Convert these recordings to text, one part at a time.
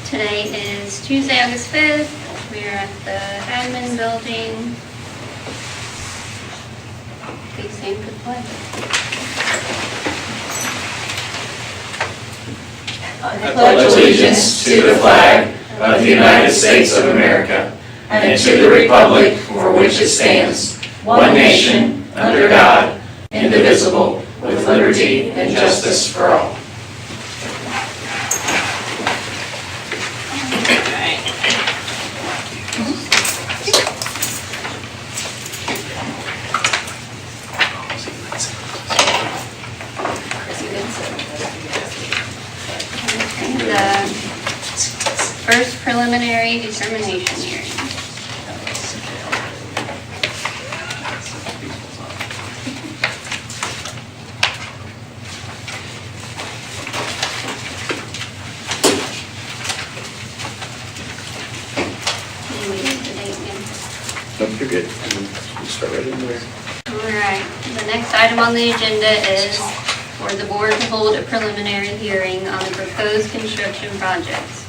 Today is Tuesday, August 5th. We're at the admin building. Please stand for the pledge. I pledge allegiance to the flag of the United States of America and to the republic for which it stands, one nation, under God, indivisible, with liberty and justice for all. The first preliminary determination hearing. Nope, you're good. You start right in there. All right, the next item on the agenda is for the board to hold a preliminary hearing on the proposed construction projects.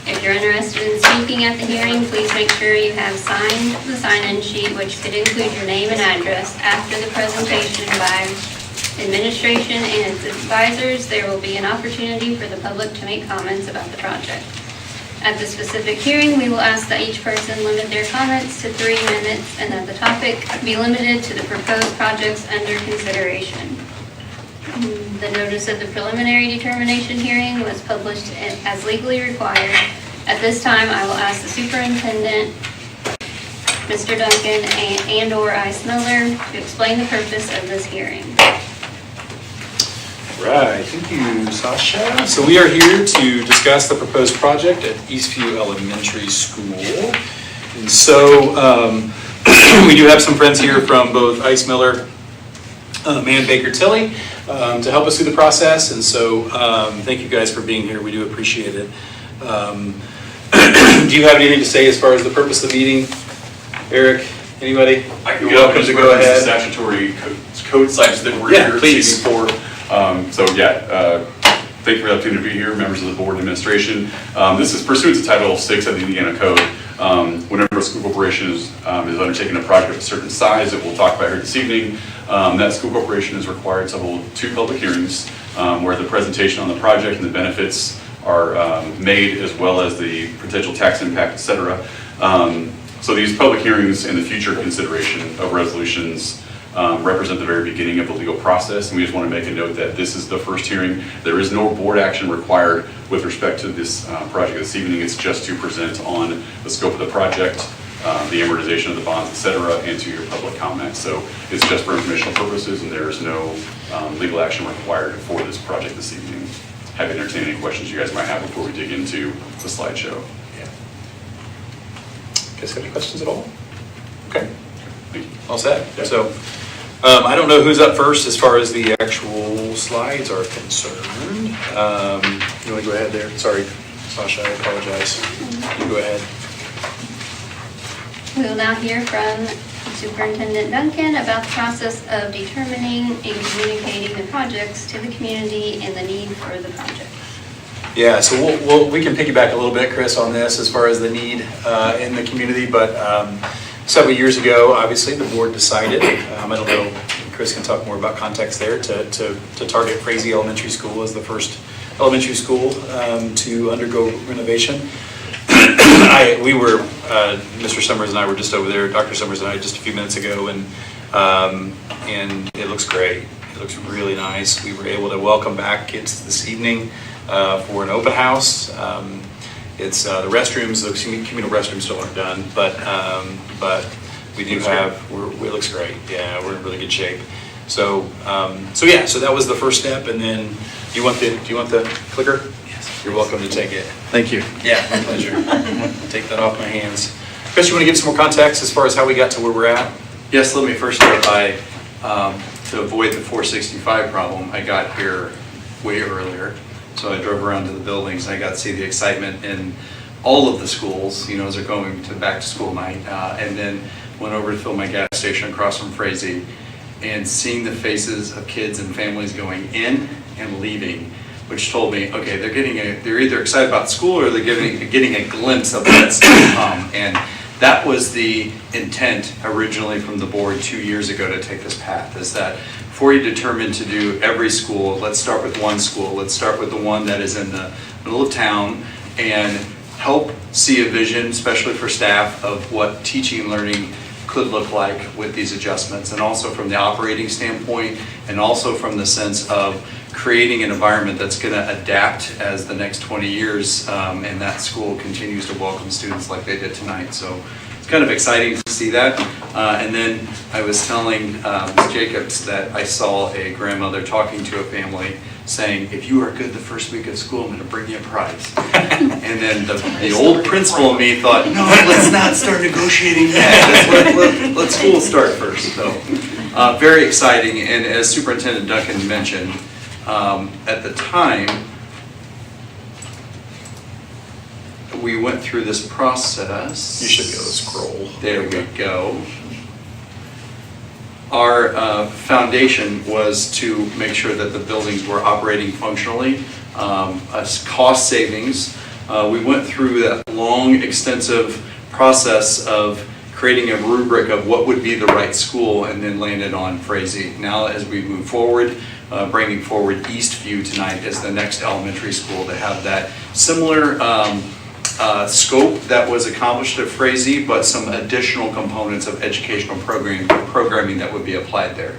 If you're interested in speaking at the hearing, please make sure you have signed the sign-in sheet, which could include your name and address. After the presentation by administration and its advisors, there will be an opportunity for the public to make comments about the project. At the specific hearing, we will ask that each person limit their comments to 3 minutes and that the topic be limited to the proposed projects under consideration. The notice of the preliminary determination hearing was published as legally required. At this time, I will ask the superintendent, Mr. Duncan, and/or Ice Miller to explain the purpose of this hearing. Right, thank you, Sasha. So we are here to discuss the proposed project at Eastview Elementary School. And so we do have some friends here from both Ice Miller and Baker Tilly to help us through the process. And so thank you guys for being here. We do appreciate it. Do you have anything to say as far as the purpose of the meeting? Eric, anybody? You're welcome to go ahead. Statutory code sites that we're here please. seeking for. Thank you for the opportunity to be here, members of the board and administration. This is pursuant to Title 6 of the Indiana Code. Whenever a school corporation is undertaking a project of a certain size that we'll talk about here this evening, that school corporation is required to hold 2 public hearings where the presentation on the project and the benefits are made, as well as the potential tax impact, etc. So these public hearings and the future consideration of resolutions represent the very beginning of the legal process, and we just want to make a note that this is the first hearing. There is no board action required with respect to this project this evening. It's just to present on the scope of the project, the amortization of the bonds, etc., and to your public comment. So it's just for informational purposes, and there is no legal action required for this project this evening. Happy to entertain any questions you guys might have before we dig into the slideshow. Yeah. Guys have any questions at all? Okay. Thank you. All set? Yeah. So, I don't know who's up first as far as the actual slides are concerned. You want to go ahead there? Sorry, Sasha, I apologize. You go ahead. We will now hear from Superintendent Duncan about the process of determining and communicating the projects to the community and the need for the project. Yeah, so we can piggyback a little bit, Chris, on this as far as the need in the community, but several years ago, obviously, the board decided, I don't know, Chris can talk more about context there, to target Frazee Elementary School as the first elementary school to undergo renovation. Mr. Summers and I were just over there, Dr. Summers and I, just a few minutes ago, and it looks great. It looks really nice. We were able to welcome back kids this evening for an open house. It's the restrooms, the communal restrooms still aren't done, but we do have. It looks great. Yeah, we're in really good shape. So that was the first step. And then, do you want the clicker? Yes. You're welcome to take it. Thank you. Yeah, my pleasure. Take that off my hands. Chris, you want to give some more context as far as how we got to where we're at? Yes, let me first start by, to avoid the 465 problem, I got here way earlier. So I drove around to the buildings and I got to see the excitement in all of the schools, as they're going to back to school night. And then went over to fill my gas station across from Frazee, and seeing the faces of kids and families going in and leaving which told me, okay, they're either excited about school or they're getting a glimpse of what's to come. And that was the intent originally from the board 2 years ago to take this path, is that before you determine to do every school, let's start with one school. Let's start with the one that is in the middle of town and help see a vision, especially for staff, of what teaching and learning could look like with these adjustments, and also from the operating standpoint, and also from the sense of creating an environment that's going to adapt as the next 20 years and that school continues to welcome students like they did tonight. So it's kind of exciting to see that. And then I was telling Ms. Jacobs that I saw a grandmother talking to a family saying, if you are good the first week of school, I'm going to bring you a prize. And then the old principal in me thought, no, let's not start negotiating that. Let school start first. So very exciting. And as Superintendent Duncan mentioned, at the time, we went through this process. You should be able to scroll. There we go. Our foundation was to make sure that the buildings were operating functionally, as cost savings. We went through that long, extensive process of creating a rubric of what would be the right school, and then landed on Frazee. Now, as we move forward, bringing forward Eastview tonight as the next elementary school to have that similar scope that was accomplished at Frazee, but some additional components of educational programming that would be applied there.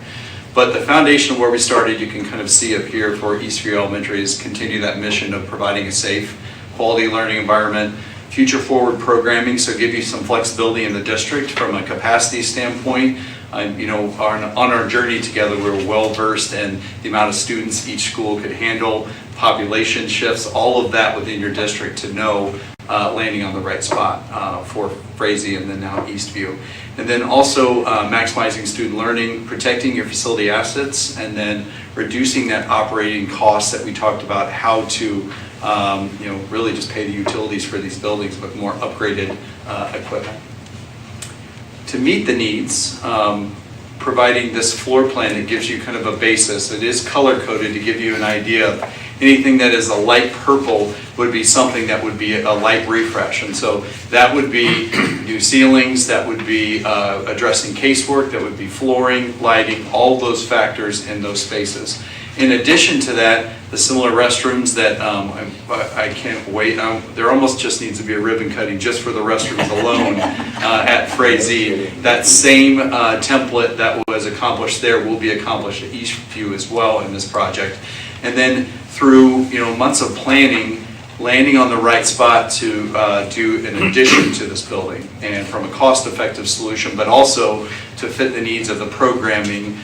But the foundation of where we started, you can kind of see up here for Eastview Elementary, is continue that mission of providing a safe, quality learning environment, future forward programming, so give you some flexibility in the district from a capacity standpoint. You know, on our journey together, we were well versed in the amount of students each school could handle, population shifts, all of that within your district to know landing on the right spot for Frazee and then now Eastview. And then also maximizing student learning, protecting your facility assets, and then reducing that operating cost that we talked about, how to you know, really just pay the utilities for these buildings with more upgraded equipment. To meet the needs, providing this floor plan that gives you kind of a basis. It is color coded to give you an idea of anything that is a light purple would be something that would be a light refresh. And so that would be new ceilings, that would be addressing casework, that would be flooring, lighting, all those factors in those spaces. In addition to that, the similar restrooms that I can't wait, there almost just needs to be a ribbon cutting just for the restrooms alone at Frazee. That same template that was accomplished there will be accomplished at Eastview as well in this project. And then through months of planning, landing on the right spot to do an addition to this building, and from a cost-effective solution, but also to fit the needs of the programming,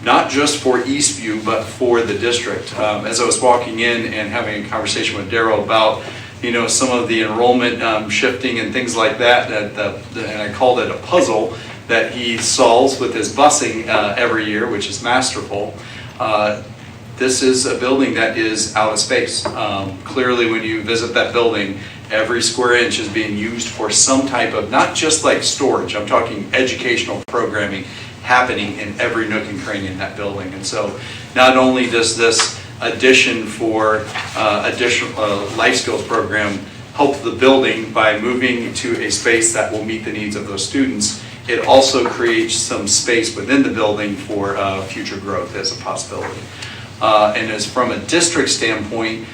not just for Eastview, but for the district. As I was walking in and having a conversation with Darryl about some of the enrollment shifting and things like that, and I called it a puzzle that he solves with his busing every year, which is masterful. This is a building that is out of space. Clearly, when you visit that building, every square inch is being used for some type of, not just like storage, I'm talking educational programming happening in every nook and cranny in that building. And so not only does this addition for additional life skills program help the building by moving to a space that will meet the needs of those students, it also creates some space within the building for future growth as a possibility. And as from a district standpoint,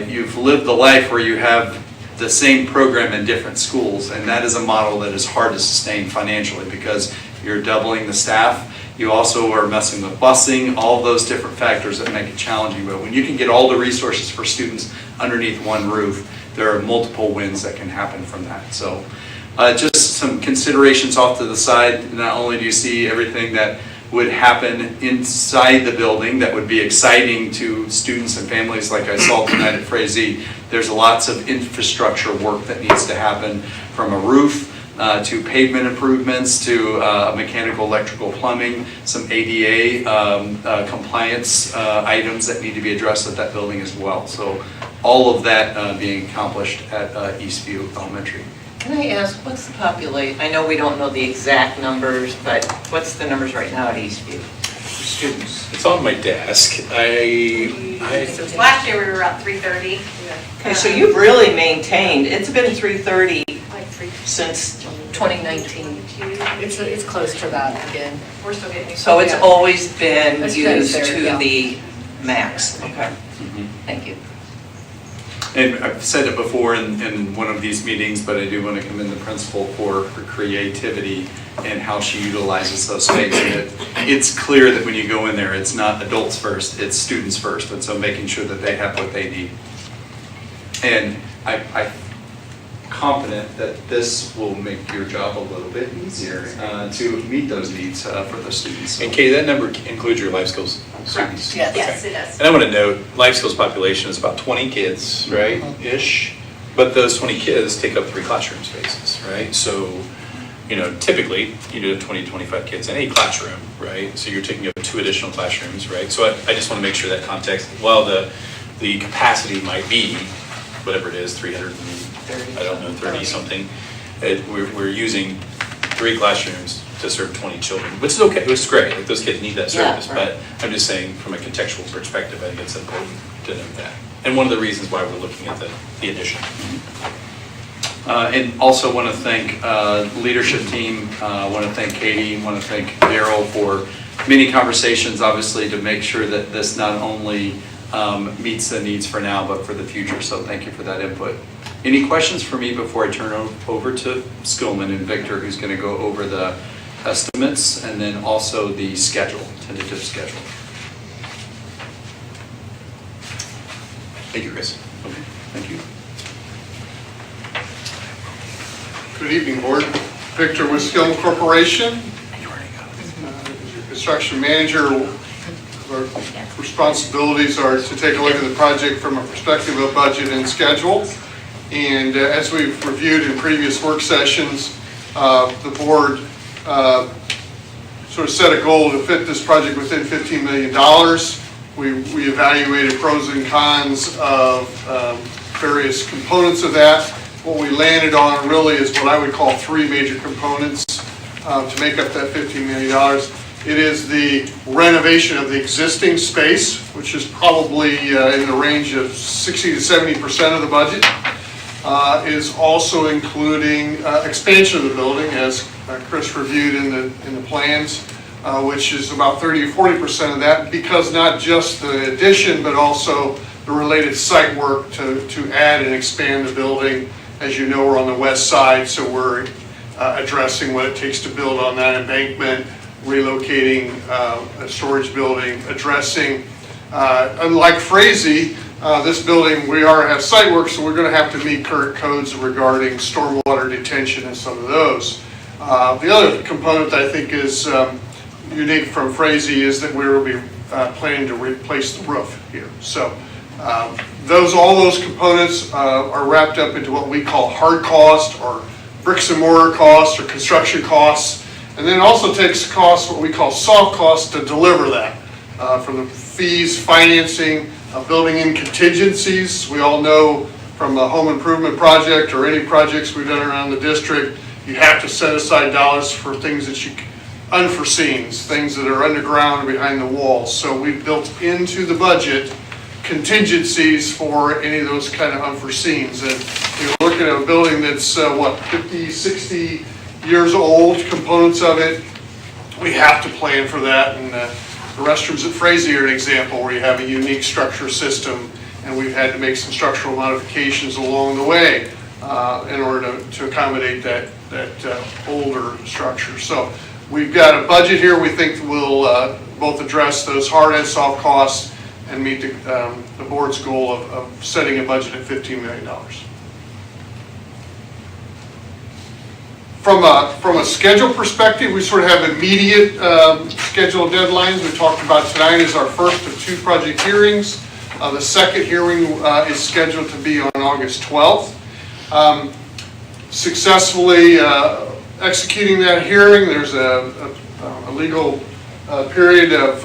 you've lived the life where you have the same program in different schools, and that is a model that is hard to sustain financially because you're doubling the staff. You also are messing with busing, all those different factors that make it challenging. But when you can get all the resources for students underneath one roof, there are multiple wins that can happen from that. So just some considerations off to the side. Not only do you see everything that would happen inside the building that would be exciting to students and families like I saw tonight at Frazee, there's lots of infrastructure work that needs to happen, from a roof to pavement improvements to mechanical, electrical, plumbing, some ADA compliance items that need to be addressed at that building as well. So all of that being accomplished at Eastview Elementary. Can I ask, what's the population? I know we don't know the exact numbers, but what's the numbers right now at Eastview for students? It's on my desk. I Right. Since last year, we were at 3:30. Okay, so you've really maintained, it's been 3:30 Like 3. since 2019. It's close to that again. We're still getting used to So it's Yeah. always been It's used been there, yeah. to the max, okay, Mhm. thank you. And I've said it before in one of these meetings, but I do want to commend the principal for her creativity and how she utilizes those spaces. And it's clear that when you go in there, it's not adults first, it's students first, and so making sure that they have what they need. And I'm confident that this will make your job a little bit easier to meet those needs for those students. And Katie, that number includes your life skills students? Yes. Yes, it does. And I want to note, life skills population is about 20 kids, right, ish? But those 20 kids take up 3 classroom spaces, right? So, typically, you do have 20 to 25 kids in any classroom, right? So you're taking up 2 additional classrooms, right? So I just want to make sure that context, while the capacity might be, whatever it is, 300 and, I don't know, 30 something, we're using 3 classrooms to serve 20 children, which is okay, which is great, like those kids need that Yeah, service, right. but I'm just saying, from a contextual perspective, I think it's important to note that. And one of the reasons why we're looking at the addition. And also want to thank leadership team, want to thank Katie, want to thank Daryl for many conversations, obviously, to make sure that this not only meets the needs for now, but for the future. So thank you for that input. Any questions for me before I turn over to Skillman and Victor, who's going to go over the estimates and then also the schedule, tentative schedule? Thank you, Chris. Okay, thank you. Good evening, Board. Victor with Skillman Corporation. As your construction manager, our responsibilities are to take a look at the project from a perspective of budget and schedule. And as we've reviewed in previous work sessions, the board sort of set a goal to fit this project within $15 million. We evaluated pros and cons of various components of that. What we landed on really is what I would call 3 major components to make up that $15 million. It is the renovation of the existing space, which is probably in the range of 60 to 70% of the budget. Is also including expansion of the building, as Chris reviewed in the plans, which is about 30 to 40% of that, because not just the addition, but also the related site work to add and expand the building. As you know, we're on the west side, so we're addressing what it takes to build on that embankment, relocating a storage building, addressing, unlike Frazee, this building, we have site work, so we're going to have to meet current codes regarding stormwater detention and some of those. The other component that I think is unique from Frazee is that we will be planning to replace the roof here. So all those components are wrapped up into what we call hard cost, or bricks and mortar costs, or construction costs. And then it also takes costs, what we call soft costs, to deliver that, from the fees, financing, building in contingencies. We all know from a home improvement project or any projects we've done around the district, you have to set aside dollars for things that unforeseen, things that are underground or behind the walls. So we've built into the budget contingencies for any of those kind of unforeseens. And you look at a building that's 50, 60 years old, components of it, we have to plan for that. And the restrooms at Frazee are an example where you have a unique structure system, and we've had to make some structural modifications along the way in order to accommodate that older structure. So we've got a budget here we think will both address those hard and soft costs and meet the board's goal of setting a budget at $15 million. From a schedule perspective, we sort of have immediate schedule deadlines. We talked about tonight is our first of 2 project hearings. The second hearing is scheduled to be on August 12th. Successfully executing that hearing, there's a legal period of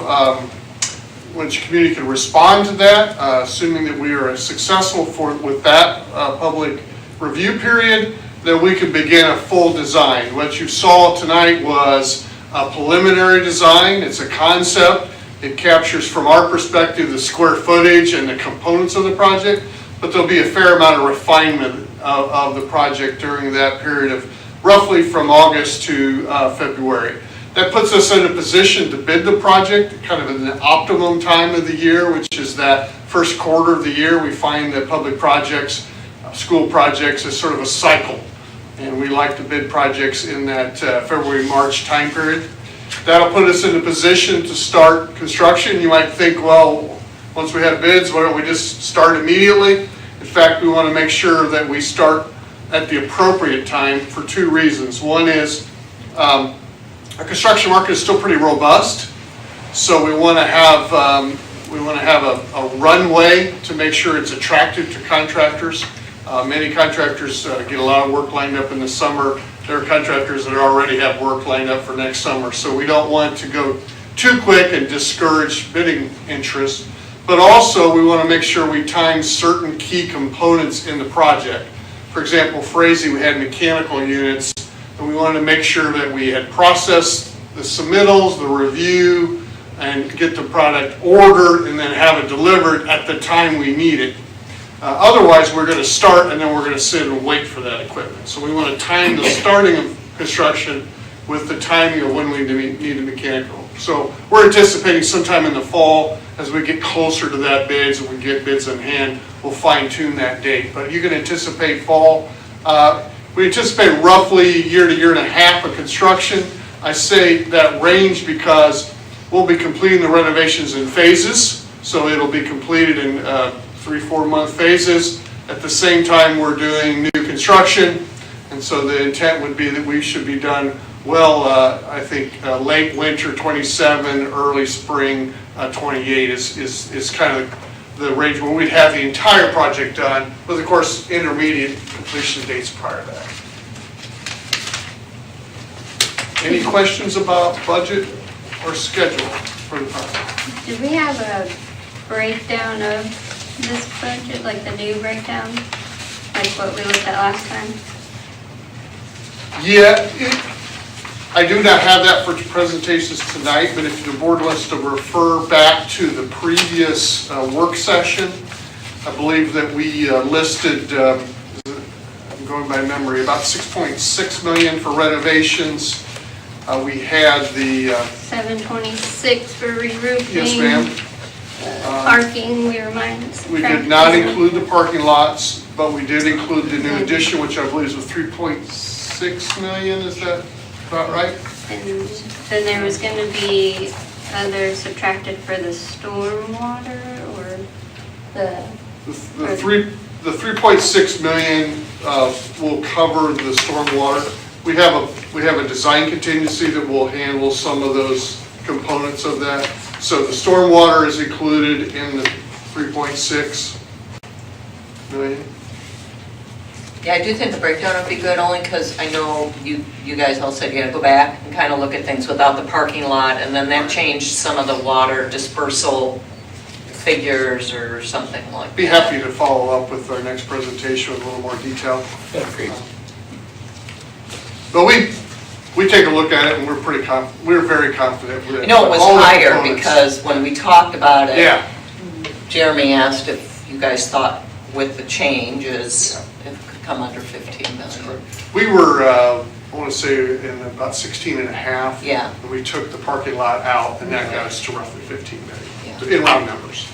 which the community can respond to that, assuming that we are successful with that public review period. Then we can begin a full design. What you saw tonight was a preliminary design. It's a concept. It captures, from our perspective, the square footage and the components of the project, but there'll be a fair amount of refinement of the project during that period of roughly from August to February. That puts us in a position to bid the project kind of in the optimum time of the year, which is that first quarter of the year. We find that public projects, school projects, is sort of a cycle. And we like to bid projects in that February, March time period. That'll put us in a position to start construction. You might think, well, once we have bids, why don't we just start immediately? In fact, we want to make sure that we start at the appropriate time for two reasons. One is our construction market is still pretty robust, so we want to have a runway to make sure it's attractive to contractors. Many contractors get a lot of work lined up in the summer. There are contractors that already have work lined up for next summer, so we don't want to go too quick and discourage bidding interest. But also, we want to make sure we time certain key components in the project. For example, Frazee, we had mechanical units, and we wanted to make sure that we had processed the submittals, the review, and get the product ordered and then have it delivered at the time we need it. Otherwise, we're going to start and then we're going to sit and wait for that equipment. So we want to time the starting of construction with the timing of when we need the mechanical. So we're anticipating sometime in the fall, as we get closer to that bids and we get bids in hand, we'll fine tune that date. But you can anticipate fall. We anticipate roughly year to year and a half of construction. I say that range because we'll be completing the renovations in phases. So it'll be completed in 3-4 month phases. At the same time, we're doing new construction. And so the intent would be that we should be done well, I think late winter 27, early spring 28 is kind of the range where we'd have the entire project done, with of course intermediate completion dates prior to that. Any questions about budget or schedule for the project? Do we have a breakdown of this budget, like the new breakdown, like what we looked at last time? Yeah, I do not have that for presentations tonight, but if the board wants to refer back to the previous work session, I believe that we listed, I'm going by memory, about 6.6 million for renovations. We had the 726 for re-roofing. yes, ma'am. Parking, we reminded. We did not include the parking lots, but we did include the new addition, which I believe was 3.6 million. Is that about right? And then there was going to be other subtracted for the stormwater or the. The 3.6 million will cover the stormwater. We have a design contingency that will handle some of those components of that. So the stormwater is included in the 3.6 million. Yeah, I do think the breakdown would be good, only because I know you guys all said you had to go back and kind of look at things without the parking lot, and then that changed some of the water dispersal figures or something like that. Be happy to follow up with our next presentation with a little more detail. Yeah, great. But we take a look at it and we're very confident with it. I know it was All the higher components. because when we talked about it, Yeah, Jeremy asked if you guys thought with the changes, it could come under 15 million. we were, I want to say in about 16 and a half. Yeah. And we took the parking lot out and that got us to roughly 15 Yeah. million, in round numbers.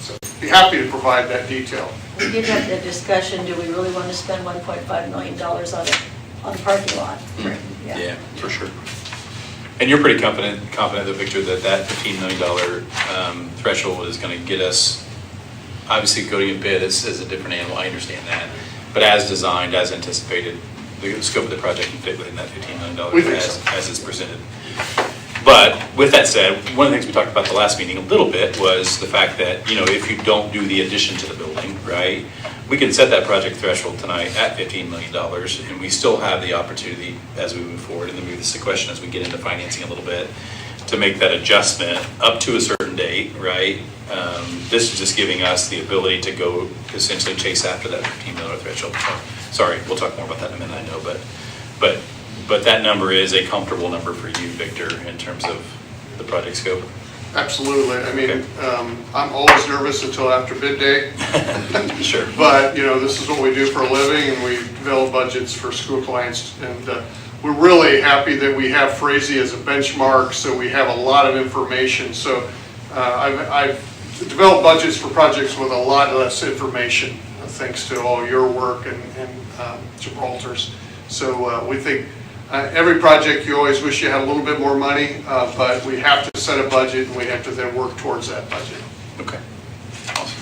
So be happy to provide that detail. We did have the discussion, do we really want to spend $1.5 million on the parking lot? Yeah, for sure. And you're pretty confident, though, Victor, that $15 million threshold is going to get us, obviously going in bid is a different animal, I understand that. But as designed, as anticipated, the scope of the project can fit within that $15 million We think so. as it's presented. But with that said, one of the things we talked about the last meeting a little bit was the fact that, if you don't do the addition to the building, right, we can set that project threshold tonight at $15 million, and we still have the opportunity as we move forward, and then maybe this is a question as we get into financing a little bit, to make that adjustment up to a certain date, right? This is just giving us the ability to go essentially chase after that $15 million threshold. Sorry, we'll talk more about that in a minute, I know, but that number is a comfortable number for you, Victor, in terms of the project scope. Absolutely. I mean, I'm always nervous until after bid day, Sure. but, you know, this is what we do for a living, and we develop budgets for school clients. And we're really happy that we have Frazee as a benchmark, so we have a lot of information. So I've developed budgets for projects with a lot less information, thanks to all your work and Gibraltar's. So we think every project, you always wish you had a little bit more money, but we have to set a budget, and we have to then work towards that budget. Okay. Awesome.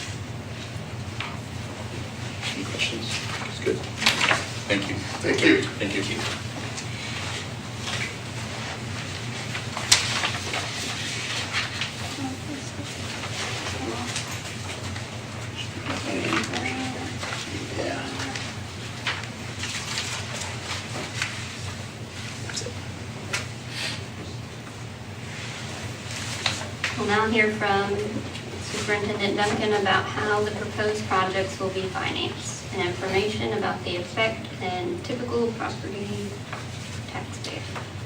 Any questions? That's good. Thank you. Thank you. Thank you, Keith. We'll now hear from Superintendent Duncan about how the proposed projects will be financed and information about the effect and typical property taxpayer.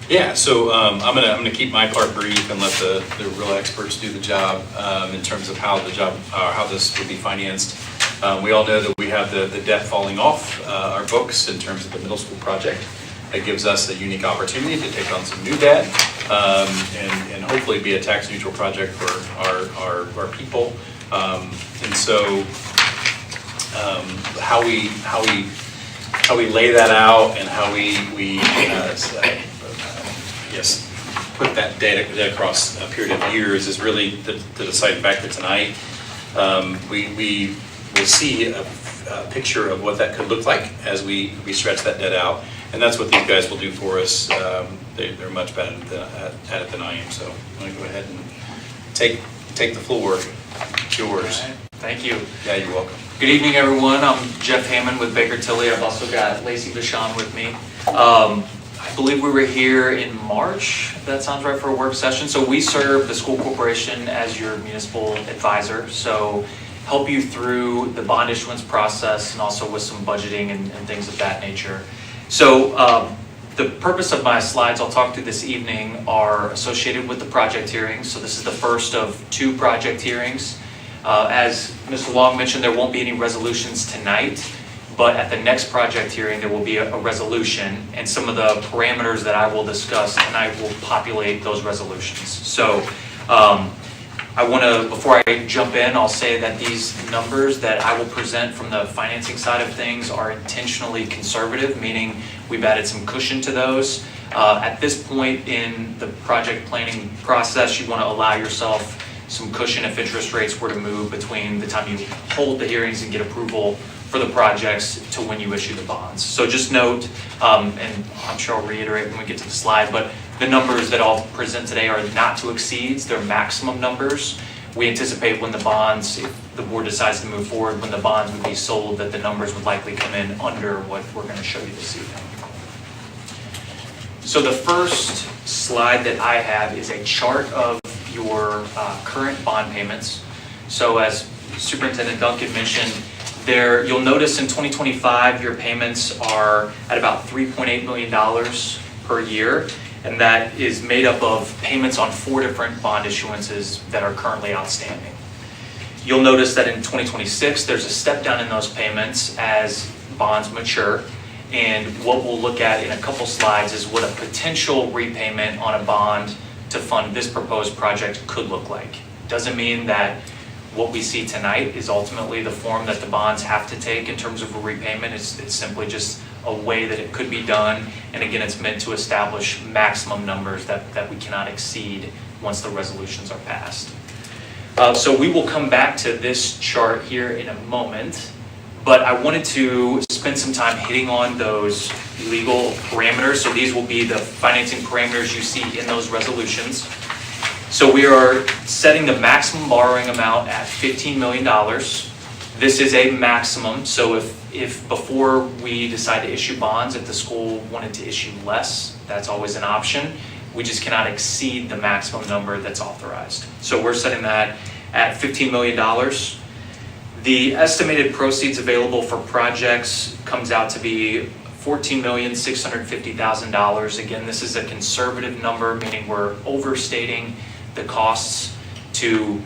Yeah, so I'm gonna keep my part brief and let the real experts do the job in terms of how this will be financed. We all know that we have the debt falling off our books in terms of the middle school project. It gives us a unique opportunity to take on some new debt and hopefully be a tax neutral project for our people. And so how we lay that out and how we put that data across a period of years is really the deciding factor tonight. We will see a picture of what that could look like as we stretch that debt out. And that's what these guys will do for us. They're much better at it than I am. So I'm going to go ahead and take the floor. It's yours. Right. Thank you. Yeah, you're welcome. Good evening, everyone. I'm Jeff Hammond with Baker Tilly. I've also got Lacey Vachon with me. I believe we were here in March, if that sounds right, for a work session. So we serve the school corporation as your municipal advisor. So help you through the bond issuance process and also with some budgeting and things of that nature. So the purpose of my slides I'll talk through this evening are associated with the project hearings. So this is the first of 2 project hearings. As Mr. Long mentioned, there won't be any resolutions tonight, but at the next project hearing there will be a resolution, and some of the parameters that I will discuss tonight will populate those resolutions. So I want to, before I jump in, I'll say that these numbers that I will present from the financing side of things are intentionally conservative, meaning we've added some cushion to those. At this point in the project planning process, you want to allow yourself some cushion if interest rates were to move between the time you hold the hearings and get approval for the projects to when you issue the bonds. So just note, and I'm sure I'll reiterate when we get to the slide, but the numbers that I'll present today are not to exceeds, they're maximum numbers. We anticipate when the bonds, if the board decides to move forward, when the bonds would be sold, that the numbers would likely come in under what we're going to show you this evening. So the first slide that I have is a chart of your current bond payments. So as Superintendent Duncan mentioned, you'll notice in 2025 your payments are at about $3.8 million per year, and that is made up of payments on 4 different bond issuances that are currently outstanding. You'll notice that in 2026 there's a step down in those payments as bonds mature, and what we'll look at in a couple slides is what a potential repayment on a bond to fund this proposed project could look like. Doesn't mean that what we see tonight is ultimately the form that the bonds have to take in terms of a repayment. It's simply just a way that it could be done, and again, it's meant to establish maximum numbers that we cannot exceed once the resolutions are passed. So we will come back to this chart here in a moment, but I wanted to spend some time hitting on those legal parameters. So these will be the financing parameters you see in those resolutions. So we are setting the maximum borrowing amount at $15 million. This is a maximum, so if before we decide to issue bonds, if the school wanted to issue less, that's always an option. We just cannot exceed the maximum number that's authorized. So we're setting that at $15 million. The estimated proceeds available for projects comes out to be $14,650,000. Again, this is a conservative number, meaning we're overstating the costs to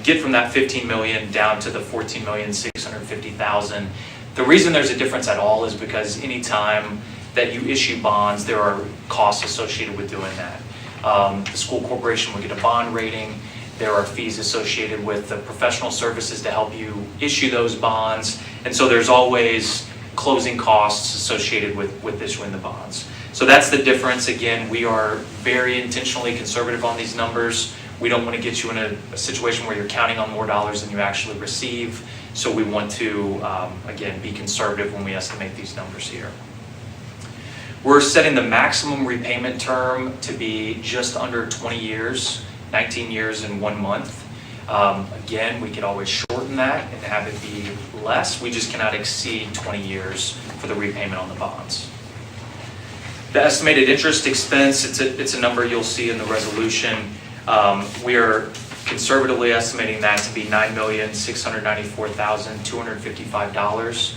get from that 15 million down to the 14,650,000. The reason there's a difference at all is because anytime that you issue bonds, there are costs associated with doing that. The school corporation will get a bond rating. There are fees associated with the professional services to help you issue those bonds. And so there's always closing costs associated with issuing the bonds. So that's the difference. Again, we are very intentionally conservative on these numbers. We don't want to get you in a situation where you're counting on more dollars than you actually receive. So we want to, again, be conservative when we estimate these numbers here. We're setting the maximum repayment term to be just under 20 years, 19 years and 1 month. Again, we could always shorten that and have it be less. We just cannot exceed 20 years for the repayment on the bonds. The estimated interest expense, it's a number you'll see in the resolution. We are conservatively estimating that to be $9,694,255.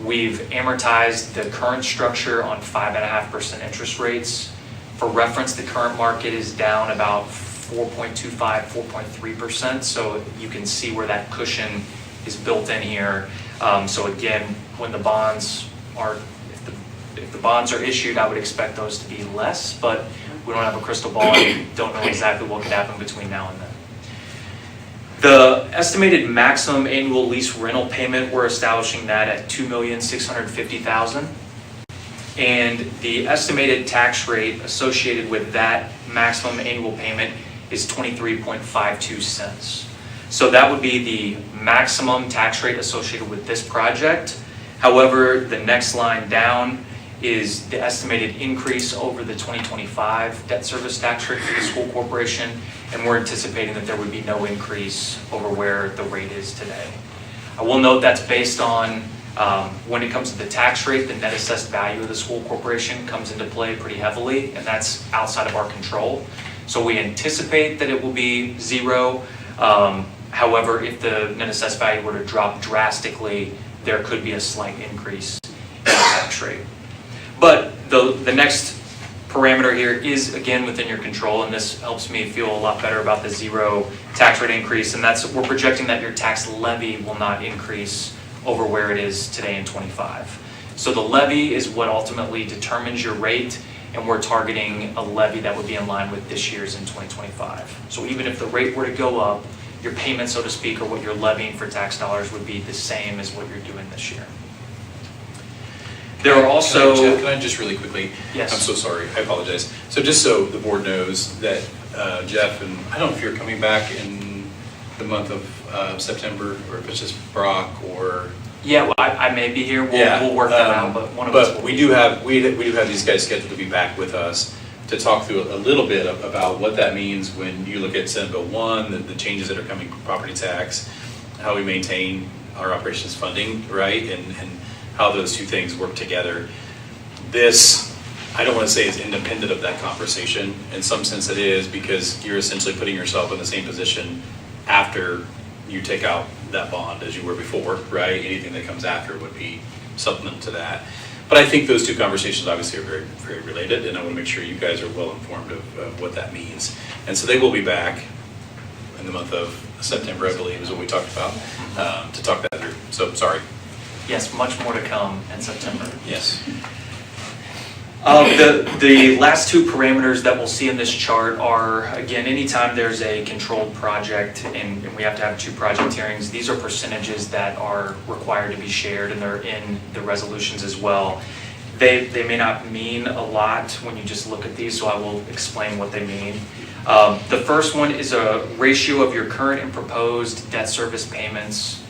We've amortized the current structure on 5.5% interest rates. For reference, the current market is down about 4.25, 4.3%, so you can see where that cushion is built in here. So again, when the bonds are, if the bonds are issued, I would expect those to be less, but we don't have a crystal ball and don't know exactly what could happen between now and then. The estimated maximum annual lease rental payment, we're establishing that at $2,650,000. And the estimated tax rate associated with that maximum annual payment is 23.52 cents. So that would be the maximum tax rate associated with this project. However, the next line down is the estimated increase over the 2025 debt service tax rate for the school corporation, and we're anticipating that there would be no increase over where the rate is today. I will note that's based on when it comes to the tax rate, the net assessed value of the school corporation comes into play pretty heavily, and that's outside of our control. So we anticipate that it will be zero. However, if the net assessed value were to drop drastically, there could be a slight increase in the tax rate. But the next parameter here is again within your control, and this helps me feel a lot better about the zero tax rate increase, and that's we're projecting that your tax levy will not increase over where it is today in 25. So the levy is what ultimately determines your rate, and we're targeting a levy that would be in line with this year's in 2025. So even if the rate were to go up, your payment, so to speak, or what you're levying for tax dollars would be the same as what you're doing this year. There are also... Jeff, can I just really quickly? Yes. I'm so sorry, I apologize. So just so the board knows that Jeff, and I don't know if you're coming back in the month of September, or if it's just Brock, or... Yeah, well, I may be here, we'll work that out, but one of us will. But we do have these guys scheduled to be back with us to talk through a little bit about what that means when you look at Senate Bill 1, the changes that are coming from property tax, how we maintain our operations funding, right, and how those two things work together. This, I don't want to say is independent of that conversation. In some sense it is, because you're essentially putting yourself in the same position after you take out that bond as you were before, right? Anything that comes after would be supplement to that. But I think those two conversations obviously are very, very related, and I want to make sure you guys are well informed of what that means. And so they will be back in the month of September, I believe, is what we talked about, to talk that through. So, sorry. Yes, much more to come in September. Yes. The last two parameters that we'll see in this chart are, again, anytime there's a controlled project and we have to have two project hearings, these are percentages that are required to be shared, and they're in the resolutions as well. They may not mean a lot when you just look at these, so I will explain what they mean. The first one is a ratio of your current and proposed debt service payments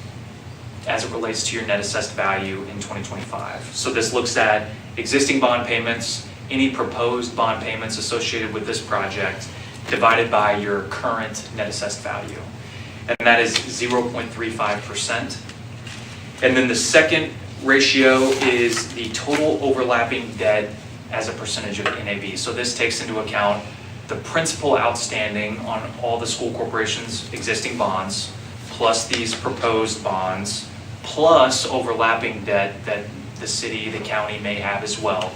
as it relates to your net assessed value in 2025. So this looks at existing bond payments, any proposed bond payments associated with this project, divided by your current net assessed value. And that is 0.35%. And then the second ratio is the total overlapping debt as a percentage of NAV. So this takes into account the principal outstanding on all the school corporation's existing bonds, plus these proposed bonds, plus overlapping debt that the city, the county may have as well,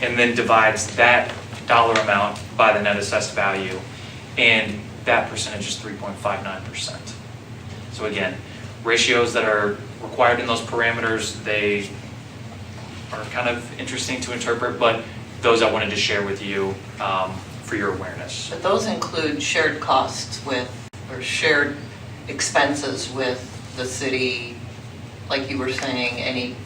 and then divides that dollar amount by the net assessed value. And that percentage is 3.59%. So again, ratios that are required in those parameters, they are kind of interesting to interpret, but those I wanted to share with you for your awareness. But those include shared costs with, or shared expenses with the city, like you were saying, any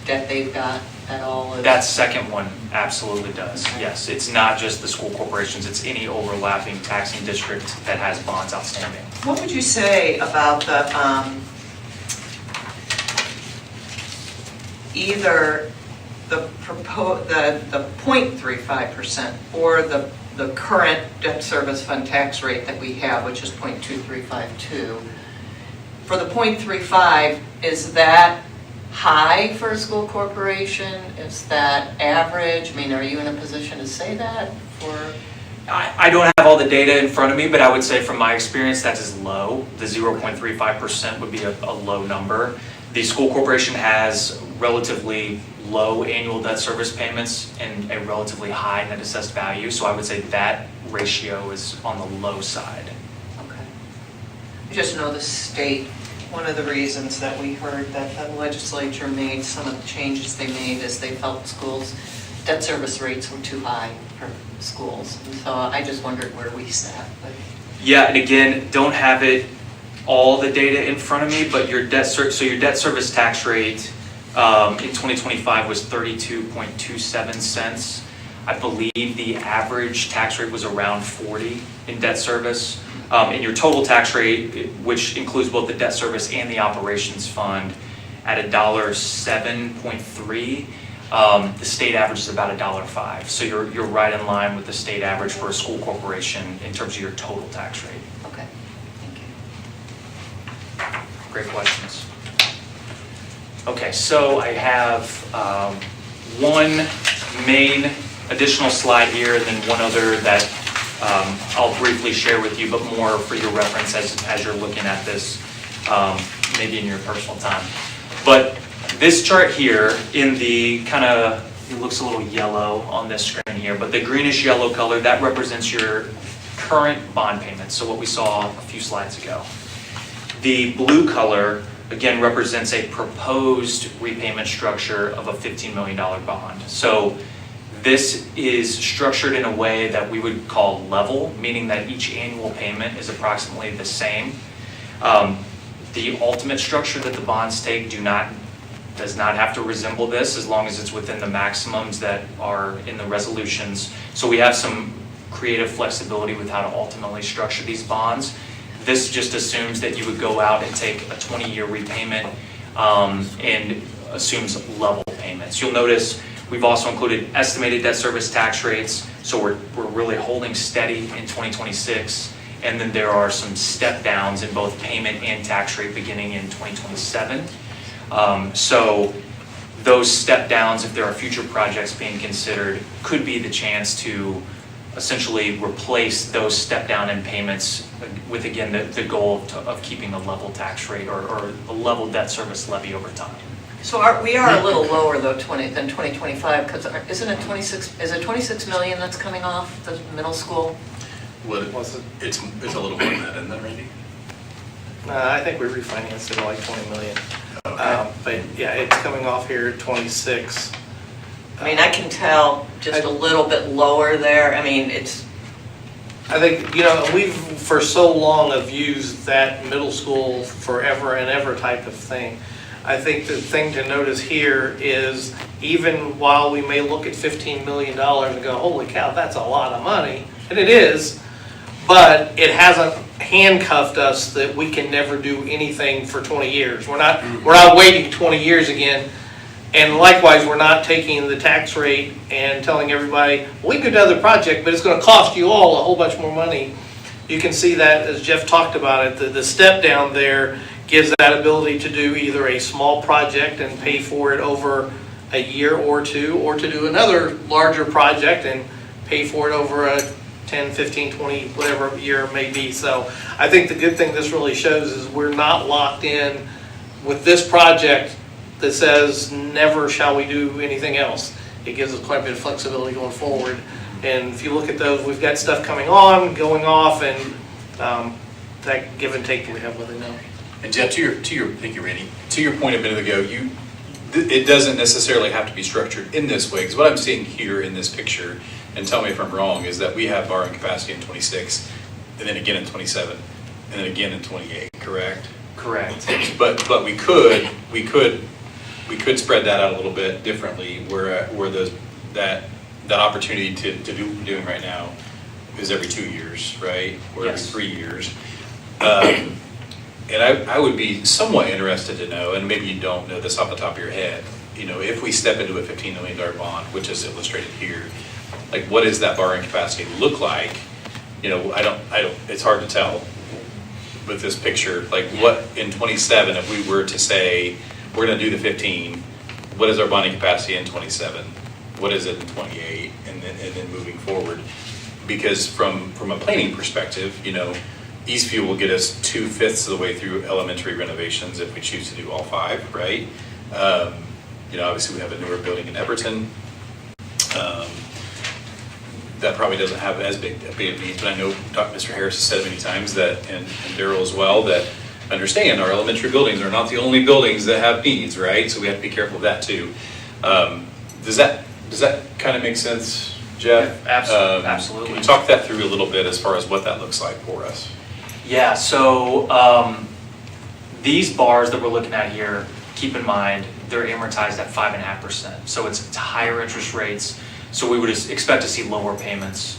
debt they've got at all? That second one absolutely does, yes. It's not just the school corporations, it's any overlapping taxing district that has bonds outstanding. What would you say about the, either the 0.35% or the current debt service fund tax rate that we have, which is 0.2352? For the 0.35, is that high for a school corporation? Is that average? I mean, are you in a position to say that for? I don't have all the data in front of me, but I would say from my experience, that is low. The 0.35% would be a low number. The school corporation has relatively low annual debt service payments and a relatively high net assessed value, so I would say that ratio is on the low side. Okay. I just know the state, one of the reasons that we heard that the legislature made some of the changes they made is they felt schools' debt service rates were too high for schools. And so I just wondered where we sat. But Yeah, and again, don't have it all the data in front of me, but your debt service tax rate in 2025 was 32.27 cents. I believe the average tax rate was around 40 in debt service. And your total tax rate, which includes both the debt service and the operations fund, at $7.3. The state average is about $5. So you're right in line with the state average for a school corporation in terms of your total tax rate. okay, thank you. Great questions. Okay, so I have one main additional slide here and then one other that I'll briefly share with you, but more for your reference as you're looking at this, maybe in your personal time. But this chart here in the kind of, it looks a little yellow on this screen here, but the greenish yellow color, that represents your current bond payments, so what we saw a few slides ago. The blue color, again, represents a proposed repayment structure of a $15 million bond. So this is structured in a way that we would call level, meaning that each annual payment is approximately the same. The ultimate structure that the bonds take does not have to resemble this as long as it's within the maximums that are in the resolutions. So we have some creative flexibility with how to ultimately structure these bonds. This just assumes that you would go out and take a 20-year repayment and assumes level payments. You'll notice we've also included estimated debt service tax rates, so we're really holding steady in 2026. And then there are some step downs in both payment and tax rate beginning in 2027. So those step downs, if there are future projects being considered, could be the chance to essentially replace those step down in payments with, again, the goal of keeping a level tax rate or a level debt service levy over time. So we are a little lower though than 2025, because isn't it 26, is it 26 million that's coming off the middle school? What was it? It's a little more than that, isn't it, Randy? I think we refinanced it at like 20 million. Okay. But yeah, it's coming off here at 26. I mean, I can tell just a little bit lower there. I mean, it's, I think, we've for so long have used that middle school forever and ever type of thing. I think the thing to notice here is even while we may look at $15 million and go, holy cow, that's a lot of money, and it is, but it hasn't handcuffed us that we can never do anything for 20 years. We're not waiting 20 years again. And likewise, we're not taking the tax rate and telling everybody, we could do another project, but it's going to cost you all a whole bunch more money. You can see that, as Jeff talked about it, the step down there gives that ability to do either a small project and pay for it over a year or two, or to do another larger project and pay for it over a 10, 15, 20, whatever year it may be. So I think the good thing this really shows is we're not locked in with this project that says never shall we do anything else. It gives us quite a bit of flexibility going forward. And if you look at those, we've got stuff coming on, going off, and that give and take that we have with it now. And Jeff, thank you, Randy. To your point a minute ago, it doesn't necessarily have to be structured in this way, because what I'm seeing here in this picture, and tell me if I'm wrong, is that we have borrowing capacity in 26, and then again in 27, and then again in 28, correct? Correct. But we could spread that out a little bit differently, where that opportunity to do what we're doing right now is every 2 years, right? Or every Yes. 3 years. And I would be somewhat interested to know, and maybe you don't know this off the top of your head, if we step into a $15 million bond, which is illustrated here, like what does that borrowing capacity look like? It's hard to tell with this picture, like what in 27, if we were to say, we're gonna do the 15, what is our bonding capacity in 27? What is it in 28? And then moving forward. Because from a planning perspective, Eastview will get us 2/5 of the way through elementary renovations if we choose to do all 5, right? Obviously we have a newer building in Everton. That probably doesn't have as big of needs, but I know Mr. Harris has said many times that, and Darrell as well, that understand our elementary buildings are not the only buildings that have needs, right? So we have to be careful of that too. Does that kind of make sense, Jeff? Absolutely. Can you talk that through a little bit as far as what that looks like for us? Yeah, so these bars that we're looking at here, keep in mind, they're amortized at 5.5%. So it's higher interest rates. So we would expect to see lower payments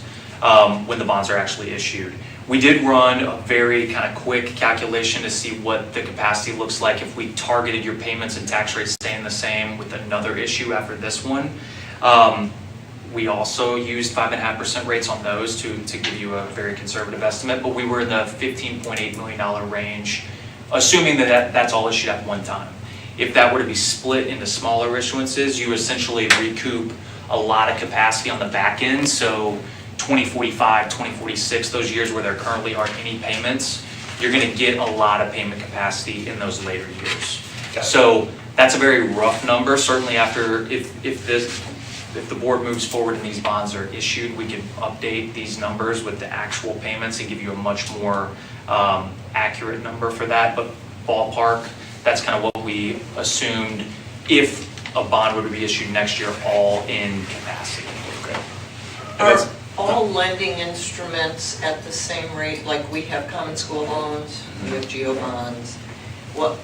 when the bonds are actually issued. We did run a very kind of quick calculation to see what the capacity looks like if we targeted your payments and tax rates staying the same with another issue after this one. We also used 5.5% rates on those to give you a very conservative estimate, but we were in the $15.8 million range, assuming that's all issued at one time. If that were to be split into smaller issuances, you essentially recoup a lot of capacity on the back end. So 2045, 2046, those years where there currently aren't any payments, you're going to get a lot of payment capacity in those later years. So that's a very rough number. Certainly after, if the board moves forward and these bonds are issued, we can update these numbers with the actual payments and give you a much more accurate number for that. But ballpark, that's kind of what we assumed if a bond were to be issued next year, all in capacity. Okay. Are all lending instruments at the same rate? Like we have common school loans, we have geo bonds. What,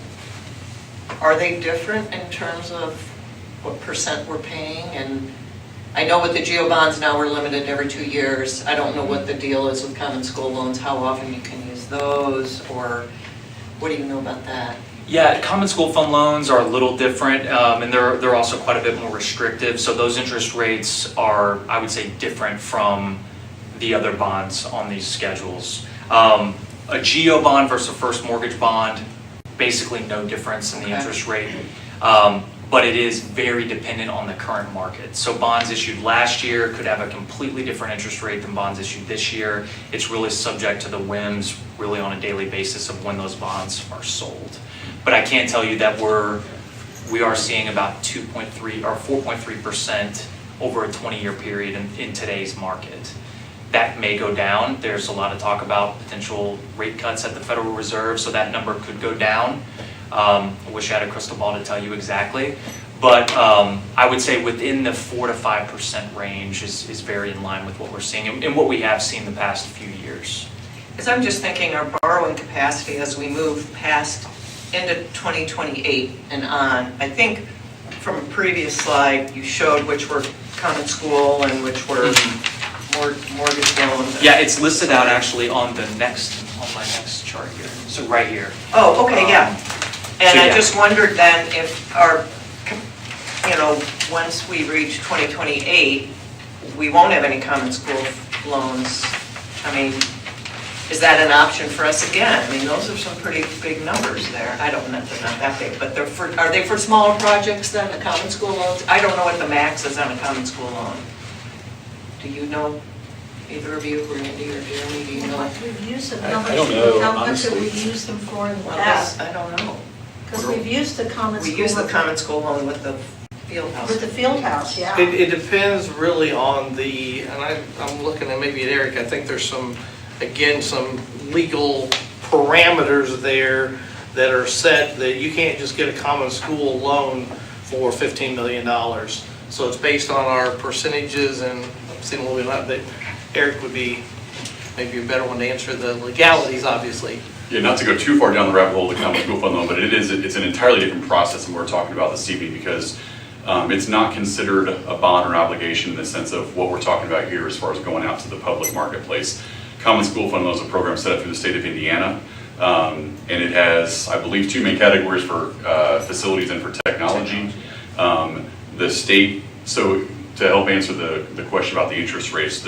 are they different in terms of what percent we're paying? And I know with the geo bonds now we're limited every 2 years. I don't know what the deal is with common school loans, how often you can use those, or what do you know about that? Yeah, common school fund loans are a little different, and they're also quite a bit more restrictive. So those interest rates are, I would say, different from the other bonds on these schedules. A GEO bond versus a first mortgage bond, basically no difference in the interest rate, but it is very dependent on the current market. So bonds issued last year could have a completely different interest rate than bonds issued this year. It's really subject to the whims, really on a daily basis of when those bonds are sold. But I can tell you that we are seeing about 2.3 or 4.3% over a 20-year period in today's market. That may go down. There's a lot of talk about potential rate cuts at the Federal Reserve, so that number could go down. I wish I had a crystal ball to tell you exactly, but I would say within the 4 to 5% range is very in line with what we're seeing and what we have seen the past few years. Because I'm just thinking our borrowing capacity as we move past into 2028 and on. I think from a previous slide, you showed which were common school and which were mortgage loans. Yeah, it's listed out actually on my next chart here. So right here. Oh, okay, yeah. And so I yeah. just wondered then if once we reach 2028, we won't have any common school loans. I mean, is that an option for us again? I mean, those are some pretty big numbers there. I don't know, they're not that big, but are they for smaller projects than the common school loans? I don't know what the max is on a common school loan. Do you know, either of you, Randy or Jeremy, do you know? We've used them, I don't know, how much have honestly. we used them for in the Well, past? I don't know. Because we've used the common school. We use the common school loan with the field house. With the field house, yeah. It depends really on and I'm looking at maybe at Eric, I think there's some legal parameters there that are set that you can't just get a common school loan for $15 million. So it's based on our percentages, and I'm seeing a little bit of that, Eric would be maybe a better one to answer the legalities, obviously. Yeah, not to go too far down the rabbit hole of the common school fund loan, but it's an entirely different process than what we're talking about this evening, because it's not considered a bond or an obligation in the sense of what we're talking about here as far as going out to the public marketplace. Common school fund loan is a program set up through the state of Indiana, and it has, I believe, two main categories for facilities and for technology. The state, so to help answer the question about the interest rates,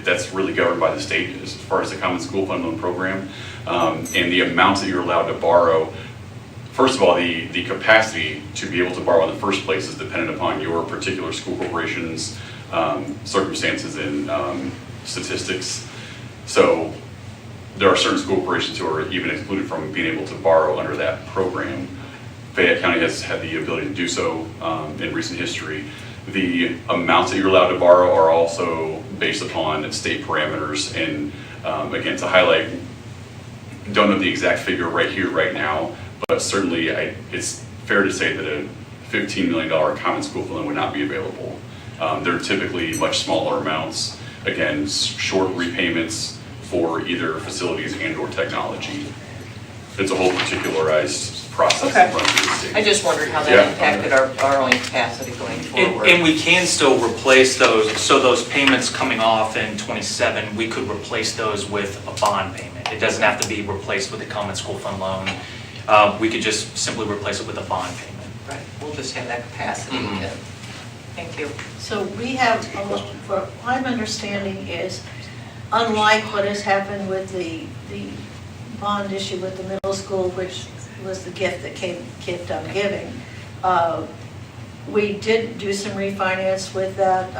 that's really governed by the state as far as the common school fund loan program. And the amounts that you're allowed to borrow, first of all, the capacity to be able to borrow in the first place is dependent upon your particular school corporation's circumstances and statistics. So there are certain school corporations who are even excluded from being able to borrow under that program. Fayette County has had the ability to do so in recent history. The amounts that you're allowed to borrow are also based upon state parameters. And again, to highlight, don't know the exact figure right here, right now, but certainly it's fair to say that a $15 million common school loan would not be available. They're typically much smaller amounts. Again, short repayments for either facilities and or technology. It's a whole particularized process that runs through the state. I just wondered how that impacted our borrowing capacity going forward. And we can still replace those, so those payments coming off in '27, we could replace those with a bond payment. It doesn't have to be replaced with a common school fund loan. We could just simply replace it with a bond payment. Right, we'll just have that capacity again. Thank you. So we have, what I'm understanding is, unlike what has happened with the bond issue with the middle school, which was the gift that kept on giving, we did do some refinance with that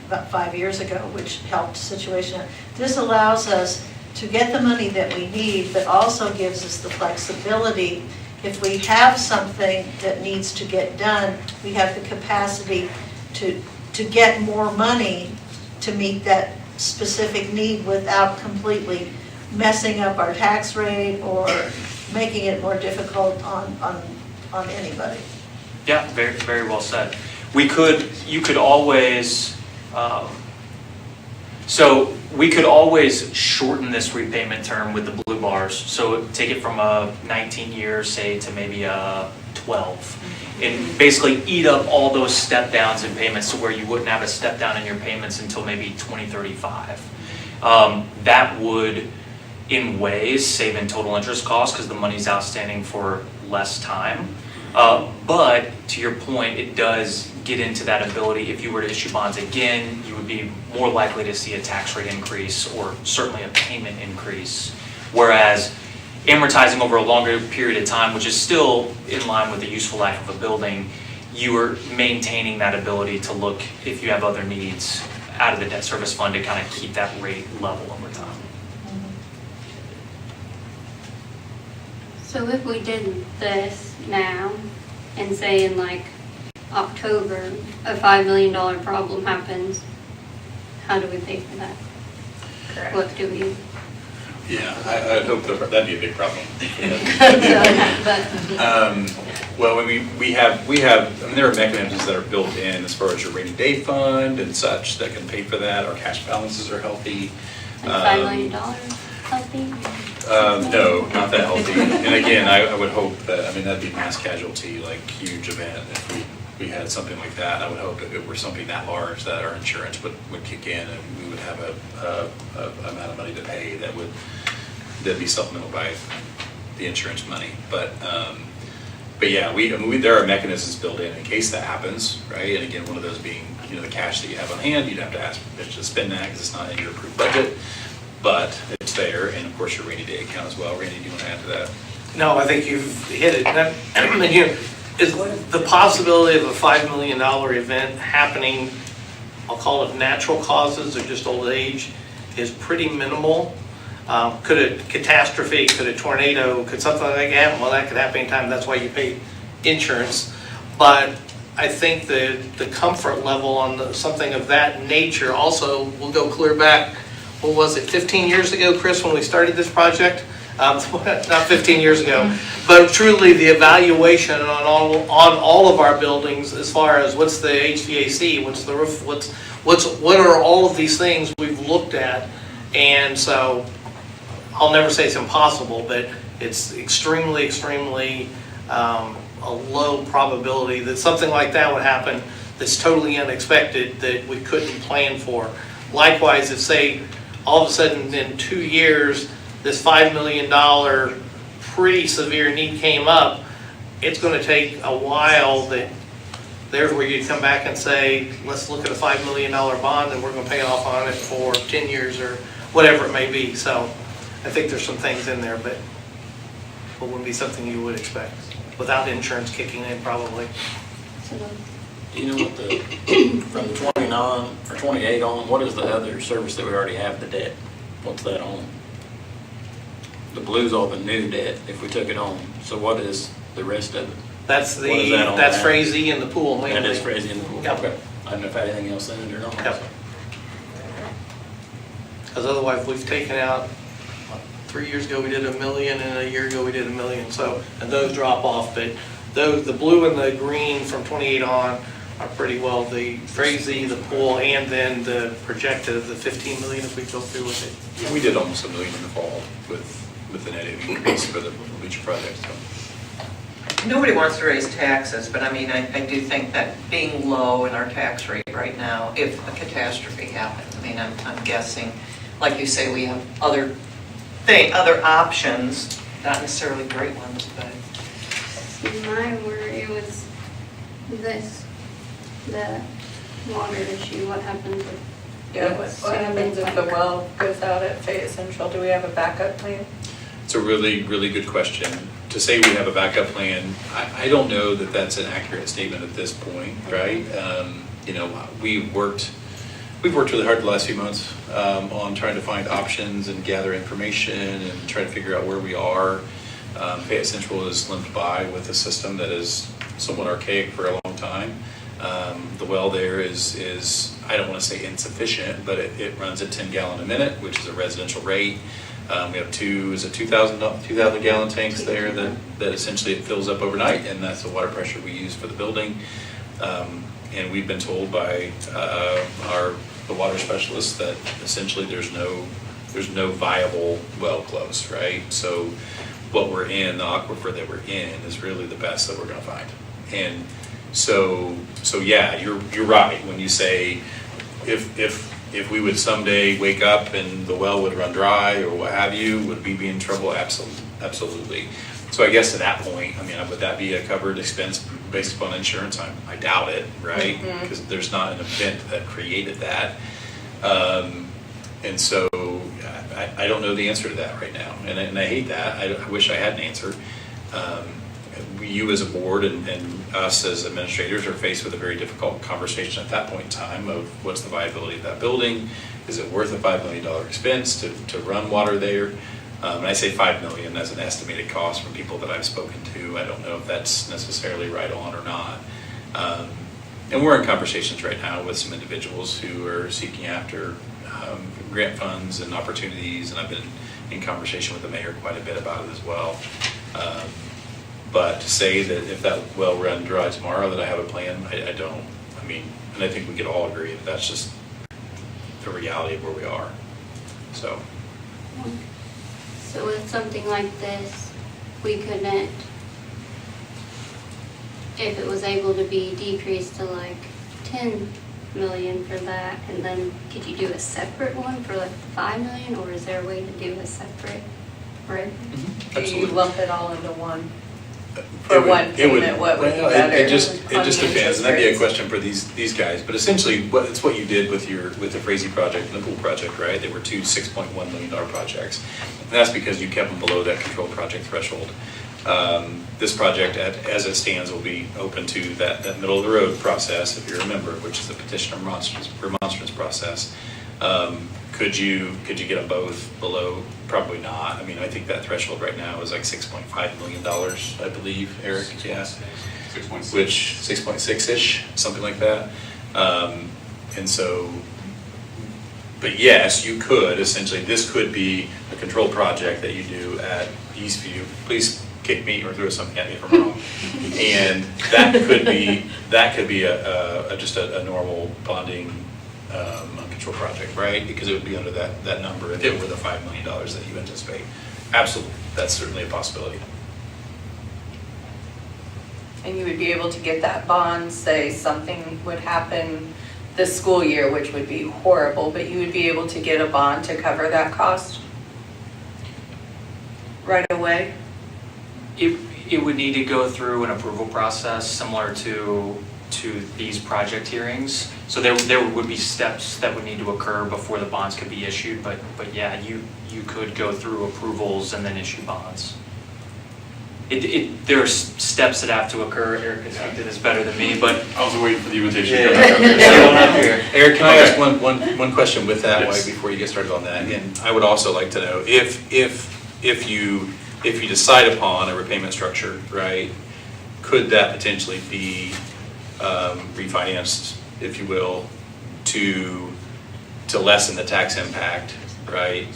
about 5 years ago, which helped the situation. This allows us to get the money that we need, but also gives us the flexibility. If we have something that needs to get done, we have the capacity to get more money to meet that specific need without completely messing up our tax rate or making it more difficult on anybody. Yeah, very, very well said. You could always, so we could always shorten this repayment term with the blue bars. So take it from a 19 years, say, to maybe a 12. And basically eat up all those step downs in payments to where you wouldn't have a step down in your payments until maybe 2035. That would, in ways, save in total interest costs because the money's outstanding for less time. But to your point, it does get into that ability. If you were to issue bonds again, you would be more likely to see a tax rate increase or certainly a payment increase. Whereas amortizing over a longer period of time, which is still in line with the useful life of a building, you are maintaining that ability to look, if you have other needs, out of the debt service fund to kind of keep that rate level over time. So if we did this now, and say in like October, a $5 million problem happens, how do we pay for that? Correct. What do we? Yeah, I'd hope that'd be a big problem. Well, I mean, we have, I mean, there are mechanisms that are built in as far as your rainy day fund and such that can pay for that. Our cash balances are healthy. Like $5 million healthy? No, not that healthy. And again, I would hope that, I mean, that'd be mass casualty, like huge event. If we had something like that, I would hope that it were something that large that our insurance would kick in and we would have a amount of money to pay that'd be supplemental by the insurance money. But yeah, there are mechanisms built in case that happens, right? And again, one of those being, the cash that you have on hand, you'd have to ask Mitch to spend that because it's not in your approved budget, but it's there. And of course, your rainy day account as well. Randy, do you want to add to that? No, I think you've hit it. Is the possibility of a $5 million event happening, I'll call it natural causes or just old age, is pretty minimal. Could a catastrophe, could a tornado, could something like that happen? Well, that could happen anytime. That's why you pay insurance. But I think the comfort level on something of that nature also will go clear back what was it, 15 years ago, Chris, when we started this project? Not 15 years ago, but truly the evaluation on all of our buildings as far as what's the HVAC, what's the roof, what are all of these things we've looked at. And so I'll never say it's impossible, but it's extremely, extremely a low probability that something like that would happen that's totally unexpected that we couldn't plan for. Likewise, if say all of a sudden in 2 years, this $5 million pretty severe need came up, it's going to take a while that there's where you come back and say, let's look at a $5 million bond and we're going to pay off on it for 10 years or whatever it may be. So I think there's some things in there, but it wouldn't be something you would expect without insurance kicking in probably. Do you know what from 29 or 28 on, what is the other service that we already have, the debt? What's that on? The blue's all the new debt if we took it on. So what is the rest of it? That's What is that on that's that? Frazee and the pool mainly. That is crazy in the pool. Yep. Okay. I don't know if anything else in it or not. Yep. Because otherwise we've taken out, 3 years ago we did $1 million and a year ago we did $1 million. So, and those drop off, but those, the blue and the green from 28 on are pretty well the Frazee, the pool, and then the projected of the 15 million if we go through with it. We did almost $1 million in the fall with the net increase for the bleacher project. So. Nobody wants to raise taxes, but I mean, I do think that being low in our tax rate right now, if a catastrophe happened, I mean, I'm guessing, like you say, we have other options, not necessarily great ones, but. My worry was this, the water issue, what happens with. Yeah, what happens if the well goes out at Fayette Central? Do we have a backup plan? It's a really, really good question. To say we have a backup plan, I don't know that that's an accurate statement at this point, right? You know, we've worked really hard the last few months on trying to find options and gather information and try to figure out where we are. Fayette Central is limped by with a system that is somewhat archaic for a long time. The well there is I don't want to say insufficient, but it runs at 10 gallon a minute, which is a residential rate. We have 2,000 gallon tanks there that essentially it fills up overnight, and that's the water pressure we use for the building. And we've been told by the water specialists that essentially there's no viable well close, right? So what we're in, the aquifer that we're in, is really the best that we're going to find. And so yeah, you're right when you say if we would someday wake up and the well would run dry or what have you, would we be in trouble? Absolutely. So I guess at that point, I mean, would that be a covered expense based upon insurance? I doubt it, right? Because there's not an event that created that. And so I don't know the answer to that right now. And I hate that. I wish I had an answer. You as a board and us as administrators are faced with a very difficult conversation at that point in time of what's the viability of that building? Is it worth a $5 million expense to run water there? And I say $5 million as an estimated cost from people that I've spoken to. I don't know if that's necessarily right on or not. And we're in conversations right now with some individuals who are seeking after grant funds and opportunities, and I've been in conversation with the mayor quite a bit about it as well. But to say that if that well run dry tomorrow that I have a plan, I don't. I mean, and I think we could all agree that that's just the reality of where we are. So with something like this, we couldn't, if it was able to be decreased to like 10 million for that, and then could you do a separate one for like 5 million, or is there a way to do a separate, right? Do you lump it all into one? It For would- one it would- payment, what would be well, better? It just on the depends, interest and that'd be a rates? question for these guys. But essentially, it's what you did with the Frazee project and the pool project, right? They were two $6.1 million projects, and that's because you kept them below that control project threshold. This project, as it stands, will be open to that middle of the road process, if you remember, which is the petition remonstrance process. Could you get them both below? Probably not. I mean, I think that threshold right now is like $6.5 million, I believe, Eric, yeah. 6.6. Which, 6.6-ish, something like that. And so But yes, you could, essentially, this could be a control project that you do at Eastview. Please kick me or throw something at me if I'm wrong. And that could be just a normal bonding control project, right? Because it would be under that number if it were the $5 million that you anticipate. Absolutely, that's certainly a possibility. And you would be able to get that bond, say something would happen this school year, which would be horrible, but you would be able to get a bond to cover that cost right away? It would need to go through an approval process similar to these project hearings. So there would be steps that would need to occur before the bonds could be issued, but yeah, you could go through approvals and then issue bonds. There are steps that have to occur. Eric can speak to this better than me, but. I was waiting for the invitation to Yeah. come back up here. Come on up here. Eric, can I Okay. ask one question with that, Yes. before you get started on that? And I would also like to know, if you decide upon a repayment structure, right, could that potentially be refinanced, if you will, to lessen the tax impact, right?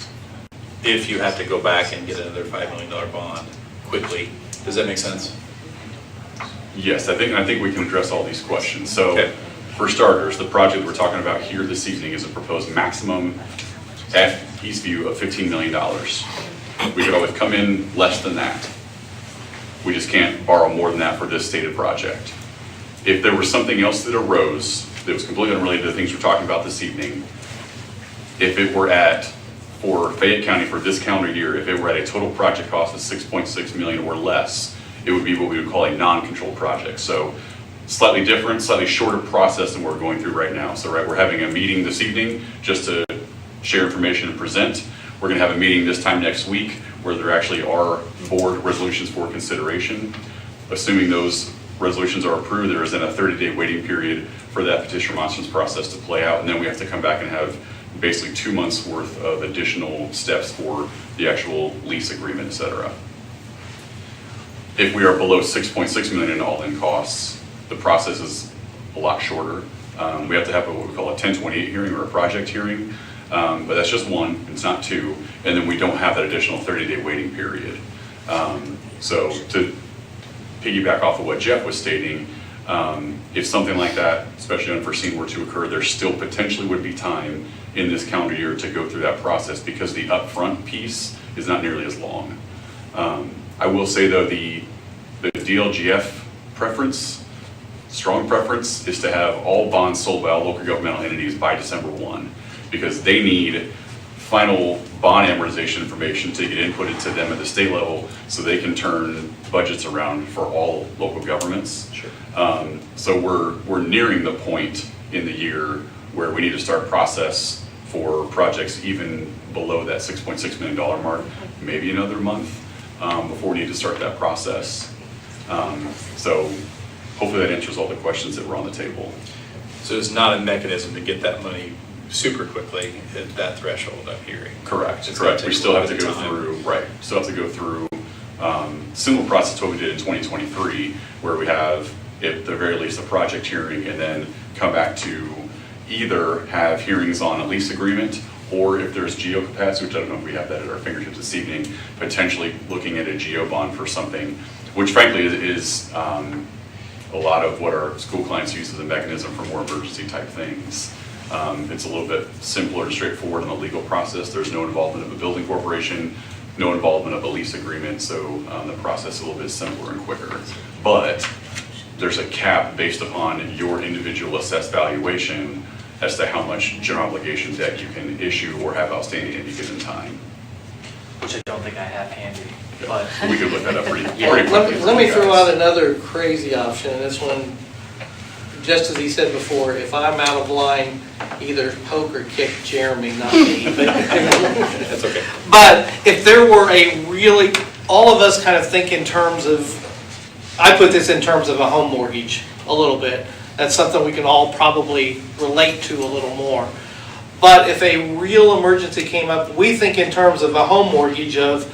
If you have to go back and get another $5 million bond quickly. Does that make sense? Yes, I think we can address all these questions. So, Okay. for starters, the project we're talking about here this evening is a proposed maximum at Eastview of $15 million. We could always come in less than that. We just can't borrow more than that for this stated project. If there was something else that arose that was completely unrelated to the things we're talking about this evening, if it were for Fayette County for this calendar year, if it were at a total project cost of $6.6 million or less, it would be what we would call a non-controlled project. So slightly different, slightly shorter process than we're going through right now. So we're having a meeting this evening just to share information and present. We're going to have a meeting this time next week where there actually are board resolutions for consideration. Assuming those resolutions are approved, there is then a 30-day waiting period for that petition remonstrance process to play out, and then we have to come back and have basically 2 months worth of additional steps for the actual lease agreement, et cetera. If we are below $6.6 million in all-in costs, the process is a lot shorter. We have to have what we call a 1028 hearing or a project hearing, but that's just one, it's not two, and then we don't have that additional 30-day waiting period. So to piggyback off of what Jeff was stating, if something like that, especially unforeseen, were to occur, there still potentially would be time in this calendar year to go through that process because the upfront piece is not nearly as long. I will say though, the DLGF preference, strong preference, is to have all bonds sold by all local governmental entities by December 1, because they need final bond amortization information to get inputted to them at the state level so they can turn budgets around for all local governments. Sure. So we're nearing the point in the year where we need to start process for projects even below that $6.6 million mark, maybe another month before we need to start that process. So hopefully that answers all the questions that were on the table. So there's not a mechanism to get that money super quickly at that threshold, I'm hearing. Correct, It's correct. gonna We take still a have to little go bit of time. through, right, still have to go through similar process to what we did in 2023, where we have, at the very least, a project hearing and then come back to either have hearings on a lease agreement, or if there's geo capacity, which I don't know if we have that at our fingertips this evening, potentially looking at a geo bond for something, which frankly is a lot of what our school clients use as a mechanism for more emergency type things. It's a little bit simpler and straightforward in the legal process. There's no involvement of a building corporation, no involvement of a lease agreement, so the process is a little bit simpler and quicker. But there's a cap based upon your individual assessed valuation as to how much general obligation debt you can issue or have outstanding at any given time. Which I don't think I have handy, but. We could look that up pretty Yeah. quickly. Let me throw out another crazy option, and this one, just as he said before, if I'm out of line, either poke or kick Jeremy, not me. That's okay. But if there were a really, all of us kind of think in terms of, I put this in terms of a home mortgage a little bit. That's something we can all probably relate to a little more. But if a real emergency came up, we think in terms of a home mortgage of,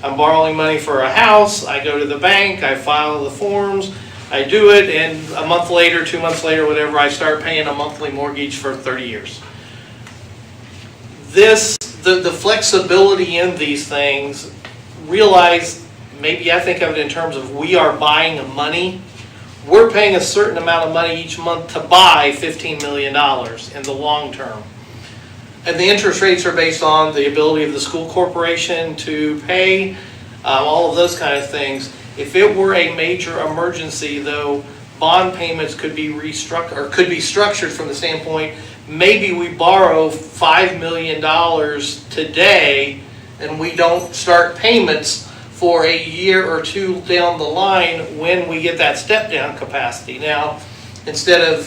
I'm borrowing money for a house, I go to the bank, I file the forms, I do it, and a month later, 2 months later, whatever, I start paying a monthly mortgage for 30 years. the flexibility in these things, realize, maybe I think of it in terms of we are buying money. We're paying a certain amount of money each month to buy $15 million in the long term. And the interest rates are based on the ability of the school corporation to pay, all of those kind of things. If it were a major emergency, though, bond payments could be restructured, or could be structured from the standpoint, maybe we borrow $5 million today and we don't start payments for a year or two down the line when we get that step down capacity. Now, instead of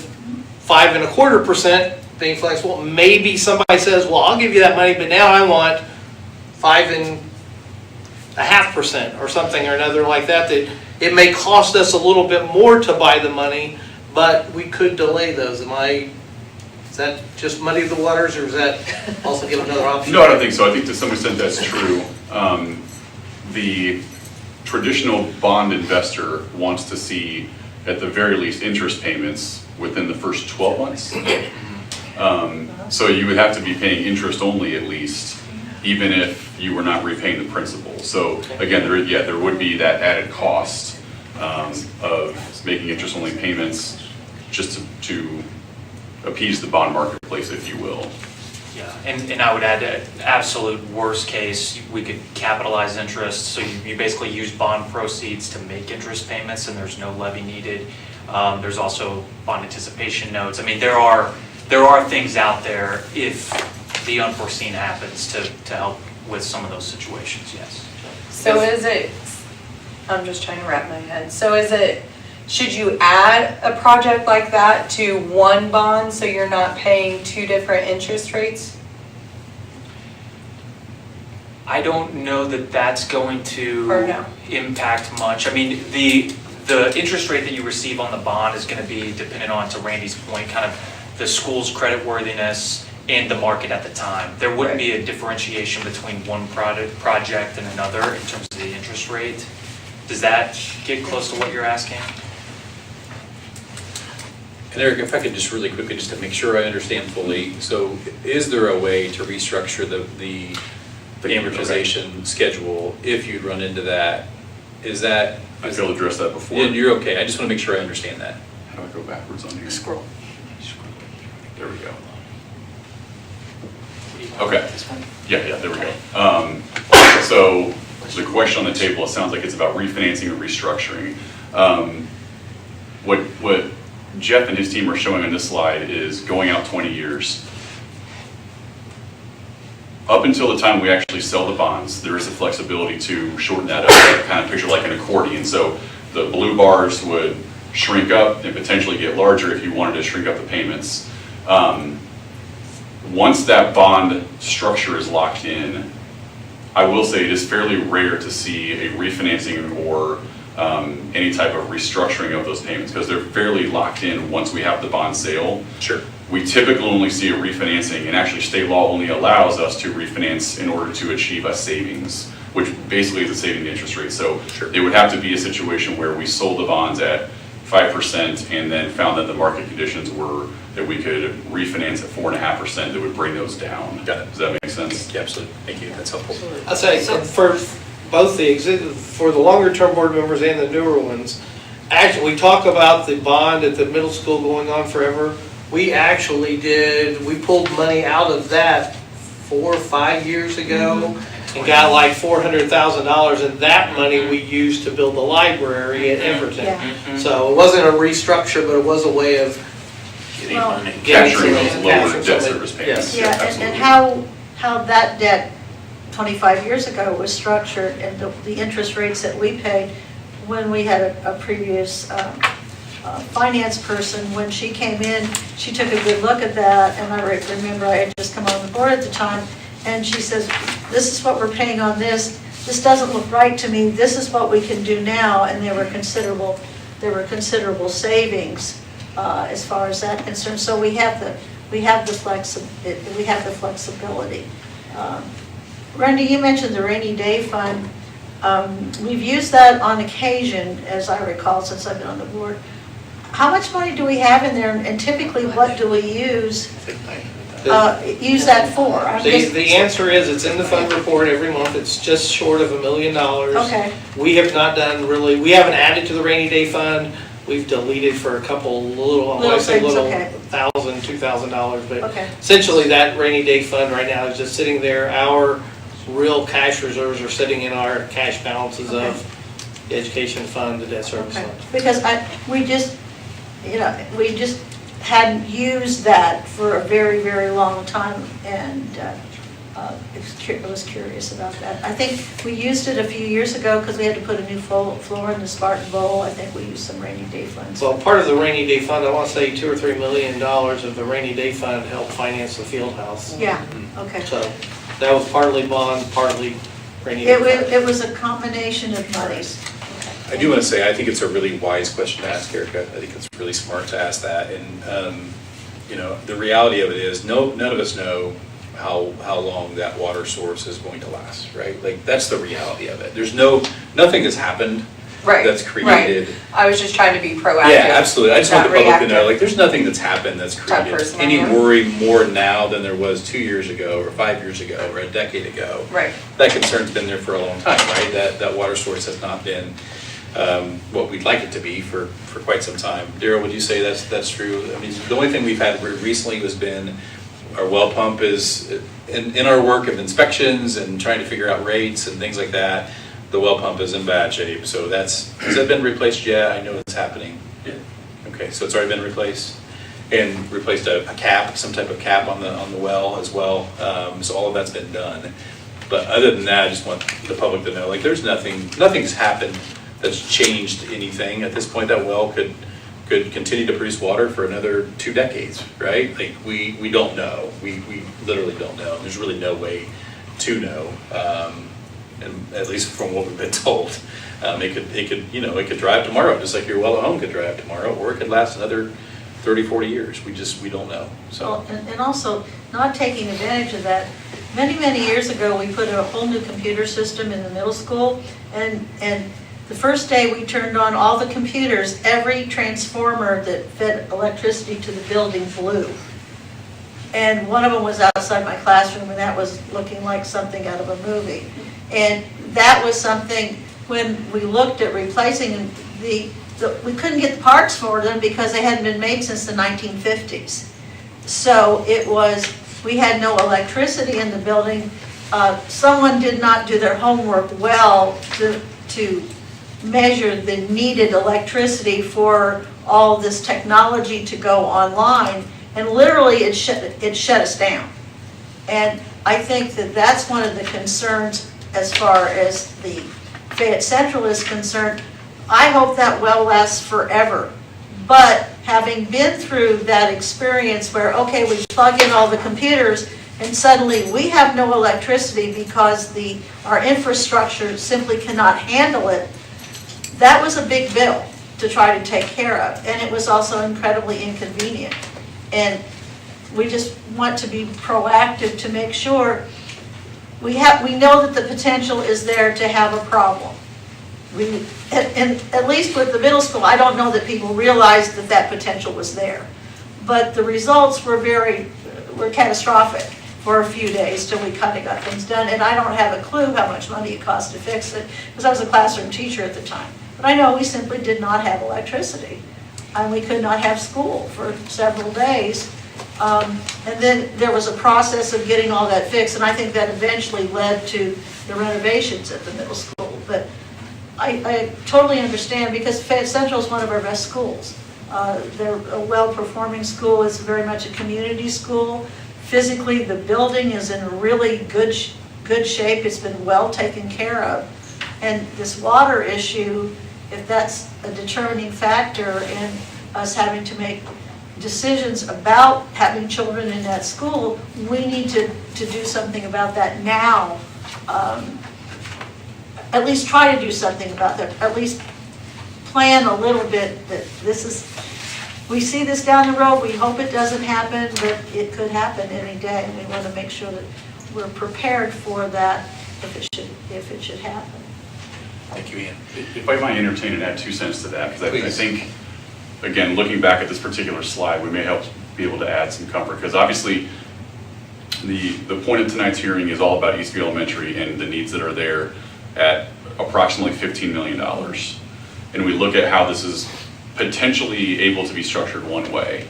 5.25% being flexible, maybe somebody says, well, I'll give you that money, but now I want 5.5% or something or another like that, that it may cost us a little bit more to buy the money, but we could delay those. Is that just muddy the waters, or is that also give another option? No, I don't think so. I think to some extent that's true. The traditional bond investor wants to see, at the very least, interest payments within the first 12 months. So you would have to be paying interest only at least, even if you were not repaying the principal. So again, there would be that added cost of making interest only payments just to appease the bond marketplace, if you will. Yeah, and I would add that absolute worst case, we could capitalize interest, so you basically use bond proceeds to make interest payments and there's no levy needed. There's also bond anticipation notes. I mean, there are things out there if the unforeseen happens to help with some of those situations, yes. So I'm just trying to wrap my head. So should you add a project like that to one bond so you're not paying two different interest rates? I don't know that that's going to Or no? impact much. I mean, the interest rate that you receive on the bond is going to be dependent on, to Randy's point, kind of the school's creditworthiness and the market at the time. There wouldn't be a differentiation between one project and another in terms of the interest rate. Does that get close to what you're asking? And Eric, if I could just really quickly, just to make sure I understand fully, so is there a way to restructure the amortization schedule if you'd run into that? Is that? I failed to address that before. And you're okay, I just want to make sure I understand that. How do I go backwards on here? Scroll. There we go. Okay. Yeah, there we go. So the question on the table, it sounds like it's about refinancing or restructuring. What Jeff and his team are showing on this slide is going out 20 years. Up until the time we actually sell the bonds, there is a flexibility to shorten that up, kind of picture like an accordion. So the blue bars would shrink up and potentially get larger if you wanted to shrink up the payments. Once that bond structure is locked in, I will say it is fairly rare to see a refinancing or any type of restructuring of those payments because they're fairly locked in once we have the bond sale. Sure. We typically only see a refinancing, and actually state law only allows us to refinance in order to achieve a savings, which basically is a saving the interest rate. So Sure. it would have to be a situation where we sold the bonds at 5% and then found that the market conditions were that we could refinance at 4.5% that would bring those down. Got it. Does that make sense? Yeah, absolutely, thank you, that's helpful. I'll say, for both for the longer term board members and the newer ones, actually, we talk about the bond at the middle school going on forever. We pulled money out of that 4 or 5 years ago and got like $400,000, and that money we used to build the library at Everton. Yeah. So it wasn't a restructure, but it was a way of Well, Capturing those lower capturing debt some of- service payments. yes. Yeah, and how that debt 25 years ago was structured and the interest rates that we paid when we had a previous finance person, when she came in, she took a good look at that, and I remember I had just come on the board at the time, and she says, this is what we're paying on this doesn't look right to me, this is what we can do now, and there were considerable savings as far as that concerned. So we have the flexibility. Randy, you mentioned the rainy day fund. We've used that on occasion, as I recall, since I've been on the board. How much money do we have in there, and typically what do we use? use that for? I'm just- The answer is, it's in the fund report every month, it's just short of $1 million. Okay. We have not done really, we haven't added to the rainy day fund, we've deleted for a couple little, I Little want to say things, little okay. $1,000, $2,000, but Okay. essentially that rainy day fund right now is just sitting there. Our real cash reserves are sitting in our cash balances Okay. of the education fund, the debt service Okay, fund. because we just hadn't used that for a very, very long time, and I was curious about that. I think we used it a few years ago because we had to put a new floor in the Spartan Bowl. I think we used some rainy day funds. Well, part of the rainy day fund, I want to say $2 or $3 million of the rainy day fund helped finance the field house. Yeah, okay. So that was partly bond, partly rainy day fund. It was a combination of monies. I do want to say, I think it's a really wise question to ask, Erica. I think it's really smart to ask that. And, the reality of it is, none of us know how long that water source is going to last, right? Like, that's the reality of it. Nothing has happened Right, that's created. right. I was just trying to be proactive. Yeah, absolutely. I just want not the public to know, reactive. like, there's nothing that's happened that's Top created person, any yeah. worry more now than there was 2 years ago, or 5 years ago, or a decade ago. Right. That concern's been there for a long time, right? That water source has not been what we'd like it to be for quite some time. Daryl, would you say that's true? I mean, the only thing we've had recently has been our well pump is, in our work of inspections and trying to figure out rates and things like that, the well pump is in bad shape. So has that been replaced yet? I know it's happening. Yeah. Okay, so it's already been replaced? And replaced a cap, some type of cap on the well as well. So all of that's been done. But other than that, I just want the public to know, like, there's nothing's happened that's changed anything. At this point, that well could continue to produce water for another 2 decades, right? Like, we don't know. We literally don't know. There's really no way to know. And at least from what we've been told, it could drive tomorrow, just like your well at home could drive tomorrow, or it could last another 30, 40 years. We don't know. So. Well, and also, not taking advantage of that, many, many years ago, we put a whole new computer system in the middle school, and the first day we turned on all the computers, every transformer that fed electricity to the building blew. And one of them was outside my classroom, and that was looking like something out of a movie. And that was something, when we looked at replacing we couldn't get the parts for them because they hadn't been made since the 1950s. So we had no electricity in the building. Someone did not do their homework well to measure the needed electricity for all this technology to go online, and literally it shut us down. And I think that's one of the concerns as far as the Fayette Central is concerned. I hope that well lasts forever. But having been through that experience where, okay, we plug in all the computers and suddenly we have no electricity because our infrastructure simply cannot handle it, that was a big bill to try to take care of. And it was also incredibly inconvenient. And we just want to be proactive to make sure we know that the potential is there to have a problem. And at least with the middle school, I don't know that people realized that potential was there. But the results were catastrophic for a few days till we kind of got things done. And I don't have a clue how much money it cost to fix it, because I was a classroom teacher at the time. But I know we simply did not have electricity, and we could not have school for several days. And then there was a process of getting all that fixed, and I think that eventually led to the renovations at the middle school. But I totally understand, because Fayette Central is one of our best schools. They're a well-performing school. It's very much a community school. Physically, the building is in really good shape. It's been well taken care of. And this water issue, if that's a determining factor in us having to make decisions about having children in that school, we need to do something about that now. At least try to do something about that. At least plan a little bit that we see this down the road. We hope it doesn't happen, but it could happen any day. And we want to make sure that we're prepared for that if it should happen. Thank you, Ian. If I might entertain and add 2 cents to that, because I Please. think, again, looking back at this particular slide, we may help be able to add some comfort, because obviously The point of tonight's hearing is all about Eastview Elementary and the needs that are there at approximately $15 million. And we look at how this is potentially able to be structured one way.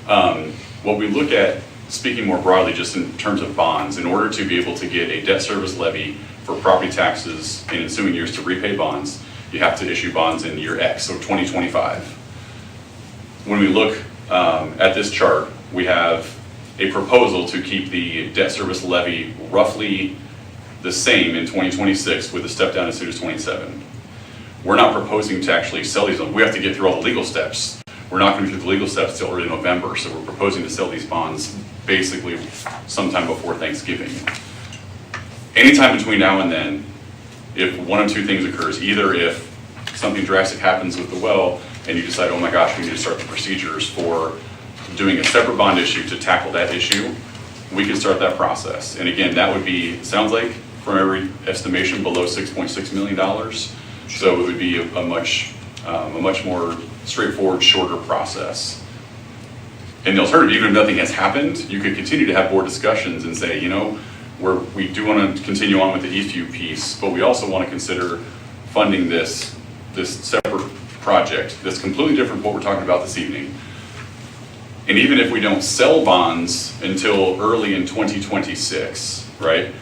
What we look at, speaking more broadly just in terms of bonds, in order to be able to get a debt service levy for property taxes in ensuing years to repay bonds, you have to issue bonds in year X, so 2025. When we look at this chart, we have a proposal to keep the debt service levy roughly the same in 2026 with a step down as soon as 27. We're not proposing to actually sell these. We have to get through all the legal steps. We're not going to do the legal steps till early November, so we're proposing to sell these bonds basically sometime before Thanksgiving. Anytime between now and then, if one of two things occurs, either if something drastic happens with the well and you decide, oh my gosh, we need to start the procedures for doing a separate bond issue to tackle that issue, we can start that process. And again, that would be, sounds like, from every estimation, below $6.6 million. So it would be a much more straightforward, shorter process. And the alternative, even if nothing has happened, you could continue to have board discussions and say, you know, we do want to continue on with the Eastview piece, but we also want to consider funding this separate project that's completely different from what we're talking about this evening. And even if we don't sell bonds until early in 2026, right?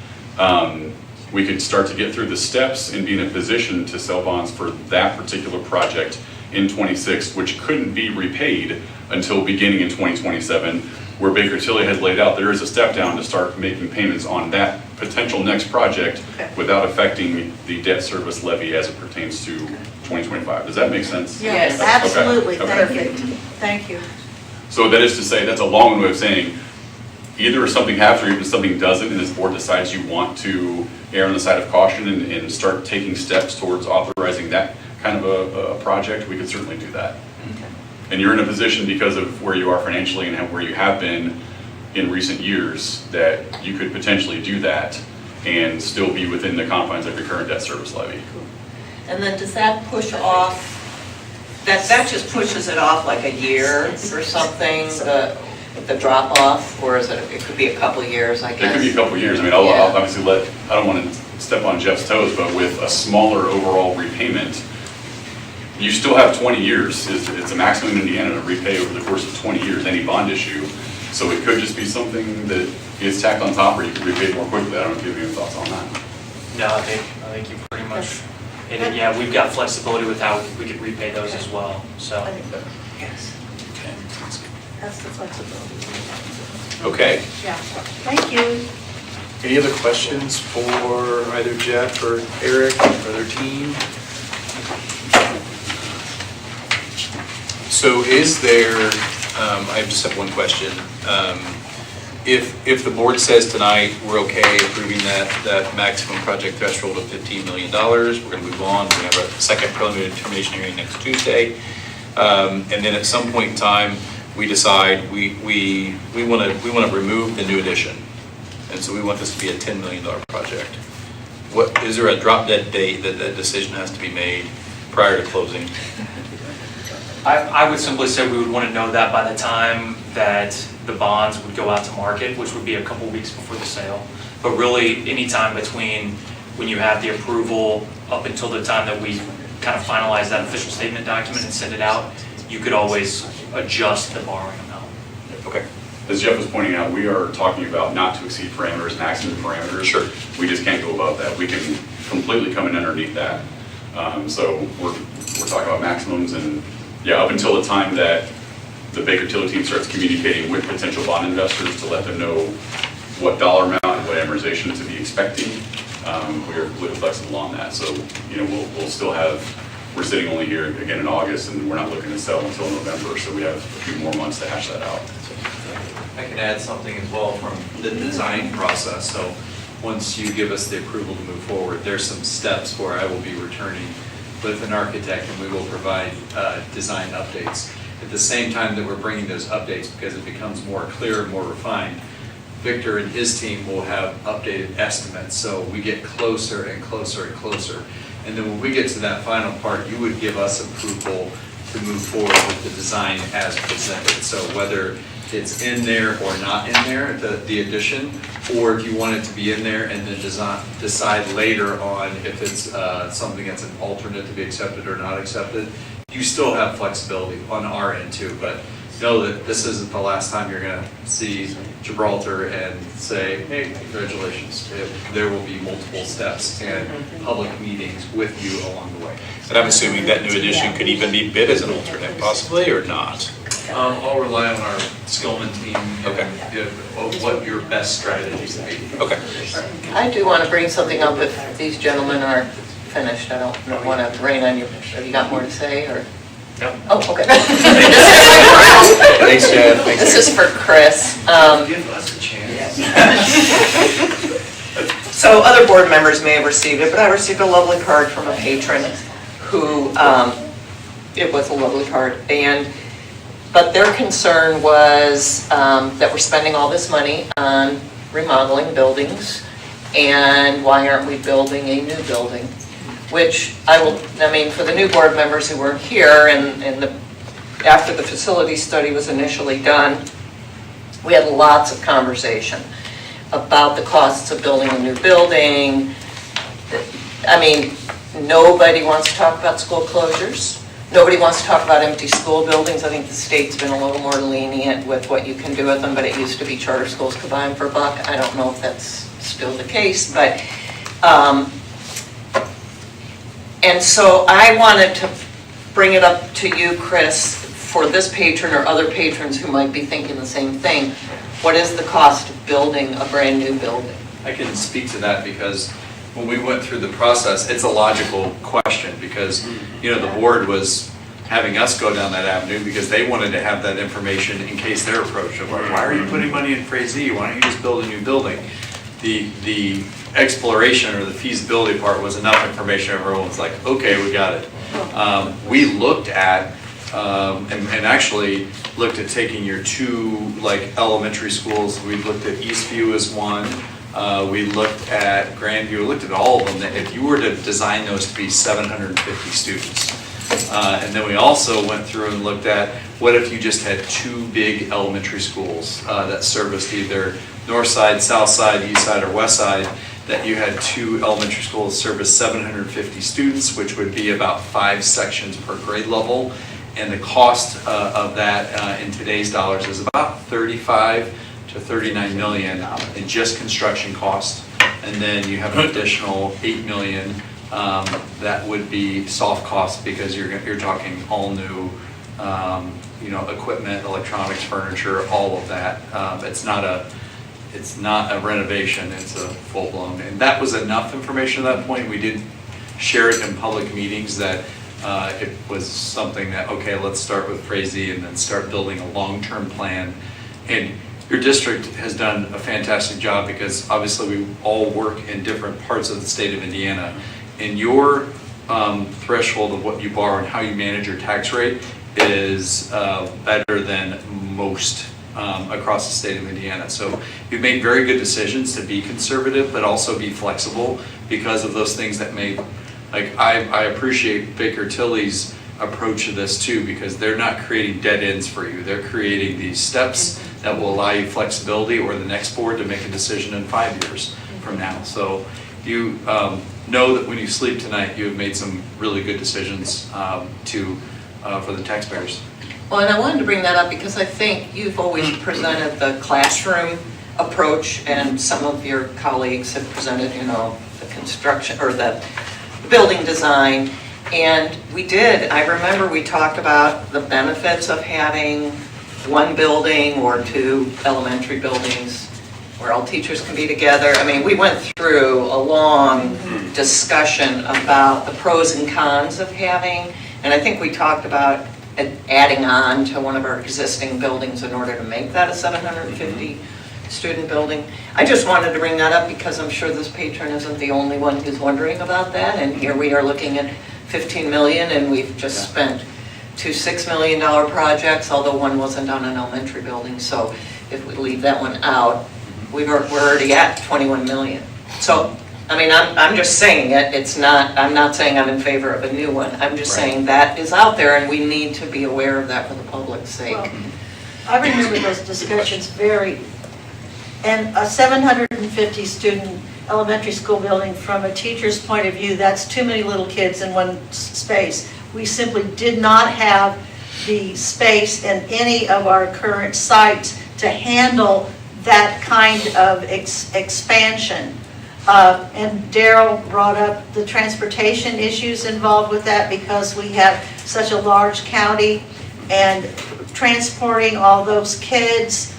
We could start to get through the steps and be in a position to sell bonds for that particular project in 26, which couldn't be repaid until beginning in 2027, where Baker Tilly has laid out there is a step down to start making payments on that potential next project without affecting the debt service levy as it pertains to 2025. Does that make sense? Yes, Yes. absolutely, Okay. perfect, thank you. So that is to say, that's a long way of saying, either something happens or even something doesn't, and this board decides you want to err on the side of caution and start taking steps towards authorizing that kind of a project, we could certainly do that. And you're in a position, because of where you are financially and where you have been in recent years, that you could potentially do that and still be within the confines of your current debt service levy. And then does that push off, that just pushes it off like a year or something, the drop off, or is it could be a couple of years, I guess? It could be a couple of years. I mean, I'll obviously I don't want to step on Jeff's toes, but with a smaller overall repayment, you still have 20 years. It's a maximum in Indiana to repay over the course of 20 years, any bond issue. So it could just be something that gets tacked on top, or you can repay it more quickly. I don't know if you have any thoughts on that. No, I think you pretty much hit it. Yeah, we've got flexibility with how we could repay those as well, so. I think, yes, that's the flexibility. Okay. Yeah, thank you. Any other questions for either Jeff or Eric or their team? So is there, I just have one question. If the board says tonight we're okay approving that maximum project threshold of $15 million, we're going to move on. We have a second preliminary determination hearing next Tuesday. And then at some point in time, we decide we want to remove the new addition. And so we want this to be a $10 million project. What, is there a drop dead date that decision has to be made prior to closing? I would simply say we would want to know that by the time that the bonds would go out to market, which would be a couple weeks before the sale. But really, any time between when you have the approval up until the time that we kind of finalize that official statement document and send it out, you could always adjust the borrowing amount. Okay. As Jeff was pointing out, we are talking about not to exceed parameters, maximum parameters. Sure. We just can't go above that. We can completely come in underneath that. So we're talking about maximums, and yeah, up until the time that the Baker Tilly team starts communicating with potential bond investors to let them know what dollar amount and what amortization to be expecting, we are completely flexible on that. So, you know, we'll still have, we're sitting only here again in August, and we're not looking to sell until November, so we have a few more months to hash that out. I can add something as well from the design process. So once you give us the approval to move forward, there's some steps where I will be returning with an architect, and we will provide design updates. At the same time that we're bringing those updates, because it becomes more clear and more refined, Victor and his team will have updated estimates. So we get closer and closer and closer. And then when we get to that final part, you would give us approval to move forward with the design as presented. So whether it's in there or not in there, the addition, or if you want it to be in there and then decide later on if it's something that's an alternate to be accepted or not accepted, you still have flexibility on our end too, but know that this isn't the last time you're gonna see Gibraltar and say, hey, congratulations. There will be multiple steps and public meetings with you along the way. And I'm assuming that new addition could even be bid as an alternate, possibly, or not? I'll rely on our Skillman team Okay. of what your best strategy would be. Okay. I do want to bring something up if these gentlemen are finished. I don't want to rain on you. Have you got more to say, or? No. Oh, okay. Thanks, Chad. Thanks, This Chad. is for Chris. Give us a chance. So other board members may have received it, but I received a lovely card from a patron who, it was a lovely card, but their concern was that we're spending all this money on remodeling buildings, and why aren't we building a new building? Which for the new board members who weren't here, after the facility study was initially done, we had lots of conversation about the costs of building a new building. Nobody wants to talk about school closures. Nobody wants to talk about empty school buildings. I think the state's been a little more lenient with what you can do with them, but it used to be charter schools could buy them for $1. I don't know if that's still the case, but, and so I wanted to bring it up to you, Chris, for this patron or other patrons who might be thinking the same thing. What is the cost of building a brand new building? I can speak to that because when we went through the process, it's a logical question because, the board was having us go down that avenue because they wanted to have that information in case they're approached. Of like, why are you putting money in Frazee? Why don't you just build a new building? The exploration or the feasibility part was enough information. Everyone's like, okay, we got it. We looked at and actually looked at taking your two elementary schools. We looked at Eastview as one. We looked at Grandview. We looked at all of them. That if you were to design those to be 750 students, and then we also went through and looked at what if you just had two big elementary schools that serviced either north side, south side, east side, or west side. That you had two elementary schools service 750 students, which would be about 5 sections per grade level. And the cost of that in today's dollars is about 35 to 39 million in just construction costs. And then you have an additional 8 million that would be soft costs because you're talking all new equipment, electronics, furniture, all of that. It's not a renovation, it's a full-blown. And that was enough information at that point. We did share it in public meetings that it was something that, okay, let's start with Frazee and then start building a long-term plan. And your district has done a fantastic job because obviously we all work in different parts of the state of Indiana. And your threshold of what you borrow and how you manage your tax rate is better than most across the state of Indiana. So you've made very good decisions to be conservative, but also be flexible because of those things that may, I appreciate Baker Tilly's approach to this too, because they're not creating dead ends for you. They're creating these steps that will allow you flexibility or the next board to make a decision in 5 years from now. So you know that when you sleep tonight, you have made some really good decisions for the taxpayers. Well, and I wanted to bring that up because I think you've always presented the classroom approach, and some of your colleagues have presented, the construction or the building design. And I remember we talked about the benefits of having one building or two elementary buildings where all teachers can be together. We went through a long discussion about the pros and cons of having, and I think we talked about adding on to one of our existing buildings in order to make that a 750 student building. I just wanted to bring that up because I'm sure this patron isn't the only one who's wondering about that, and here we are looking at 15 million and we've just spent 2 $6 million projects, although one wasn't on an elementary building. So if we leave that one out, we're already at 21 million. So I'm just saying it. I'm not saying I'm in favor of a new one. I'm just saying that is out there and we need to be aware of that for the public's sake. Well, I remember those discussions and a 750 student elementary school building, from a teacher's point of view, that's too many little kids in one space. We simply did not have the space in any of our current sites to handle that kind of expansion. And Daryl brought up the transportation issues involved with that, because we have such a large county and transporting all those kids.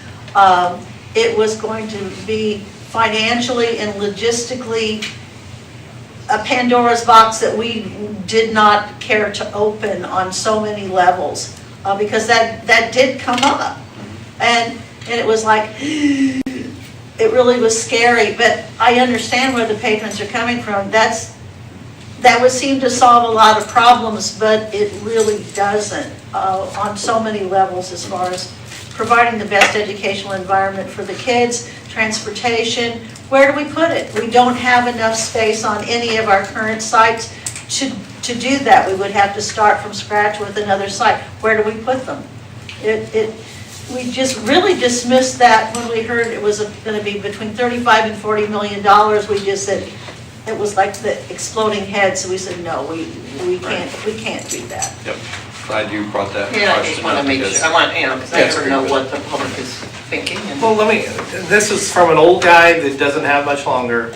It was going to be financially and logistically a Pandora's box that we did not care to open on so many levels, because that did come up. And it was like, it really was scary, but I understand where the patrons are coming from. That would seem to solve a lot of problems, but it really doesn't on so many levels, as far as providing the best educational environment for the kids, transportation. Where do we put it? We don't have enough space on any of our current sites to do that. We would have to start from scratch with another site. Where do we put them? We just really dismissed that when we heard it was going to be between $35 and $40 million. We just said, it was like the exploding head, so we said, no, we can't do that. Yep, glad you brought that Yeah, I just question want to up make because- sure, because I never know what the public is thinking. and- Well, this is from an old guy that doesn't have much longer.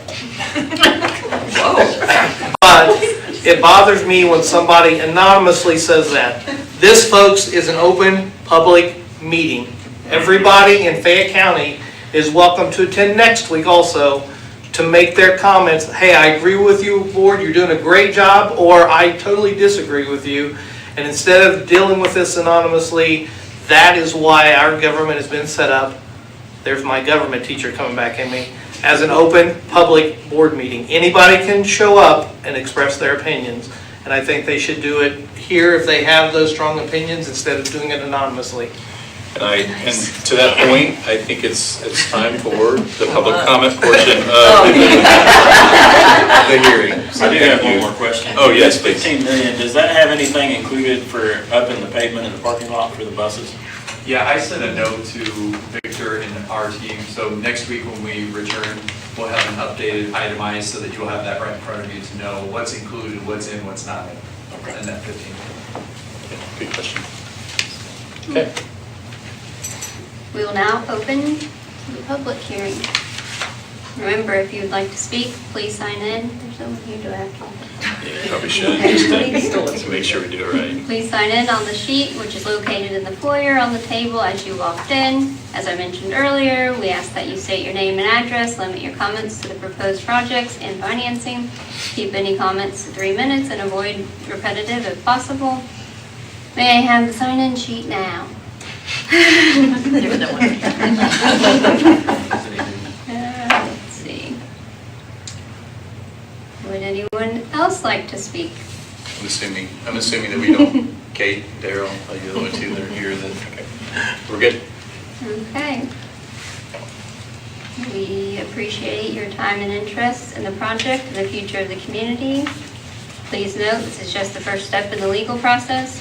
But it bothers me when somebody anonymously says that. This, folks, is an open, public meeting. Everybody in Fayette County is welcome to attend next week also to make their comments. Hey, I agree with you, board, you're doing a great job, or I totally disagree with you. And instead of dealing with this anonymously, that is why our government has been set up. There's my government teacher coming back at me. As an open, public board meeting. Anybody can show up and express their opinions. And I think they should do it here if they have those strong opinions, instead of doing it anonymously. And to that point, I think it's time for the public comment portion of the hearing. I do have one more question. Oh, yes, please. 15 million, does that have anything included for upping the pavement in the parking lot for the buses? Yeah, I sent a note to Victor and our team, so next week when we return, we'll have an updated itemized so that you'll have that right in front of you to know what's included, what's in, what's not in that 15 million. Good question. Okay. We will now open the public hearing. Remember, if you would like to speak, please sign in. There's someone here to act on. Yeah, probably should, just to make sure we do it right. Please sign in on the sheet, which is located in the foyer on the table as you walked in. As I mentioned earlier, we ask that you state your name and address, limit your comments to the proposed projects and financing. Keep any comments to 3 minutes and avoid repetitive if possible. May I have the sign-in sheet now? Let's see. Would anyone else like to speak? I'm assuming that we don't. Kate, Daryl, are you the only two that are here? Okay. We're good. Okay. We appreciate your time and interest in the project and the future of the community. Please note, this is just the first step in the legal process.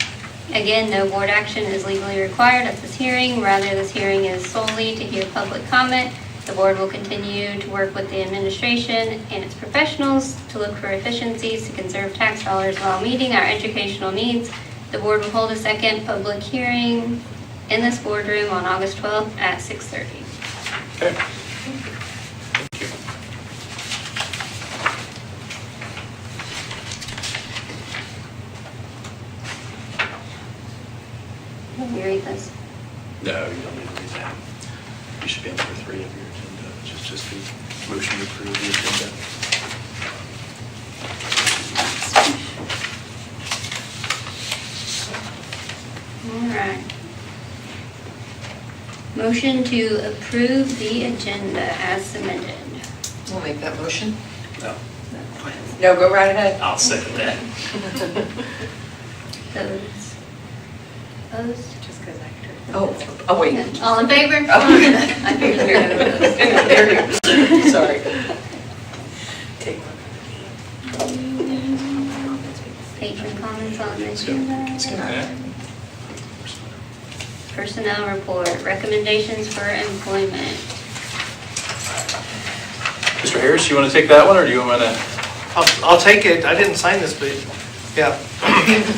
Again, no board action is legally required at this hearing. Rather, this hearing is solely to hear public comment. The board will continue to work with the administration and its professionals to look for efficiencies to conserve tax dollars while meeting our educational needs. The board will hold a second public hearing in this boardroom on August 12th at 6:30. Okay. Thank you. Let me read this. No, you don't need to read that. You should be on number 3 of your agenda, which is just the motion to approve the agenda. All right. Motion to approve the agenda as submitted. We'll make that motion. No, go right ahead. I'll second that. Those opposed? Just because I could. Oh, wait. All in favor? Oh. I figured you were. Sorry. Patron comments on the agenda. Let's get that. personnel report, recommendations for employment. Mr. Harris, you want to take that one, or do you want to? I'll take it. I didn't sign this, but, yeah.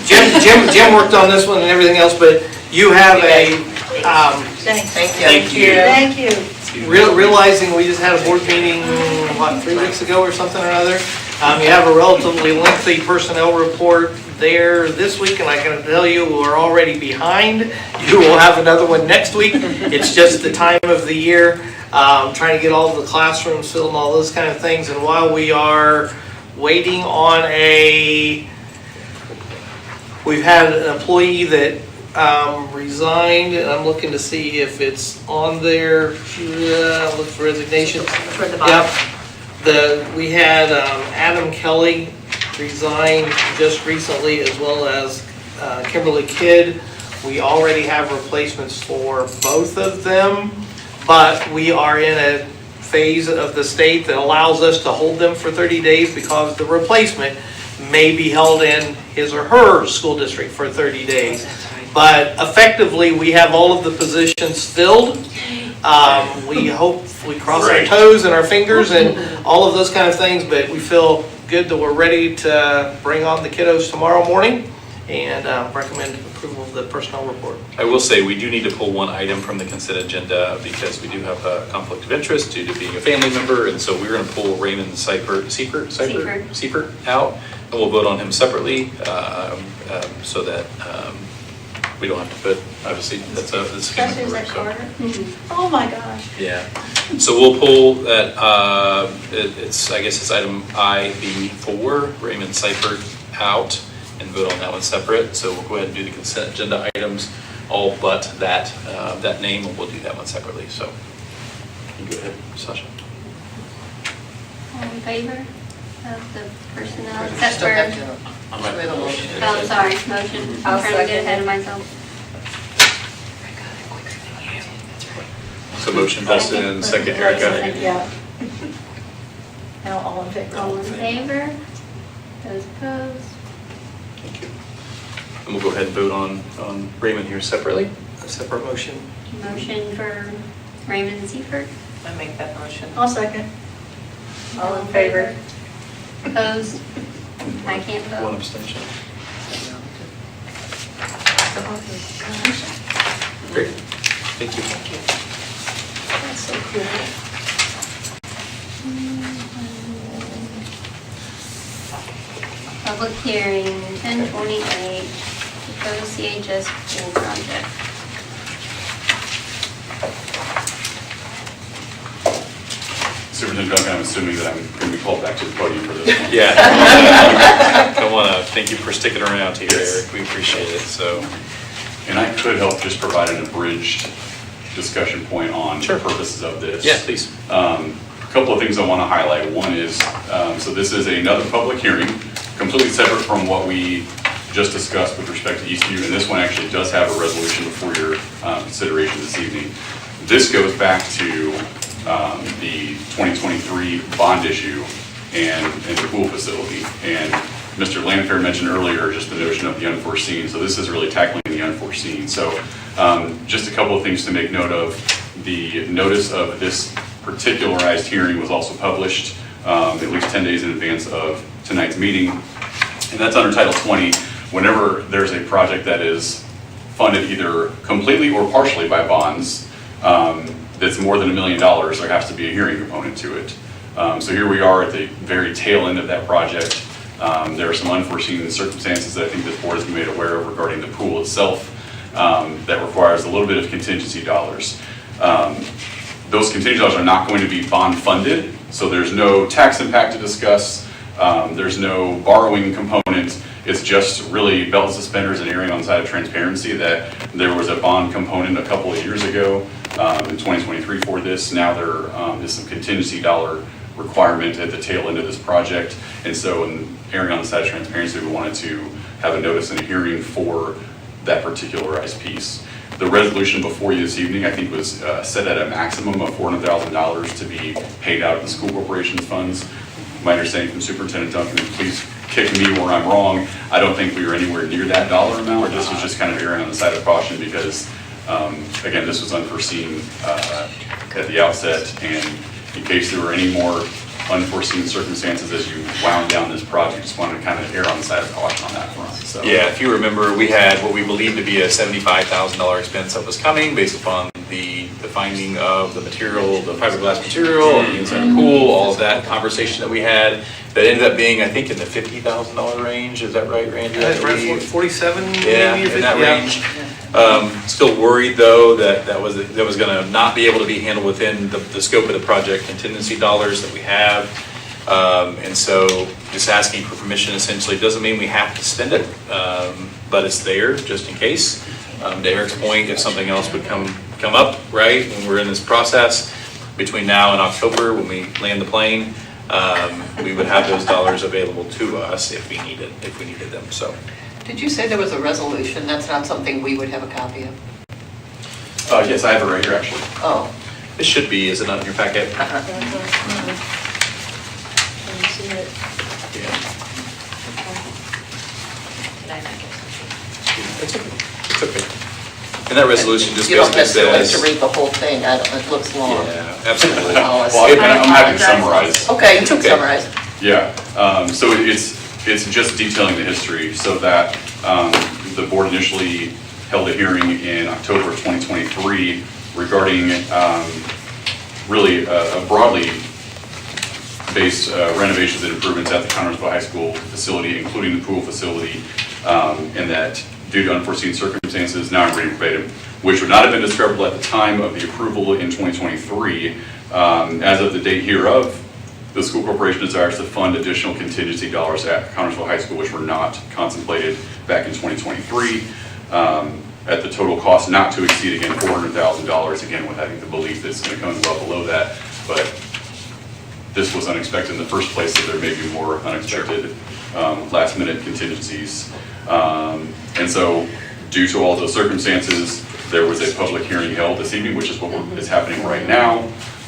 Jim worked on this one and everything else, but you have a, Thank you. Thank you. Realizing we just had a board meeting, 3 weeks ago or something or other, you have a relatively lengthy personnel report there this week, and I can tell you, we're already behind. You will have another one next week. It's just the time of the year, trying to get all the classrooms filled and all those kind of things. And while we are waiting on we've had an employee that resigned, and I'm looking to see if it's on there. Look for resignation. Toward the bottom. Yep. We had Adam Kelly resign just recently, as well as Kimberly Kidd. We already have replacements for both of them, but we are in a phase of the state that allows us to hold them for 30 days because the replacement may be held in his or her school district for 30 days. But effectively, we have all of the positions filled. We hope, we cross our toes and our fingers and all of those kind of things, but we feel good that we're ready to bring on the kiddos tomorrow morning and recommend approval of the personnel report. I will say, we do need to pull one item from the consent agenda because we do have a conflict of interest due to being a family member, and so we're going to pull Raymond Seifert out, and we'll vote on him separately, so that we don't have to put, obviously, that's a family member. So. Oh my gosh. Yeah, so we'll pull that, it's, I guess it's item IB4, Raymond Seifert out, and vote on that one separate. So we'll go ahead and do the consent agenda items, all but that name, and we'll do that one separately. So you go ahead, Sasha. All in favor of the personnel, We except still for, have to, we have a motion. oh, sorry, motion. I'm I'll trying to get second ahead it. of myself. So motion, Dustin, and second, Erica. Yeah. Now, all in favor? All in favor? Those opposed? Thank you. And we'll go ahead and vote on Raymond here separately. A separate motion. Motion for Raymond Seifert. I make that motion. I'll second. All in favor? Opposed? I can't One vote. abstention. Great, thank you. That's so cool. Public hearing, 1028, proposed CHS pool project. Superintendent Duncan, I'm assuming that I'm going to be called back to the podium for this one. Yeah. I want to thank you for sticking around here, Eric. We appreciate it, so. And I could help just provide an abridged discussion point on the purposes of this. Yeah, please. A couple of things I want to highlight. One is, so this is another public hearing, completely separate from what we just discussed with respect to Eastview, and this one actually does have a resolution before your consideration this evening. This goes back to the 2023 bond issue and the pool facility. And Mr. Landfair mentioned earlier just the notion of the unforeseen. So this is really tackling the unforeseen. So just a couple of things to make note of. The notice of this particularized hearing was also published at least 10 days in advance of tonight's meeting. And that's under Title 20. Whenever there's a project that is funded either completely or partially by bonds, that's more than $1 million, there has to be a hearing component to it. So here we are at the very tail end of that project. There are some unforeseen circumstances that I think this board has been made aware of regarding the pool itself that requires a little bit of contingency dollars. Those contingency dollars are not going to be bond funded, so there's no tax impact to discuss. There's no borrowing component. It's just really belt and suspenders and erring on the side of transparency that there was a bond component a couple of years ago in 2023 for this. Now there is some contingency dollar requirement at the tail end of this project. And so in erring on the side of transparency, we wanted to have a notice and a hearing for that particularized piece. The resolution before you this evening, I think, was set at a maximum of $400,000 to be paid out of the school corporation's funds. My understanding from Superintendent Duncan, and please kick me where I'm wrong, I don't think we were anywhere near that dollar amount. This was just kind of erring on the side of caution because Again, this was unforeseen at the outset, and in case there were any more unforeseen circumstances as you wound down this project, just wanted to kind of err on the side of caution on that front, so. Yeah, if you remember, we had what we believed to be a $75,000 expense that was coming based upon the finding of the material, the fiberglass material, the inside of the pool, all of that conversation that we had. That ended up being, I think, in the $50,000 range. Is that right, Randy? That's right, 47 maybe? Yeah, in that range. Still worried, though, that was going to not be able to be handled within the scope of the project contingency dollars that we have. And so just asking for permission essentially doesn't mean we have to spend it, but it's there just in case. To Eric's point, if something else would come up, right, when we're in this process between now and October when we land the plane, we would have those dollars available to us if we needed them. So. Did you say there was a resolution? That's not something we would have a copy of? Yes, I have it right here, actually. Oh. It should be, is it not in your packet? Can you see it? Yeah. Did I not get something? It's okay. It's okay. And that resolution just You don't basically necessarily have says. to read the whole thing, it looks long. Yeah, absolutely. Oh, I see. Well, I'm happy to summarize. Okay, you It's can okay. summarize. Yeah, so it's just detailing the history so that the board initially held a hearing in October of 2023 regarding really a broadly based renovations and improvements at the Connersville High School facility, including the pool facility, and that due to unforeseen circumstances, now I'm reading verbatim, which would not have been discoverable at the time of the approval in 2023, as of the date hereof, the school corporation desires to fund additional contingency dollars at Connersville High School, which were not contemplated back in 2023, at the total cost not to exceed, again, $400,000, again, with having the belief that it's going to come well below that, but this was unexpected in the first place, so there may be more unexpected last-minute contingencies. And so, due to all those circumstances, there was a public hearing held this evening, which is what is happening right now,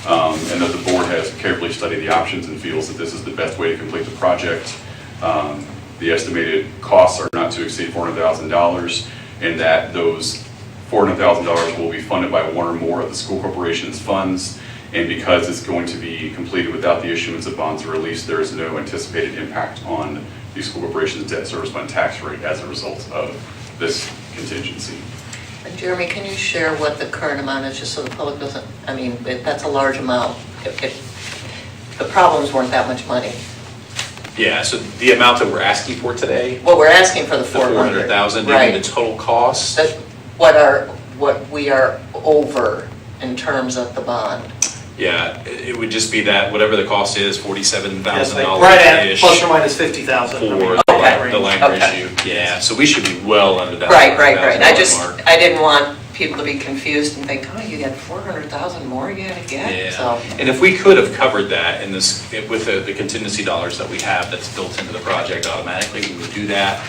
and that the board has carefully studied the options and feels that this is the best way to complete the project. The estimated costs are not to exceed $400,000, and that those $400,000 will be funded by one or more of the school corporation's funds. And because it's going to be completed without the issuance of bonds or release, there is no anticipated impact on the school corporation's debt service fund tax rate as a result of this contingency. Jeremy, can you share what the current amount is, just so the public doesn't, I mean, that's a large amount. The problems weren't that much money. Yeah, so the amount that we're asking for today, Well, we're asking for the the 400. 400,000, do you Right. mean the total cost? That's what we are over in terms of the bond. Yeah, it would just be that, whatever the cost is, $47,000-ish. Right at plus or minus 50,000. For Okay. the line Okay. issue. Yeah, so we should be well under that Right. $400,000 mark. I didn't want people to be confused and think, oh, you got 400,000 more you gotta get, Yeah, so. and if we could have covered that in this, with the contingency dollars that we have that's built into the project automatically, we would do that.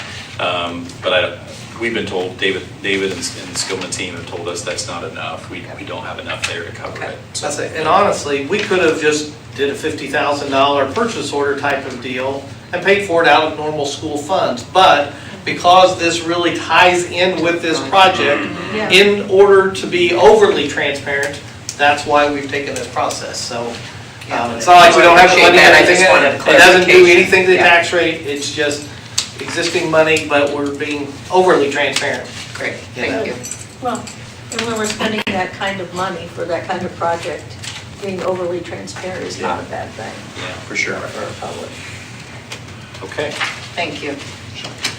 But we've been told, David and the Skillman team have told us that's not enough. We don't have enough there to cover it. So- That's it. And honestly, we could have just did a $50,000 purchase order type of deal and paid for it out of normal school funds. But because this really ties in with this project, Yeah. in order to be overly transparent, that's why we've taken this process. So it's not like we don't have the money. I just wanted It doesn't do clarification. anything to the Yeah. tax rate. It's just existing money, but we're being overly transparent. Great, Yeah. thank you. Well, and when we're spending that kind of money for that kind of project, being overly transparent is not a bad thing Yeah, for sure. for a public. Okay. Thank you.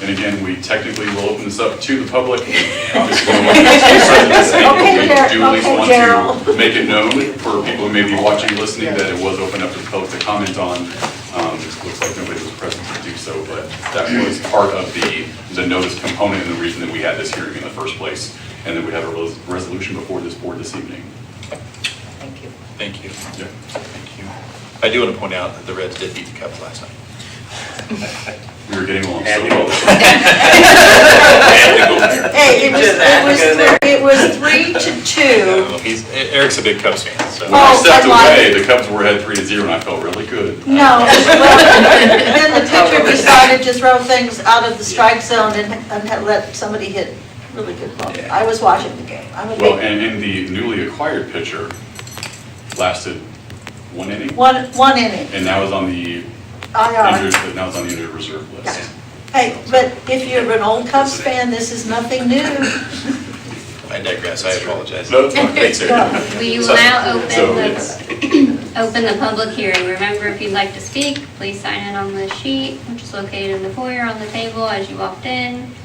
And again, we technically will open this up to the public. Just want to Okay, we do at least want Gerald. to make it known for people who may be watching, listening, that it was open up to the public to comment on. Looks like nobody was present to do so, but that was part of the notice component and the reason that we had this hearing in the first place. And that we have a resolution before this board this evening. Thank you. Thank you. Yeah. Thank you. I do want to point out that the Reds did beat the Cubs last night. We were getting along so well. Hey, it was 3-2. Eric's a big Cubs fan, so. When I Oh, stepped I'm like- away, the Cubs were ahead 3-0, and I felt really good. No, well, then the pitcher decided to throw things out of the strike zone and let somebody hit really good ball. Yeah. I was watching the game. I'm a Well, big, and the newly acquired pitcher lasted one inning, one inning, and now is on the IR. injured reserve list. Yeah. Hey, but if you're an old Cubs fan, this is nothing new. I digress, I apologize. No, it's fine. Thanks, sir. We will now So- open the public hearing. Remember, if you'd like to speak, please sign in on the sheet, which is located in the foyer on the table as you walked in.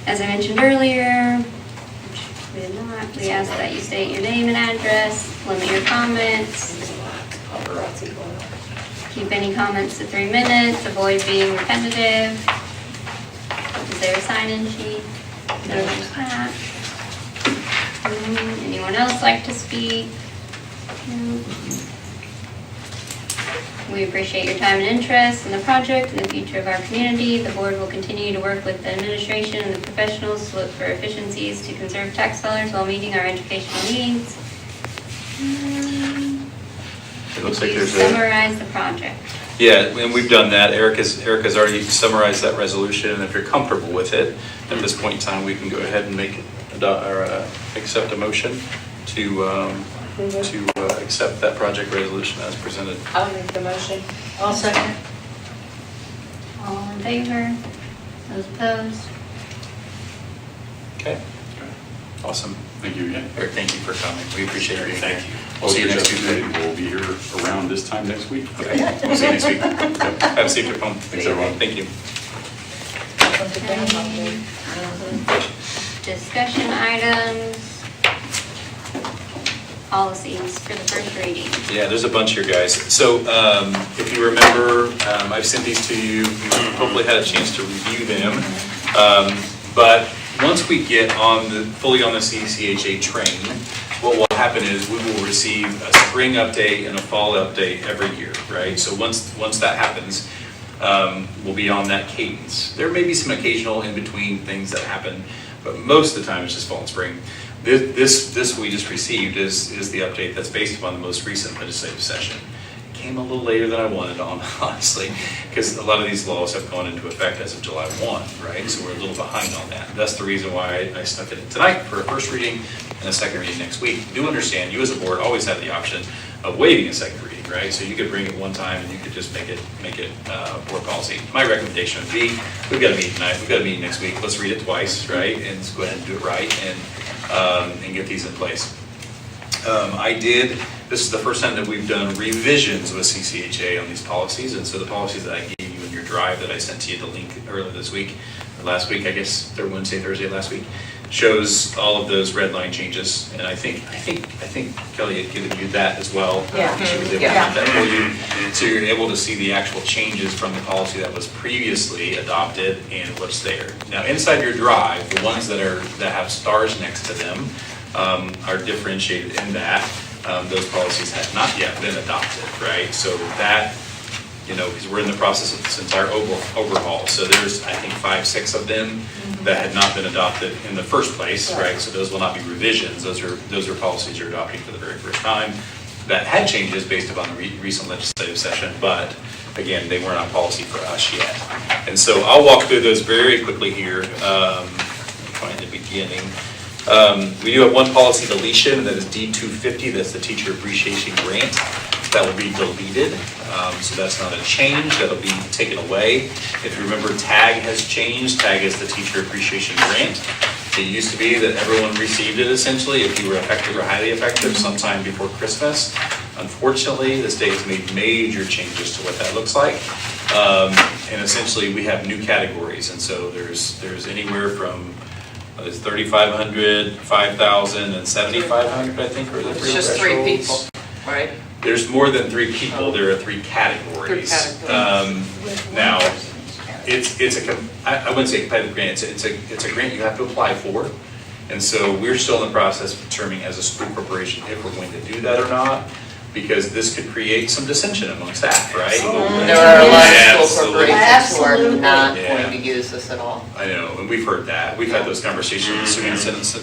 As I mentioned earlier, which we did not, we ask that you state your name and address, limit your comments. Keep any comments to 3 minutes, avoid being repetitive. Is there a sign-in sheet? No, there's not. Anyone else like to speak? No. We appreciate your time and interest in the project and the future of our community. The board will continue to work with the administration and the professionals to look for efficiencies to conserve tax dollars while meeting our educational needs. It looks like Please there's a, summarize the project. yeah, and we've done that. Erica's already summarized that resolution, and if you're comfortable with it, at this point in time, we can go ahead and make, accept a motion to accept that project resolution as presented. I'll make the motion. I'll second. All in favor? Those opposed? Okay. Awesome. Thank you again. Eric, thank you for coming. We appreciate your being here. We'll We'll see you next Tuesday. We'll be here around this time next week. Okay, we'll see you next week. Have a safe trip home. Thanks, everyone. Thank you. Discussion items. Policies for the first reading. Yeah, there's a bunch here, guys. So if you remember, I've sent these to you. You hopefully had a chance to review them. But once we get fully on the CCHA train, what will happen is we will receive a spring update and a fall update every year, right? So once that happens, we'll be on that cadence. There may be some occasional in-between things that happen, but most of the time it's just fall and spring. This we just received is the update that's based upon the most recent legislative session. It came a little later than I wanted on, honestly, because a lot of these laws have gone into effect as of July 1, right? So we're a little behind on that. That's the reason why I snuck it in tonight for a first reading and a second reading next week. Do understand, you as a board always have the option of waiving a second reading, right? So you could bring it one time and you could just make it board policy. My recommendation would be, we've got a meeting tonight, we've got a meeting next week, let's read it twice, right? And let's go ahead and do it right and get these in place. This is the first time that we've done revisions with CCHA on these policies, and so the policies that I gave you in your drive that I sent to you, the link earlier this week, or last week, I guess, Thursday last week, shows all of those red line changes, and I think Kelly had given you that as well. Yeah. She was able to Yeah. get that for you, so you're able to see the actual changes from the policy that was previously adopted and what's there. Now, inside your drive, the ones that have stars next to them are differentiated in that those policies have not yet been adopted, right? So that, because we're in the process of this entire overhaul, so there's, I think, 5, 6 of them that had not been adopted in the first place, right? So those will not be revisions, those are policies you're adopting for the very first time that had changes based upon the recent legislative session, but again, they weren't on policy for us yet. And so I'll walk through those very quickly here, in the beginning. We do have one policy deletion, and that is D250, that's the teacher appreciation grant. That will be deleted, so that's not a change, that'll be taken away. If you remember, TAG has changed. TAG is the teacher appreciation grant. It used to be that everyone received it essentially if you were effective or highly effective sometime before Christmas. Unfortunately, the state has made major changes to what that looks like. And essentially, we have new categories, and so there's anywhere from it's 3,500, 5,000, and 7,500, I think, are the three It's just 3 thresholds. people, right? There's more than 3 people, there are 3 categories. 3 categories. Now, I wouldn't say competitive grant, it's a grant you have to apply for. And so we're still in the process of determining as a school corporation if we're going to do that or not. because this could create some dissension among staff, right? There are a lot of school Absolutely. corporations who are Absolutely. not Yeah. going to use this at all. I know, and we've heard that. We've had those conversations with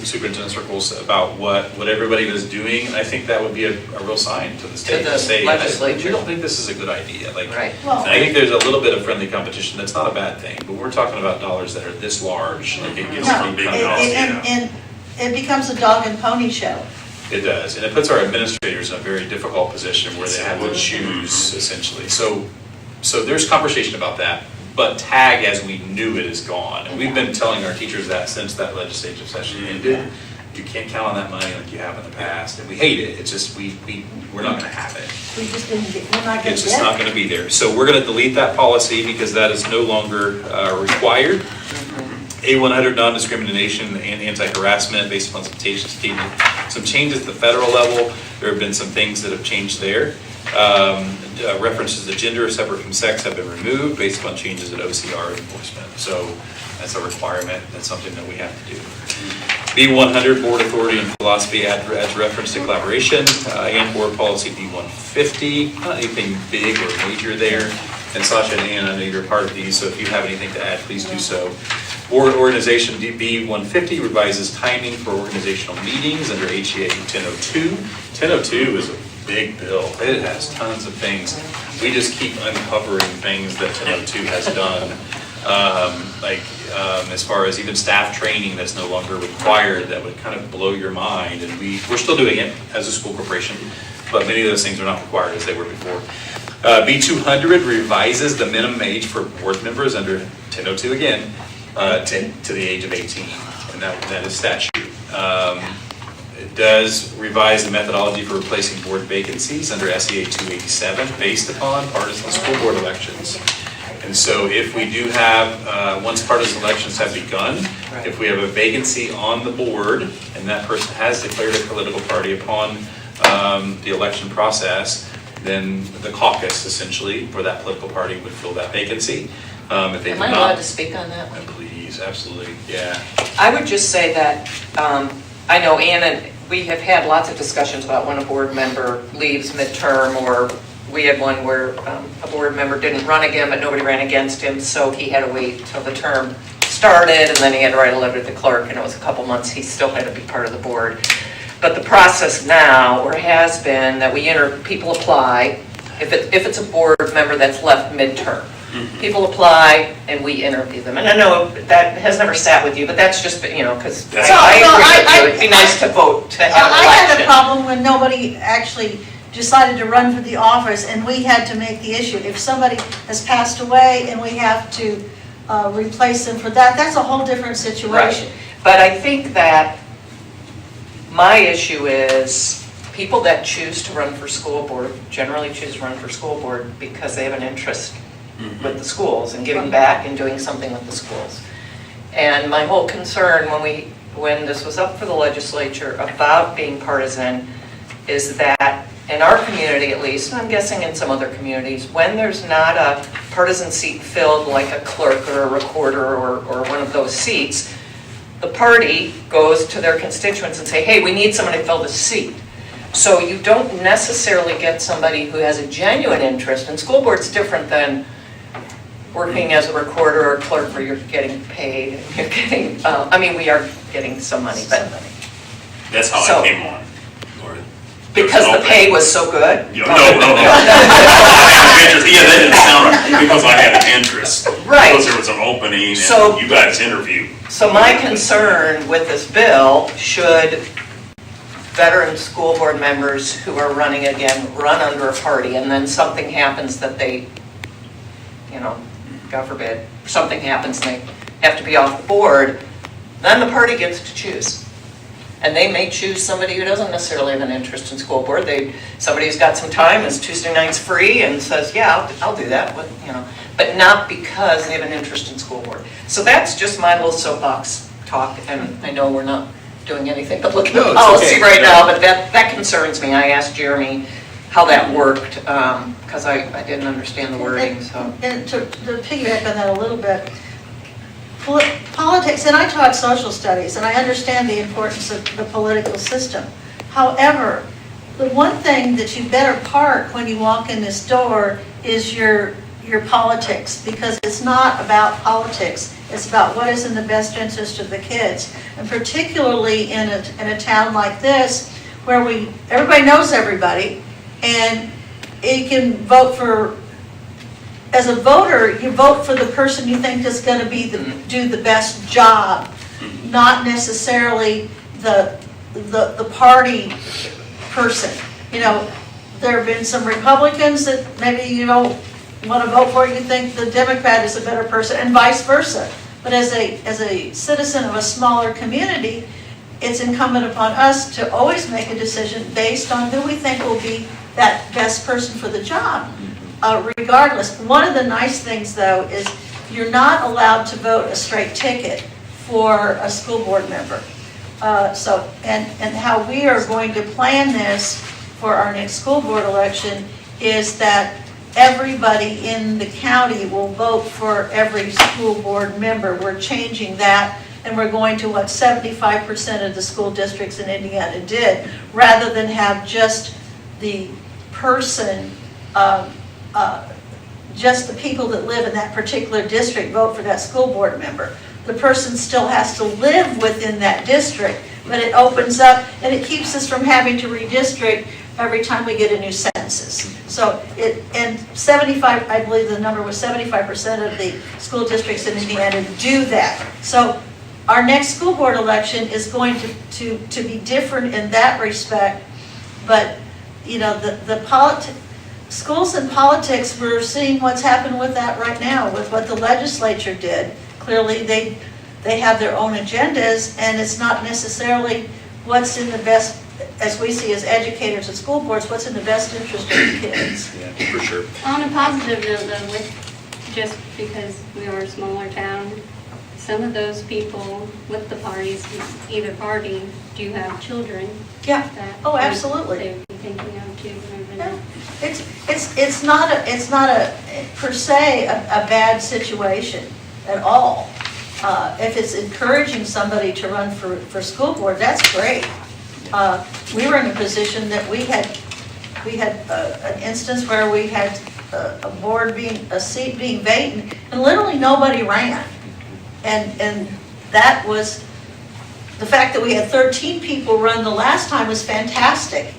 superintendent circles about what everybody was doing. And I think that would be a real sign to the state the to say, legislature. we don't think this is a good idea. Like, Right. Well, and I think there's a little bit of friendly competition. That's not a bad thing, but we're talking about dollars that are this large. Like it gets no, to be big. and it becomes a dog and pony show. It does, and it puts our administrators in a very difficult position where they have to choose essentially. So there's conversation about that, but tag as we knew it is gone. And we've been telling our teachers that since that legislative session ended. You can't count on that money like you have in the past, and we hate it. It's just, we're not gonna have it. We just didn't get, we're not gonna It's just not get it. gonna be there. So we're gonna delete that policy because that is no longer required. A100 non-discrimination and anti-harassment based upon some changes at the federal level. There have been some things that have changed there. References to gender separate from sex have been removed based upon changes at OCR enforcement. So that's a requirement. That's something that we have to do. B100, board authority and philosophy adds reference to collaboration. And board policy B150, not anything big or major there. And Sasha and Ann, I know you're a part of these, so if you have anything to add, please do so. Board organization B150 revises timing for organizational meetings under HEA 1002. 1002 is a big bill. It has tons of things. We just keep uncovering things that 1002 has done. As far as even staff training that's no longer required, that would kind of blow your mind. And we're still doing it as a school corporation, but many of those things are not required as they were before. B200 revises the minimum age for board members under 1002 again, to the age of 18, and that is statute. It does revise the methodology for replacing board vacancies under SEA 287 based upon partisan school board elections. And so if we do have, once partisan elections have begun, if we have a vacancy on the board and that person has declared a political party upon the election process, then the caucus essentially for that political party would fill that vacancy. If they Am do I not- allowed to speak on that? Please, absolutely, yeah. I would just say that, I know Ann and we have had lots of discussions about when a board member leaves midterm, or we had one where a board member didn't run again, but nobody ran against him, so he had to wait till the term started, and then he had to write a letter to the clerk, and it was a couple months, he still had to be part of the board. But the process now, or has been, that people apply, if it's a board member that's left midterm, people apply and we interview them. And I know that has never sat with you, but that's just, because I agree with you, it'd be nice to vote, to have an I had a election. problem when nobody actually decided to run for the office, and we had to make the issue. If somebody has passed away and we have to replace them for that, that's a whole different situation. Right. But I think that my issue is people that choose to run for school board generally choose to run for school board because they have an interest with the schools and giving back and doing something with the schools. And my whole concern when this was up for the legislature about being partisan is that in our community at least, and I'm guessing in some other communities, when there's not a partisan seat filled like a clerk or a recorder or one of those seats, the party goes to their constituents and say, hey, we need somebody to fill this seat. So you don't necessarily get somebody who has a genuine interest, and school board's different than working as a recorder or clerk where you're getting paid, and you're getting, we are getting some money, but. That's how So- I came on. Lord. Because the pay was so good? No. Yeah, that didn't sound right, because I had an interest. Right. Because there was an opening So- and you guys interviewed. So my concern with this bill, should veteran school board members who are running again run under a party and then something happens that they, God forbid, something happens and they have to be off the board, then the party gets to choose. And they may choose somebody who doesn't necessarily have an interest in school board. Somebody who's got some time, is Tuesday nights free, and says, yeah, I'll do that, but not because they have an interest in school board. So that's just my little soapbox talk, and I know we're not doing anything but looking at policy right now, but that concerns me. I asked Jeremy how that worked, because I didn't understand the wording, so. And to piggyback on that a little bit, politics, and I taught social studies, and I understand the importance of the political system. However, the one thing that you better park when you walk in this door is your politics, because it's not about politics. It's about what is in the best interest of the kids. And particularly in a town like this, where everybody knows everybody, and you can vote for, as a voter, you vote for the person you think is going to do the best job, not necessarily the party person. You know, there have been some Republicans that maybe you don't want to vote for, you think the Democrat is a better person, and vice versa. But as a citizen of a smaller community, it's incumbent upon us to always make a decision based on who we think will be that best person for the job, regardless. One of the nice things, though, is you're not allowed to vote a straight ticket for a school board member. And how we are going to plan this for our next school board election is that everybody in the county will vote for every school board member. We're changing that, and we're going to what 75% of the school districts in Indiana did, rather than have just the person, just the people that live in that particular district vote for that school board member. The person still has to live within that district, but it opens up, and it keeps us from having to redistrict every time we get a new census. So and 75, I believe the number was 75% of the school districts in Indiana do that. So our next school board election is going to be different in that respect, but you know, schools and politics, we're seeing what's happened with that right now, with what the legislature did. Clearly they have their own agendas, and it's not necessarily what's in the best, as we see as educators at school boards, what's in the best interest of the kids. Yeah, for sure. On a positive note, though, just because we are a smaller town, some of those people with the parties, either party, do have children. Yeah. That Oh, absolutely. They would be thinking of too. Yeah. It's not a per se a bad situation at all. If it's encouraging somebody to run for school board, that's great. We were in a position that we had an instance where we had a seat being vacant, and literally nobody ran. And that was, the fact that we had 13 people run the last time was fantastic,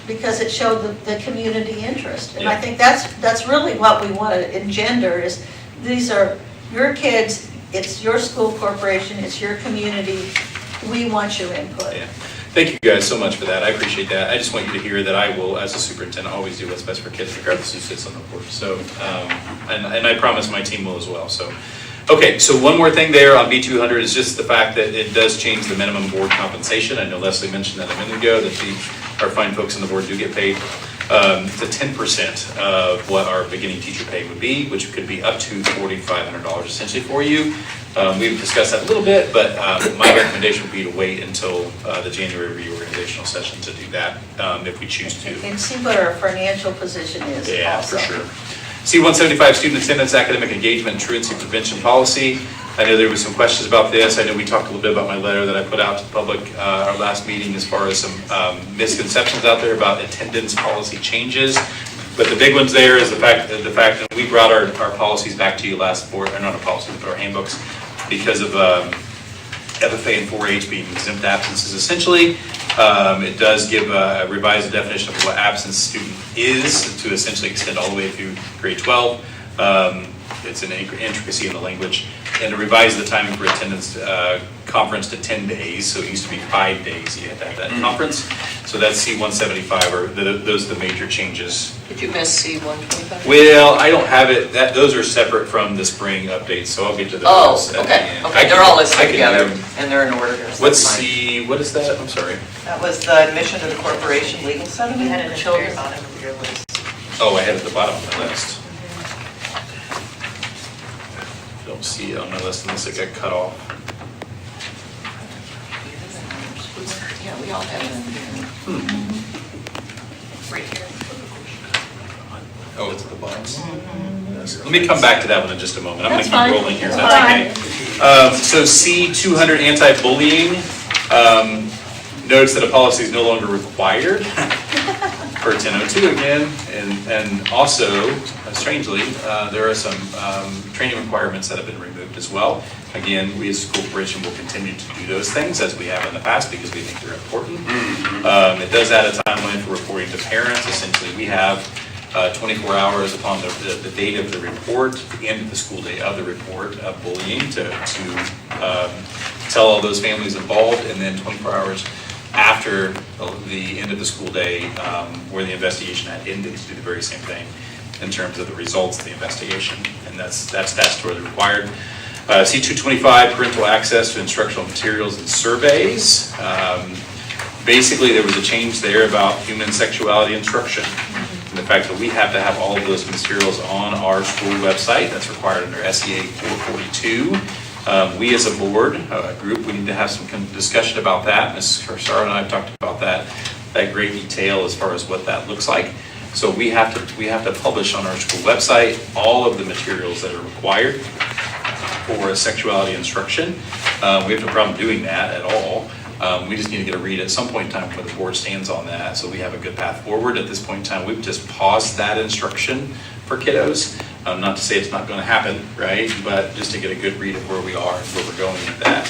because it showed the community interest. And I think that's really what we want to engender, is these are your kids, it's your school corporation, it's your community, we want your input. Yeah. Thank you guys so much for that. I appreciate that. I just want you to hear that I will, as a superintendent, always do what's best for kids, regardless who sits on the board. So, and I promise my team will as well. So, okay, so one more thing there on B200 is just the fact that it does change the minimum board compensation. I know Leslie mentioned that a minute ago, that our fine folks on the board do get paid to 10% of what our beginning teacher pay would be, which could be up to $4,500 essentially for you. We've discussed that a little bit, but my recommendation would be to wait until the January reorganizational session to do that, if we choose to. And see what our financial position is. Yeah, also. for sure. C-175, student attendance, academic engagement, and truancy prevention policy. I know there was some questions about this. I know we talked a little bit about my letter that I put out to the public our last meeting, as far as some misconceptions out there about attendance policy changes. But the big ones there is the fact that we brought our policies back to you last board, or not our policies, but our handbooks, because of FFA and 4-H being exempt absences. Essentially, it does give a revised definition of what absence student is, to essentially extend all the way through grade 12. It's an intricacy in the language. And to revise the timing for attendance conference to 10 days. So it used to be 5 days you had to have that conference. So that's C-175, or those are the major changes. Did you miss C-125? Well, I don't have it. Those are separate from the spring updates, so I'll get to those. Oh, at the okay, end. okay, they're all listed I can together, do them. and they're in order. What's C, what is that? I'm sorry. That was the admission to the corporation legal settlement. You had it at the Children. very bottom of your list. Oh, I had it at the bottom of my list. Don't see it on my list unless it got cut off. Yeah, we all have it. Right here. Oh, it's at the bottom. Let me come back to that one in just a moment. I'm going to That's keep fine. rolling here. That's That's okay. So C200 anti-bullying. Notes that a policy is no longer required for 1002 again, and also, strangely, there are some training requirements that have been removed as well. Again, we as a school corporation will continue to do those things as we have in the past because we think they're important. It does add a timeline for reporting to parents. Essentially, we have 24 hours upon the date of the report, the end of the school day of the report of bullying to tell all those families involved, and then 24 hours after the end of the school day where the investigation had ended to do the very same thing in terms of the results of the investigation, and that's statutorily required. C-225, parental access to instructional materials and surveys. Basically, there was a change there about human sexuality instruction. And the fact that we have to have all of those materials on our school website, that's required under SEA 442. We as a board, group, we need to have some discussion about that. Ms. Karsara and I have talked about that great detail as far as what that looks like. So we have to publish on our school website all of the materials that are required for sexuality instruction. We have no problem doing that at all. We just need to get a read at some point in time where the board stands on that, so we have a good path forward. At this point in time, we've just paused that instruction for kiddos. Not to say it's not going to happen, right? But just to get a good read of where we are and where we're going with that.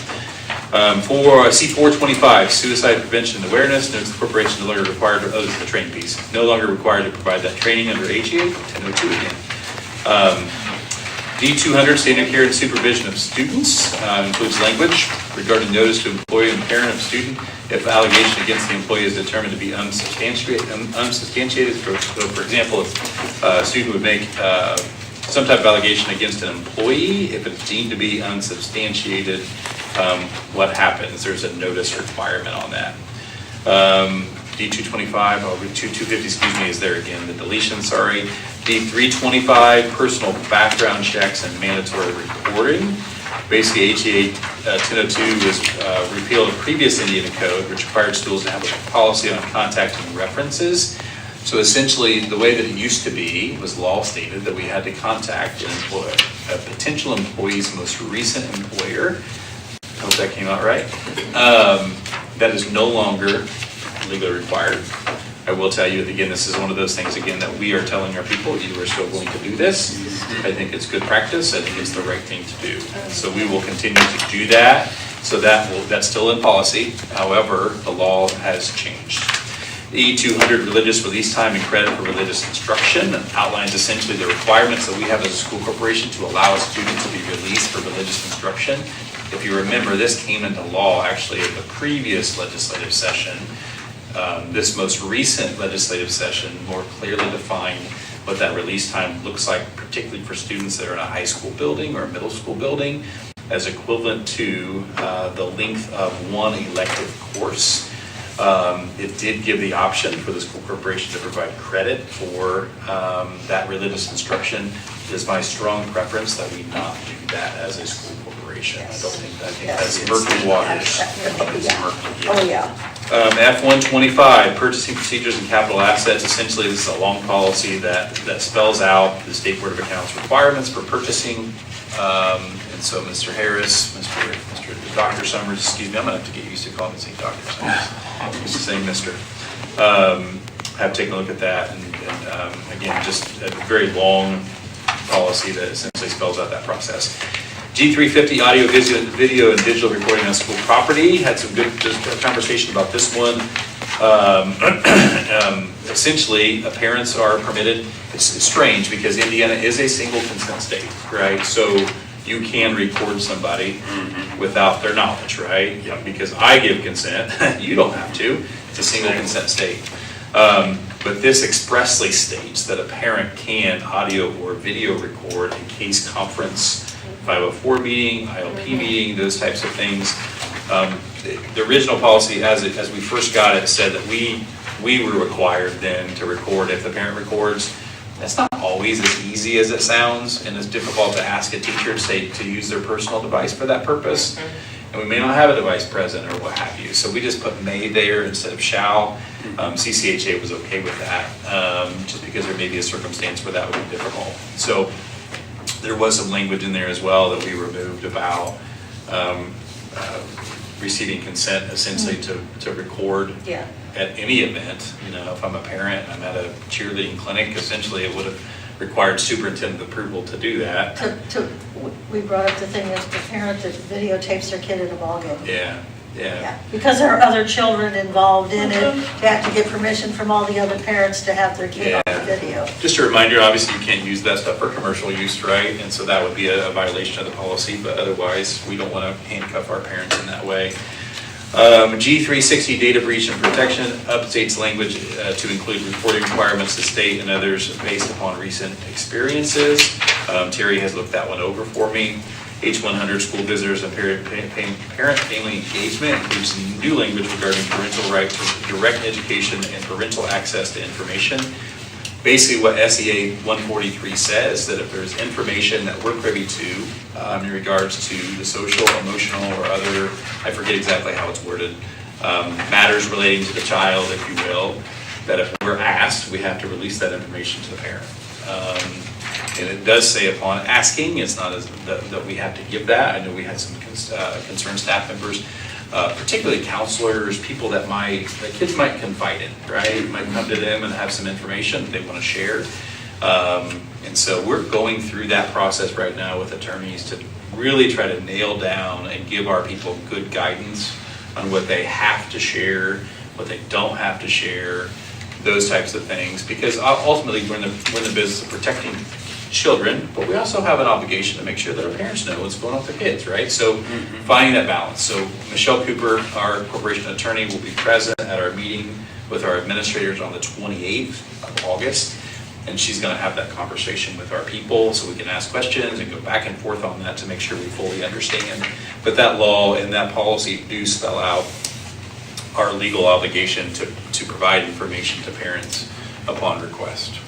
For C-425, suicide prevention and awareness, notes the corporation no longer required, this is the training piece, no longer required to provide that training under HEA 1002 again. D-200, standard care and supervision of students, includes language regarding notice to employee and parent of student if allegation against the employee is determined to be unsubstantiated. For example, if a student would make some type of allegation against an employee, if it's deemed to be unsubstantiated, what happens? There's a notice requirement on that. D-225, or 250, excuse me, is there again, the deletion, sorry. D-325, personal background checks and mandatory reporting. Basically, HEA 1002 was repealed a previous Indiana code, which required schools to have a policy on contacting references. So essentially, the way that it used to be was law stated that we had to contact a potential employee's most recent employer. I hope that came out right. That is no longer legally required. I will tell you, again, this is one of those things, again, that we are telling our people, you are still going to do this. I think it's good practice. I think it's the right thing to do. So we will continue to do that. So that's still in policy. However, the law has changed. E-200, religious release time and credit for religious instruction, outlines essentially the requirements that we have as a school corporation to allow a student to be released for religious instruction. If you remember, this came into law actually in the previous legislative session. This most recent legislative session more clearly defined what that release time looks like, particularly for students that are in a high school building or a middle school building, as equivalent to the length of one elective course. It did give the option for the school corporation to provide credit for that religious instruction. It is my strong preference that we not do that as a school corporation. I think that's murky waters. Oh, yeah. F-125, purchasing procedures and capital assets. Essentially, this is a long policy that spells out the State Board of Accounts requirements for purchasing. And so Mr. Harris, Dr. Summers, excuse me, I'm going to have to get used to calling him Dr. Summers. I'm used to saying Mr. Have taken a look at that. And again, just a very long policy that essentially spells out that process. G350, audio, video, and digital recording on school property. Had some good conversation about this one. Essentially, parents are permitted. It's strange because Indiana is a single consent state, right? So you can record somebody without their knowledge, right? Because I give consent, you don't have to. It's a single consent state. But this expressly states that a parent can audio or video record a case conference, 504 meeting, ILP meeting, those types of things. The original policy, as we first got it, said that we were required then to record if the parent records. That's not always as easy as it sounds, and it's difficult to ask a teacher to use their personal device for that purpose. And we may not have a device present or what have you. So we just put may there instead of shall. CCHA was okay with that, just because there may be a circumstance where that would be difficult. So there was some language in there as well that we removed about receiving consent essentially to record Yeah. at any event. You know, if I'm a parent and I'm at a cheerleading clinic, essentially it would have required superintendent approval to do that. We brought up the thing as the parent that videotapes their kid at a ballgame. Yeah, yeah. Yeah, because there are other children involved in it, they have to get permission from all the other parents to have their kid on the video. Just a reminder, obviously you can't use that stuff for commercial use, right? And so that would be a violation of the policy, but otherwise we don't want to handcuff our parents in that way. G360 data breach and protection updates language to include reporting requirements to state and others based upon recent experiences. Terry has looked that one over for me. H100 school visitors and parent-family engagement includes new language regarding parental right to direct education and parental access to information. Basically what SEA 143 says, that if there's information that we're privy to in regards to the social, emotional, or other, I forget exactly how it's worded, matters relating to the child, if you will, that if we're asked, we have to release that information to the parent. And it does say upon asking, it's not as that we have to give that. I know we had some concerned staff members, particularly counselors, people that the kids might confide in, right? Might come to them and have some information they want to share. And so we're going through that process right now with attorneys to really try to nail down and give our people good guidance on what they have to share, what they don't have to share, those types of things. Because ultimately we're in the business of protecting children, but we also have an obligation to make sure that our parents know what's going on with their kids, right? So finding that balance. So Michelle Cooper, our corporation attorney, will be present at our meeting with our administrators on the 28th of August, and she's going to have that conversation with our people so we can ask questions and go back and forth on that to make sure we fully understand. But that law and that policy do spell out our legal obligation to provide information to parents upon request.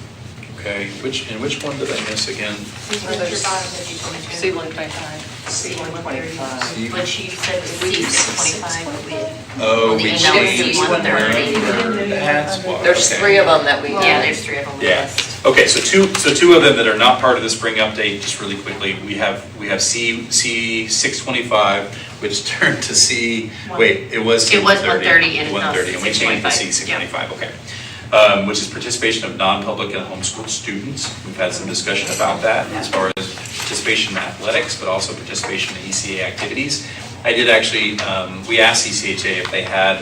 Okay, which one did I miss again? C-125. C-125. But she said C-625, but we had. Oh, we And changed. now it's C-130. That's why. There's okay. 3 of them that we. Yeah, there's 3 of them on the Yeah. list. Okay, so two of them that are not part of the spring update, just really quickly, we have C625, which turned to C, wait, it was It was 130. 130 and it's now 130, and we changed to 625. C625, okay. Which is participation of non-public and homeschooled students. We've had some discussion about that as far as participation in athletics, but also participation in ECA activities. I did actually, we asked CCHA if they had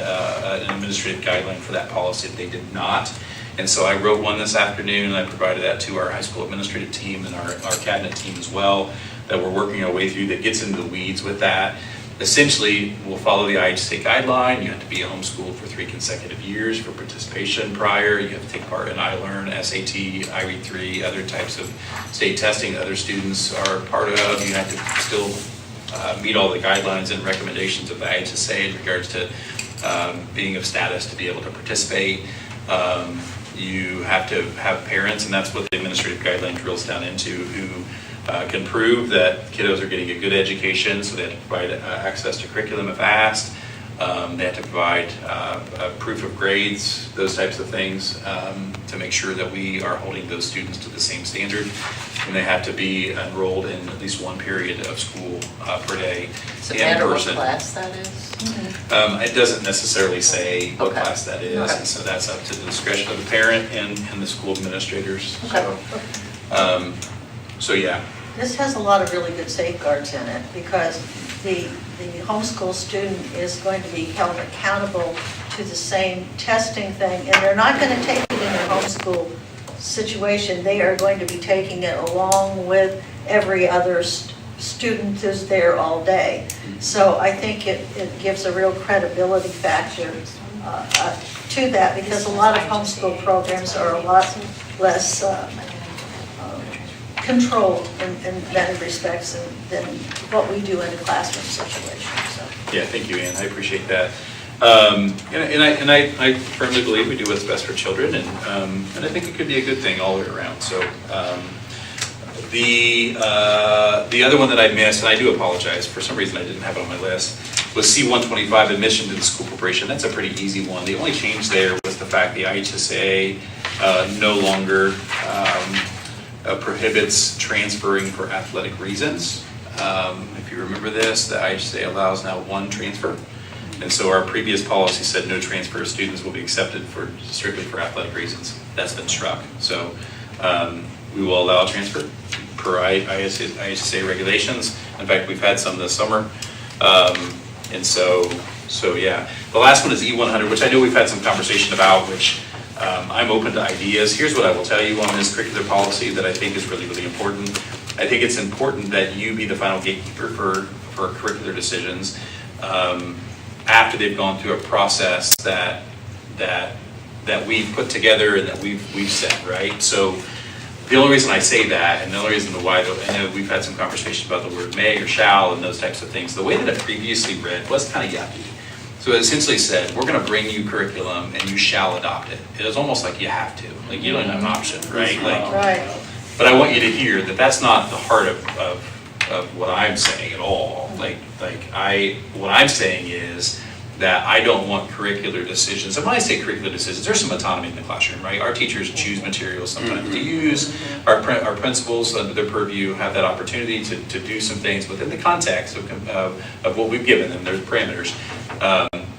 an administrative guideline for that policy. They did not. And so I wrote one this afternoon, and I provided that to our high school administrative team and our cabinet team as well, that we're working our way through, that gets into the weeds with that. Essentially, we'll follow the IHSA guideline. You have to be homeschooled for 3 consecutive years for participation prior. You have to take part in iLearn, SAT, IREAD3, other types of state testing that other students are part of. You have to still meet all the guidelines and recommendations of the IHSA in regards to being of status to be able to participate. You have to have parents, and that's what the administrative guideline drills down into, who can prove that kiddos are getting a good education, so they have to provide access to curriculum if asked. They have to provide proof of grades, those types of things, to make sure that we are holding those students to the same standard. And they have to be enrolled in at least 1 period of school per day Does it in matter what person. class that is? It doesn't necessarily say what Okay. class that is, Okay. and so that's up to the discretion of the parent and the school administrators. Okay. So yeah. This has a lot of really good safeguards in it, because the homeschool student is going to be held accountable to the same testing thing, and they're not going to take it in their homeschool situation. They are going to be taking it along with every other student who's there all day. So I think it gives a real credibility factor to that, because a lot of homeschool programs are a lot less controlled in many respects than what we do in a classroom situation. So. Yeah, thank you, Ann. I appreciate that. And I firmly believe we do what's best for children, and I think it could be a good thing all the way around. So the other one that I missed, and I do apologize, for some reason I didn't have it on my list, was C-125, admission to the school corporation. That's a pretty easy one. The only change there was the fact the IHSA no longer prohibits transferring for athletic reasons. If you remember this, the IHSA allows now 1 transfer And so our previous policy said no transfer of students will be accepted strictly for athletic reasons. That's been struck. So we will allow transfer per ISSA regulations. In fact, we've had some this summer. And so yeah. The last one is E100, which I know we've had some conversation about, which I'm open to ideas. Here's what I will tell you on this curricular policy that I think is really, really important. I think it's important that you be the final gatekeeper for curricular decisions after they've gone through a process that we've put together and that we've set, right? So the only reason I say that, and the only reason why, I know we've had some conversation about the word may or shall and those types of things. The way that it previously read was kind of yucky. So it essentially said, we're going to bring you curriculum and you shall adopt it. It was almost like you have to, like you don't have an option, right? Right. But I want you to hear that that's not the heart of what I'm saying at all. What I'm saying is that I don't want curricular decisions. And when I say curricular decisions, there's some autonomy in the classroom, right? Our teachers choose materials sometimes to use. Our principals, under their purview, have that opportunity to do some things within the context of what we've given them, their parameters.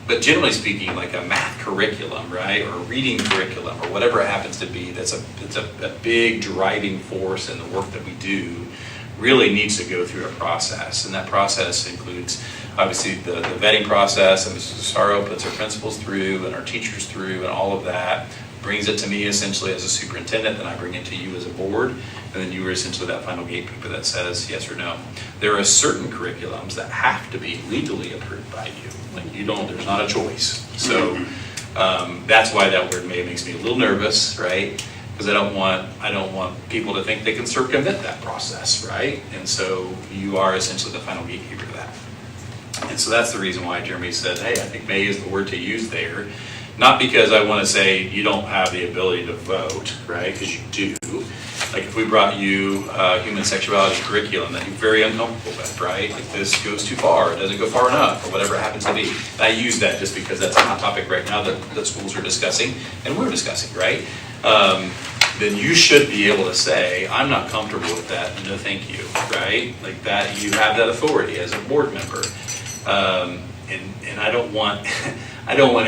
But generally speaking, like a math curriculum, right, or a reading curriculum, or whatever it happens to be, it's a big driving force in the work that we do, really needs to go through a process. And that process includes, obviously, the vetting process, and Mrs. Sorrow puts our principals through, and our teachers through, and all of that, brings it to me essentially as a superintendent, then I bring it to you as a board, and then you are essentially that final gatekeeper that says yes or no. There are certain curriculums that have to be legally approved by you. Like there's not a choice. So that's why that word may makes me a little nervous, right? Because I don't want people to think they can circumvent that process, right? And so you are essentially the final gatekeeper to that. And so that's the reason why Jeremy said, hey, I think may is the word to use there. Not because I want to say you don't have the ability to vote, right? Because you do. Like if we brought you human sexuality curriculum that you're very uncomfortable with, right? Like this goes too far, it doesn't go far enough, or whatever it happens to be. And I use that just because that's a hot topic right now that schools are discussing, and we're discussing, right? Then you should be able to say, I'm not comfortable with that, no thank you, right? Like that, you have that authority as a board member. And I don't want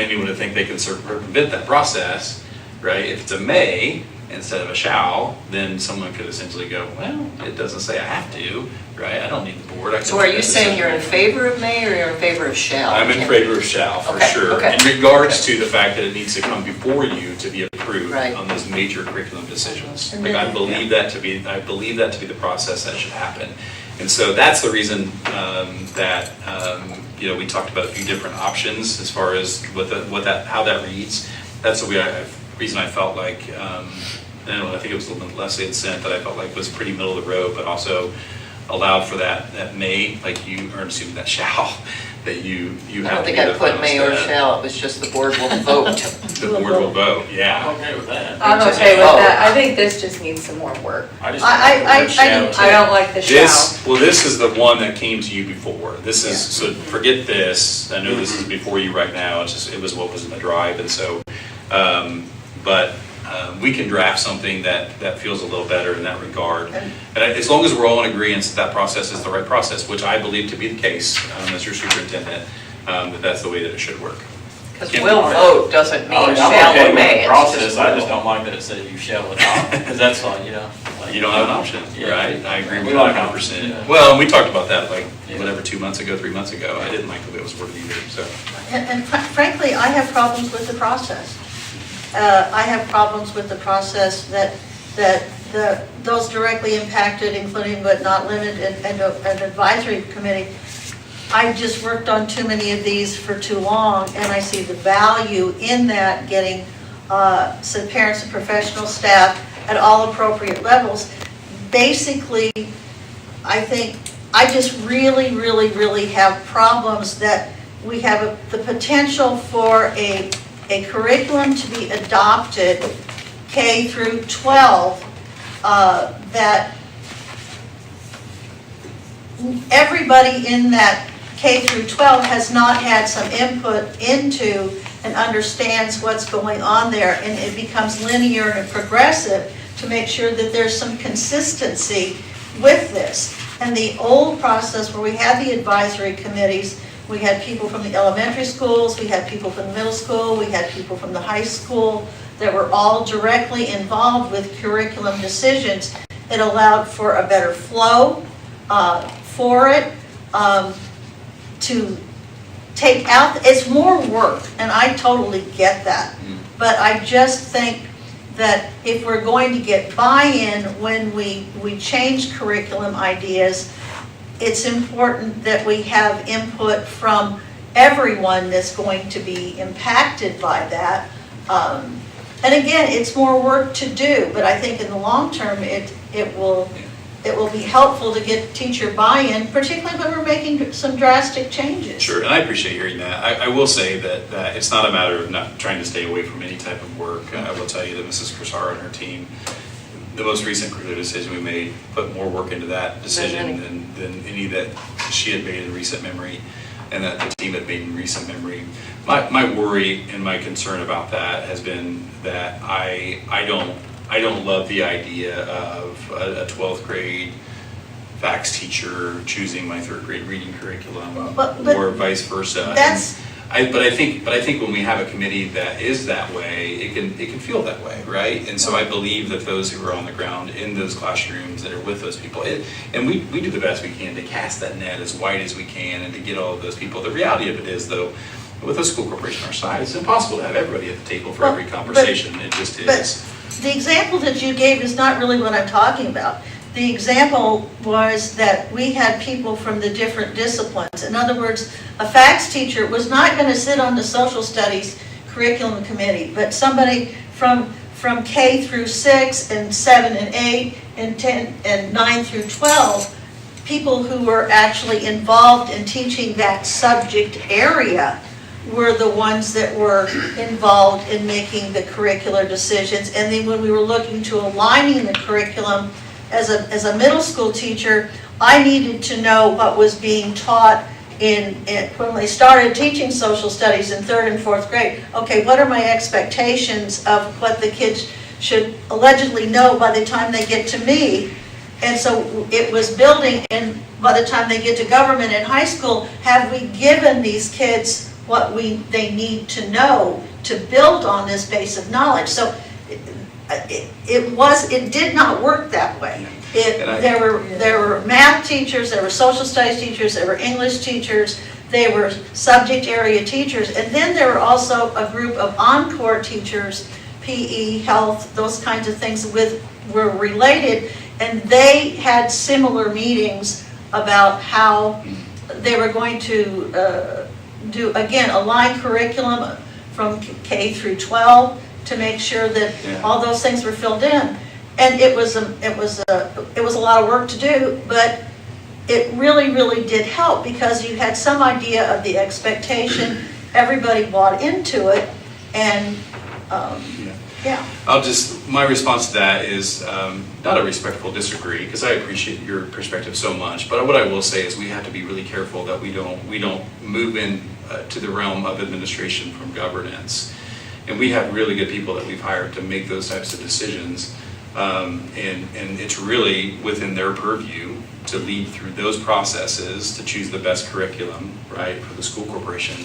anyone to think they can circumvent that process, right? If it's a may instead of a shall, then someone could essentially go, well, it doesn't say I have to, right? I don't need the board. So are you saying you're in favor of may or you're in favor of shall? I'm in favor of shall, for sure. Okay. In regards to the fact that it needs to come before you to be approved Right. on those major curriculum decisions. Like I believe that to be the process that should happen. And so that's the reason that we talked about a few different options as far as how that reads. That's the reason I felt like I think it was the one Leslie had sent that I felt like was pretty middle of the road, but also allowed for that may, like you, or excuse me, that shall, that you I have don't to think be I the put final may or step. shall, it was just the board will vote. The board will vote, yeah. I'm okay with that. I'm okay with that. I think this just needs some more work. I just I do too. I don't like the shall. This is the one that came to you before. This is, so forget this. I know this is before you right now. It was what was in the drive. And so, but we can draft something that feels a little better in that regard. And as long as we're all in agreement that process is the right process, which I believe to be the case, as your superintendent, that's the way that it should work. Because will vote doesn't mean I'm shall okay or with may. the it's process, I will. just don't like that it says you shall adopt, because that's all, You don't have an option, Yeah. right? I agree with We you like 100%. yeah. Well, we talked about that Yeah. 2 months ago, 3 months ago. I didn't like the way it was worded either, so. And frankly, I have problems with the process. I have problems with the process that those directly impacted, including but not limited, and an advisory committee. I just worked on too many of these for too long, and I see the value in that, getting some parents and professional staff at all appropriate levels. Basically, I think, I just really, really, really have problems that we have the potential for a curriculum to be adopted K through 12 that everybody in that K through 12 has not had some input into and understands what's going on there, and it becomes linear and progressive to make sure that there's some consistency with this. And the old process where we had the advisory committees We had people from the elementary schools, we had people from the middle school, we had people from the high school that were all directly involved with curriculum decisions. It allowed for a better flow for it, to take out, it's more work, and I totally get that. But I just think that if we're going to get buy-in when we change curriculum ideas, it's important that we have input from everyone that's going to be impacted by that. And again, it's more work to do, but I think in the long term, it will be helpful to get teacher buy-in, particularly when we're making some drastic changes. Sure, and I appreciate hearing that. I will say that it's not a matter of not trying to stay away from any type of work. I will tell you that Mrs. Crosaro and her team, the most recent curricular decision we made, put more work into that decision than any that she had made in recent memory, and that the team had made in recent memory. My worry and my concern about that has been that I don't love the idea of a 12th grade facts teacher choosing my 3rd grade reading curriculum, or vice versa. But I think when we have a committee that is that way, it can feel that way, right? And so I believe that those who are on the ground in those classrooms that are with those people, and we do the best we can to cast that net as wide as we can and to get all of those people. The reality of it is, though, with a school corporation our size, it's impossible to have everybody at the table for every conversation. It just is. But the example that you gave is not really what I'm talking about. The example was that we had people from the different disciplines. In other words, a facts teacher was not going to sit on the social studies curriculum committee, but somebody from K through 6 and 7 and 8 and 10 and 9 through 12, people who were actually involved in teaching that subject area were the ones that were involved in making the curricular decisions. And then when we were looking to aligning the curriculum, as a middle school teacher, I needed to know what was being taught when they started teaching social studies in 3rd and 4th grade. Okay, what are my expectations of what the kids should allegedly know by the time they get to me? And so it was building, and by the time they get to government and high school, have we given these kids what they need to know to build on this base of knowledge? So it did not work that way. There were math teachers, there were social studies teachers, there were English teachers, they were subject area teachers, and then there were also a group of encore teachers, PE, health, those kinds of things were related, and they had similar meetings about how they were going to align curriculum from K through 12 to make sure that all those things were filled in. And it was a lot of work to do, but it really, really did help because you had some idea of the expectation, everybody bought into it, and my response to that is not a respectful disagree, because I appreciate your perspective so much, but what I will say is we have to be really careful that we don't move in to the realm of administration from governance. And we have really good people that we've hired to make those types of decisions, and it's really within their purview to lead through those processes to choose the best curriculum, right, for the school corporation.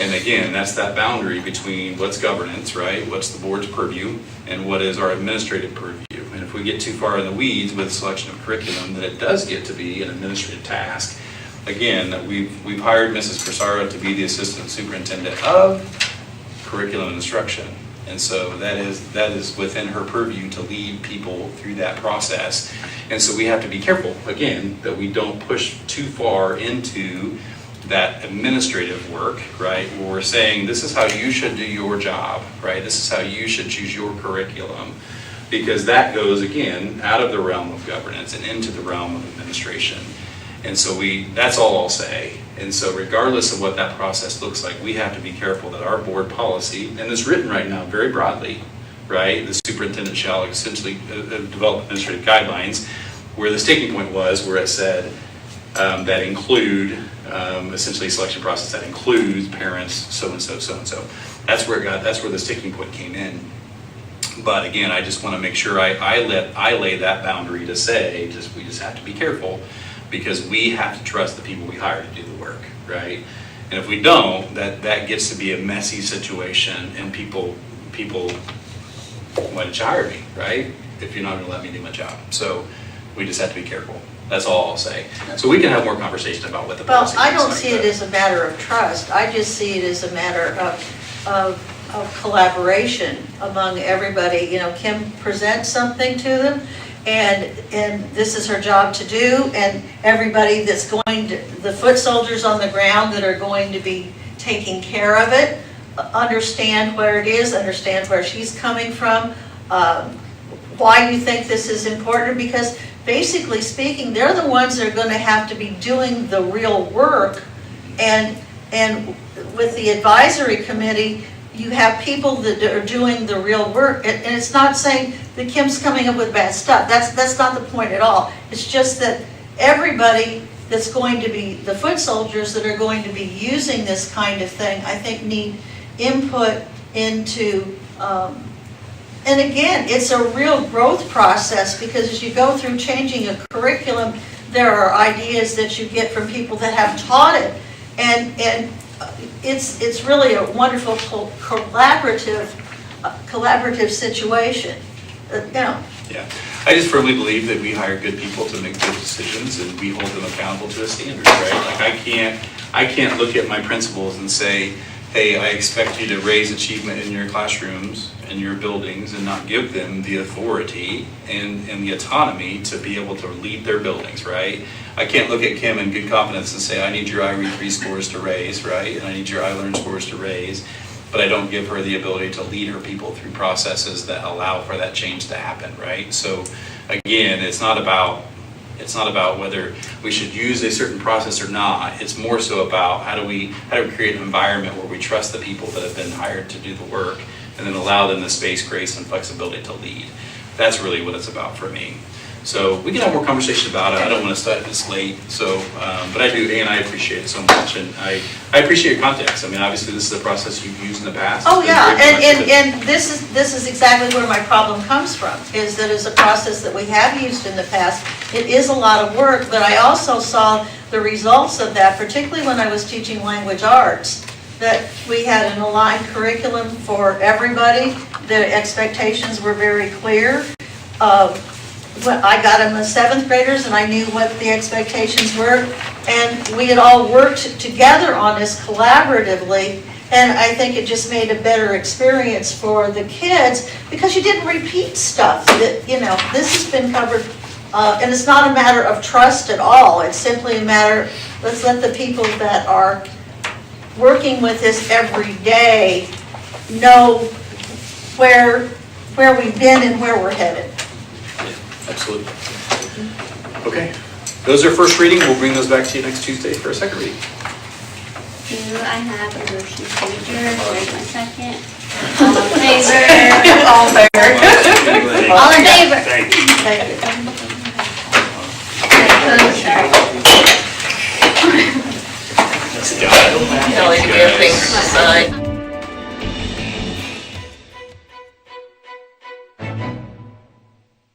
And again, that's that boundary between what's governance, right, what's the board's purview, and what is our administrative purview. And if we get too far in the weeds with selection of curriculum, then it does get to be an administrative task. Again, we've hired Mrs. Crosaro to be the assistant superintendent of curriculum and instruction. And so that is within her purview to lead people through that process. And so we have to be careful, again, that we don't push too far into that administrative work, right, where we're saying this is how you should do your job, right, this is how you should choose your curriculum, because that goes, again, out of the realm of governance and into the realm of administration. And so that's all I'll say. And so regardless of what that process looks like, we have to be careful that our board policy, and it's written right now very broadly, right, the superintendent shall essentially develop administrative guidelines, where the sticking point was, where it said that include essentially a selection process that includes parents, so-and-so, so-and-so. That's where the sticking point came in. But again, I just want to make sure I lay that boundary to say, we just have to be careful, because we have to trust the people we hire to do the work, right? And if we don't, that gets to be a messy situation, and people, why did you hire me, right? If you're not gonna let me do my job. So we just have to be careful. That's all I'll say. So we can have more conversation about what the Well, policy I looks don't like, see it but- as a matter of trust. I just see it as a matter of collaboration among everybody. You know, Kim presents something to them, and this is her job to do, and everybody that's going to, the foot soldiers on the ground that are going to be taking care of it, understand where it is, understand where she's coming from, why you think this is important, because basically speaking, they're the ones that are going to have to be doing the real work, and with the advisory committee, you have people that are doing the real work, and it's not saying that Kim's coming up with bad stuff. That's not the point at all. It's just that everybody that's going to be, the foot soldiers that are going to be using this kind of thing, I think need input into, and again, it's a real growth process, because as you go through changing a curriculum, there are ideas that you get from people that have taught it, and it's really a wonderful collaborative situation. Yeah, I just firmly believe that we hire good people to make good decisions, and we hold them accountable to a standard, right? Like I can't look at my principals and say, hey, I expect you to raise achievement in your classrooms and your buildings, and not give them the authority and the autonomy to be able to lead their buildings, right? I can't look at Kim in good confidence and say, I need your iRead3 scores to raise, right? And I need your iLearn scores to raise, but I don't give her the ability to lead her people through processes that allow for that change to happen, right? So again, it's not about whether we should use a certain process or not. It's more so about how do we create an environment where we trust the people that have been hired to do the work, and then allow them the space, grace, and flexibility to lead. That's really what it's about for me. So we can have more conversation about it. I don't want to start this late, so, but I do, and I appreciate it so much, and I appreciate your context. I mean, obviously, this is a process you've used in the past. Oh, It's been yeah, very productive. and this is exactly where my problem comes from, is that it's a process that we have used in the past. It is a lot of work, but I also saw the results of that, particularly when I was teaching language arts, that we had an aligned curriculum for everybody. The expectations were very clear. When I got them as 7th graders, and I knew what the expectations were, and we had all worked together on this collaboratively, and I think it just made a better experience for the kids, because you didn't repeat stuff that, you know, this has been covered, and it's not a matter of trust at all. It's simply a matter, let's let the people that are working with this every day know where we've been and where we're headed. Absolutely. Okay, those are first reading. We'll bring those back to you next Tuesday for a second reading. Do I have a motion to adjourn? Where's my second? All in favor? All fair. All in favor? Thank you. Opposed? Kelly, do we have things to sign?